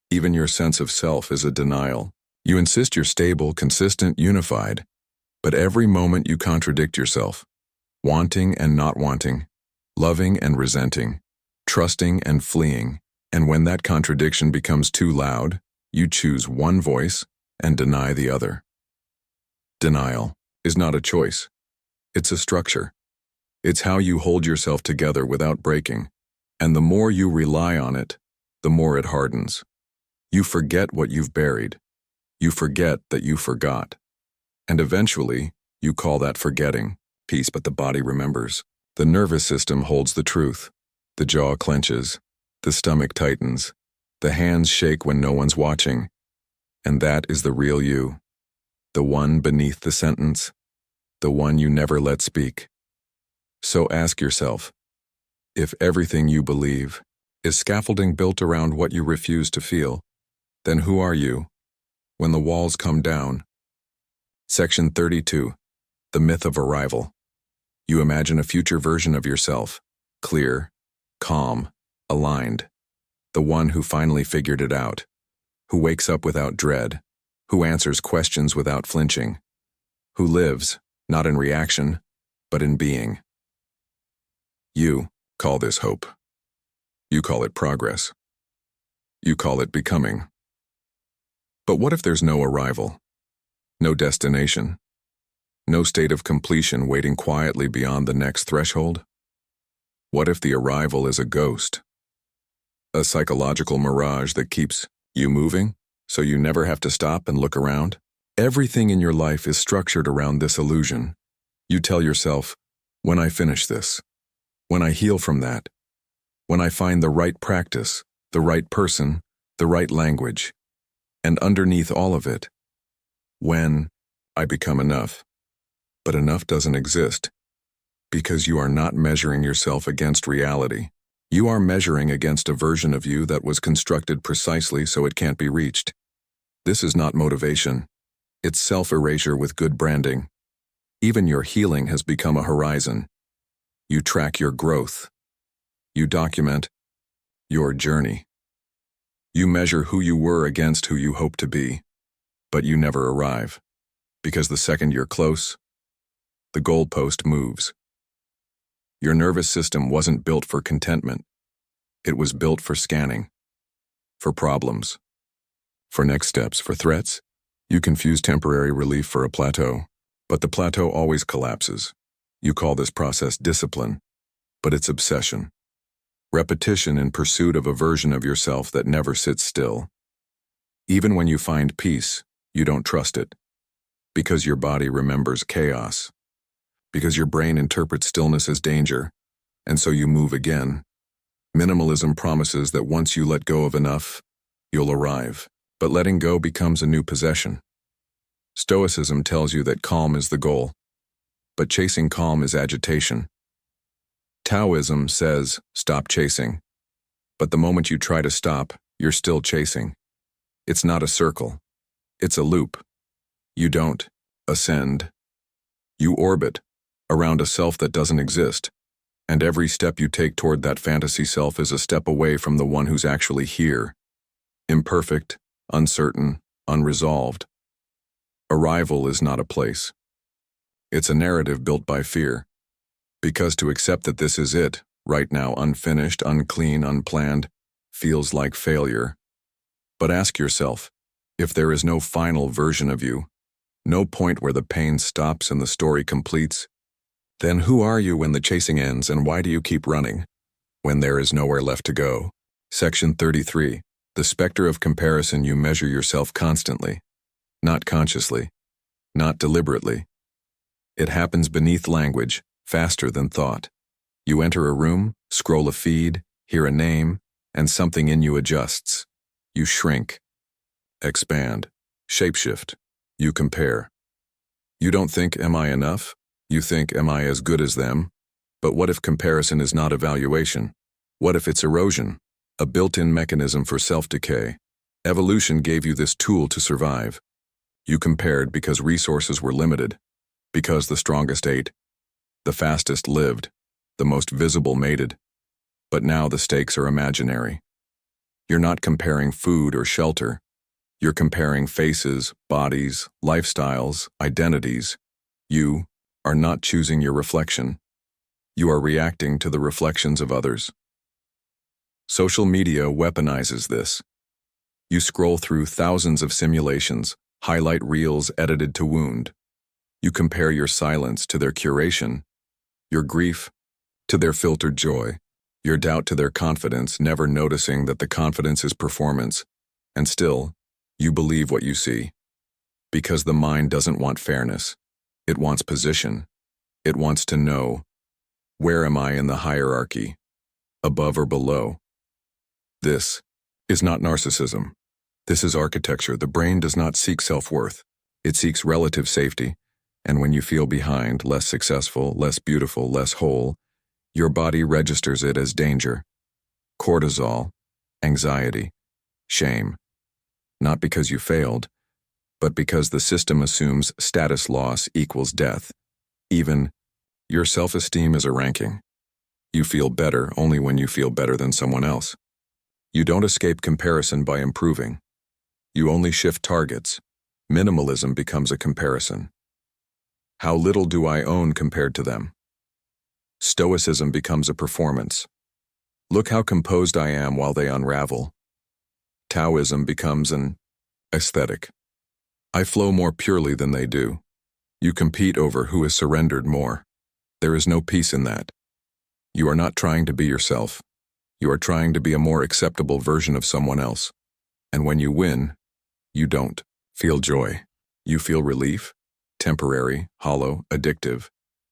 Even your sense of self is a denial. You insist you're stable, consistent, unified. But every moment you contradict yourself. Wanting and not wanting. Loving and resenting. Trusting and fleeing. And when that contradiction becomes too loud, you choose one voice and deny the other. Denial is not a choice. It's a structure. It's how you hold yourself together without breaking. And the more you rely on it, the more it hardens. You forget what you've buried. You forget that you forgot. And eventually, you call that forgetting peace, but the body remembers. The nervous system holds the truth. The jaw clenches. The stomach tightens. The hands shake when no one's watching. And that is the real you. The one beneath the sentence. The one you never let speak. So ask yourself, if everything you believe is scaffolding built around what you refuse to feel, then who are you when the walls come down? Section 32. The Myth of Arrival. You imagine a future version of yourself, clear, calm, aligned, the one who finally figured it out, who wakes up without dread, who answers questions without flinching, who lives, not in reaction, but in being. You call this hope. You call it progress. You call it becoming. But what if there's no arrival? No destination? No state of completion waiting quietly beyond the next threshold? What if the arrival is a ghost? A psychological mirage that keeps you moving, so you never have to stop and look around? Everything in your life is structured around this illusion. You tell yourself, when I finish this, when I heal from that, when I find the right practice, the right person, the right language, and underneath all of it, when I become enough. But enough doesn't exist, because you are not measuring yourself against reality. You are measuring against a version of you that was constructed precisely so it can't be reached. This is not motivation. It's self-erasure with good branding. Even your healing has become a horizon. You track your growth. You document your journey. You measure who you were against who you hope to be, but you never arrive, because the second you're close, the goalpost moves. Your nervous system wasn't built for contentment. It was built for scanning, for problems, for next steps, for threats. You confuse temporary relief for a plateau, but the plateau always collapses. You call this process discipline, but it's obsession. Repetition in pursuit of a version of yourself that never sits still. Even when you find peace, you don't trust it, because your body remembers chaos, because your brain interprets stillness as danger, and so you move again. Minimalism promises that once you let go of enough, you'll arrive, but letting go becomes a new possession. Stoicism tells you that calm is the goal, but chasing calm is agitation. Taoism says, stop chasing. But the moment you try to stop, you're still chasing. It's not a circle. It's a loop. You don't ascend. You orbit around a self that doesn't exist. And every step you take toward that fantasy self is a step away from the one who's actually here. Imperfect, uncertain, unresolved. Arrival is not a place. It's a narrative built by fear. Because to accept that this is it, right now unfinished, unclean, unplanned, feels like failure. But ask yourself, if there is no final version of you, no point where the pain stops and the story completes, then who are you when the chasing ends, and why do you keep running when there is nowhere left to go? Section 33. The specter of comparison. You measure yourself constantly, not consciously, not deliberately. It happens beneath language, faster than thought. You enter a room, scroll a feed, hear a name, and something in you adjusts. You shrink, expand, shapeshift. You compare. You don't think, am I enough? You think, am I as good as them? But what if comparison is not evaluation? What if it's erosion? A built-in mechanism for self-decay. Evolution gave you this tool to survive. You compared because resources were limited, because the strongest ate, the fastest lived, the most visible mated. But now the stakes are imaginary. You're not comparing food or shelter. You're comparing faces, bodies, lifestyles, identities. You are not choosing your reflection. You are reacting to the reflections of others. Social media weaponizes this. You scroll through thousands of simulations, highlight reels edited to wound. You compare your silence to their curation, your grief to their filtered joy, your doubt to their confidence, never noticing that the confidence is performance. And still, you believe what you see. Because the mind doesn't want fairness. It wants position. It wants to know, where am I in the hierarchy, above or below? This is not narcissism. This is architecture. The brain does not seek self-worth. It seeks relative safety. And when you feel behind, less successful, less beautiful, less whole, your body registers it as danger. Cortisol, anxiety, shame. Not because you failed, but because the system assumes status loss equals death. Even, your self-esteem is a ranking. You feel better only when you feel better than someone else. You don't escape comparison by improving. You only shift targets. Minimalism becomes a comparison. How little do I own compared to them? Stoicism becomes a performance. Look how composed I am while they unravel. Taoism becomes an aesthetic. I flow more purely than they do. You compete over who has surrendered more. There is no peace in that. You are not trying to be yourself. You are trying to be a more acceptable version of someone else. And when you win, you don't feel joy. You feel relief, temporary, hollow, addictive,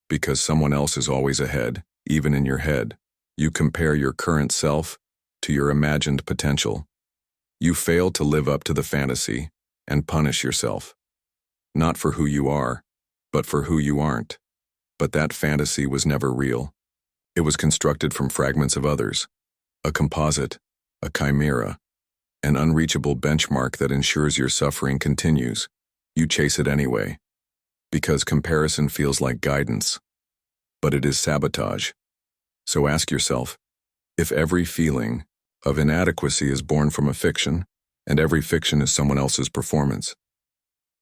because someone else is always ahead, even in your head. You compare your current self to your imagined potential. You fail to live up to the fantasy and punish yourself. Not for who you are, but for who you aren't. But that fantasy was never real. It was constructed from fragments of others. A composite, a chimera, an unreachable benchmark that ensures your suffering continues. You chase it anyway, because comparison feels like guidance, but it is sabotage. So ask yourself, if every feeling of inadequacy is born from a fiction, and every fiction is someone else's performance,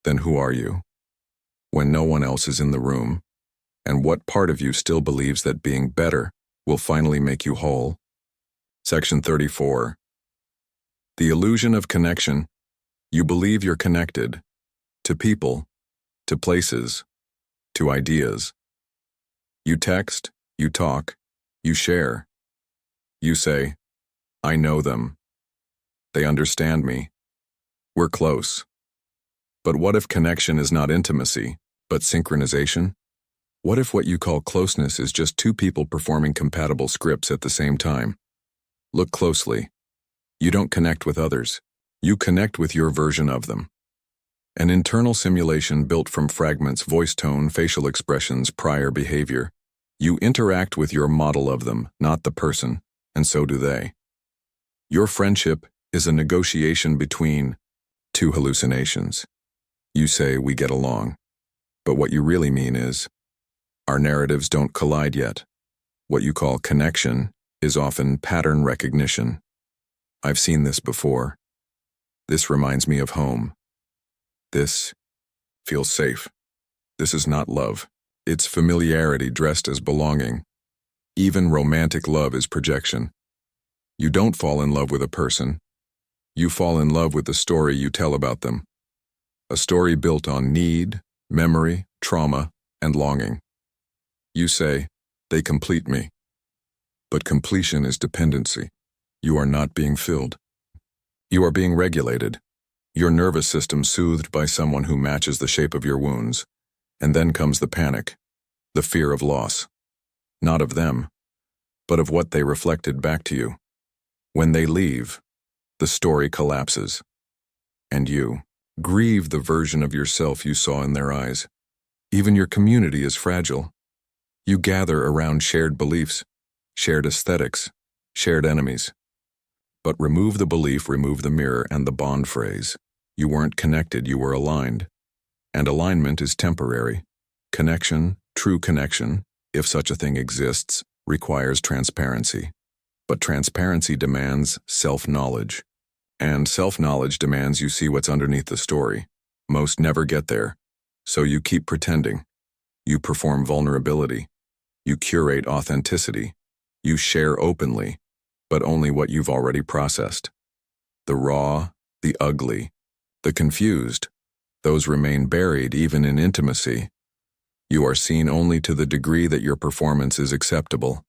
then who are you? When no one else is in the room, and what part of you still believes that being better will finally make you whole? Section 34. The illusion of connection. You believe you're connected to people, to places, to ideas. You text, you talk, you share. You say, I know them. They understand me. We're close. But what if connection is not intimacy, but synchronization? What if what you call closeness is just two people performing compatible scripts at the same time? Look closely. You don't connect with others. You connect with your version of them. An internal simulation built from fragments, voice tone, facial expressions, prior behavior. You interact with your model of them, not the person, and so do they. Your friendship is a negotiation between two hallucinations. You say we get along, but what you really mean is, our narratives don't collide yet. What you call connection is often pattern recognition. I've seen this before. This reminds me of home. This feels safe. This is not love. It's familiarity dressed as belonging. Even romantic love is projection. You don't fall in love with a person. You fall in love with the story you tell about them. A story built on need, memory, trauma, and longing. You say, they complete me. But completion is dependency. You are not being filled. You are being regulated. Your nervous system soothed by someone who matches the shape of your wounds. And then comes the panic, the fear of loss. Not of them, but of what they reflected back to you. When they leave, the story collapses. And you grieve the version of yourself you saw in their eyes. Even your community is fragile. You gather around shared beliefs, shared aesthetics, shared enemies. But remove the belief, remove the mirror, and the bond phrase. You weren't connected, you were aligned. And alignment is temporary. Connection, true connection, if such a thing exists, requires transparency. But transparency demands self-knowledge. And self-knowledge demands you see what's underneath the story. Most never get there. So you keep pretending. You perform vulnerability. You curate authenticity. You share openly, but only what you've already processed. The raw, the ugly, the confused, those remain buried even in intimacy. You are seen only to the degree that your performance is acceptable.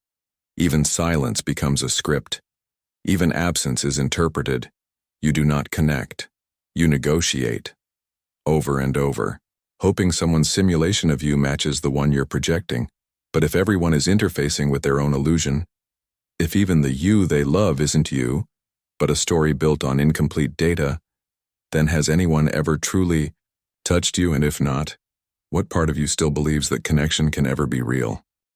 Even silence becomes a script. Even absence is interpreted. You do not connect. You negotiate. Over and over, hoping someone's simulation of you matches the one you're projecting. But if everyone is interfacing with their own illusion, if even the you they love isn't you, but a story built on incomplete data, then has anyone ever truly touched you? And if not, what part of you still believes that connection can ever be real?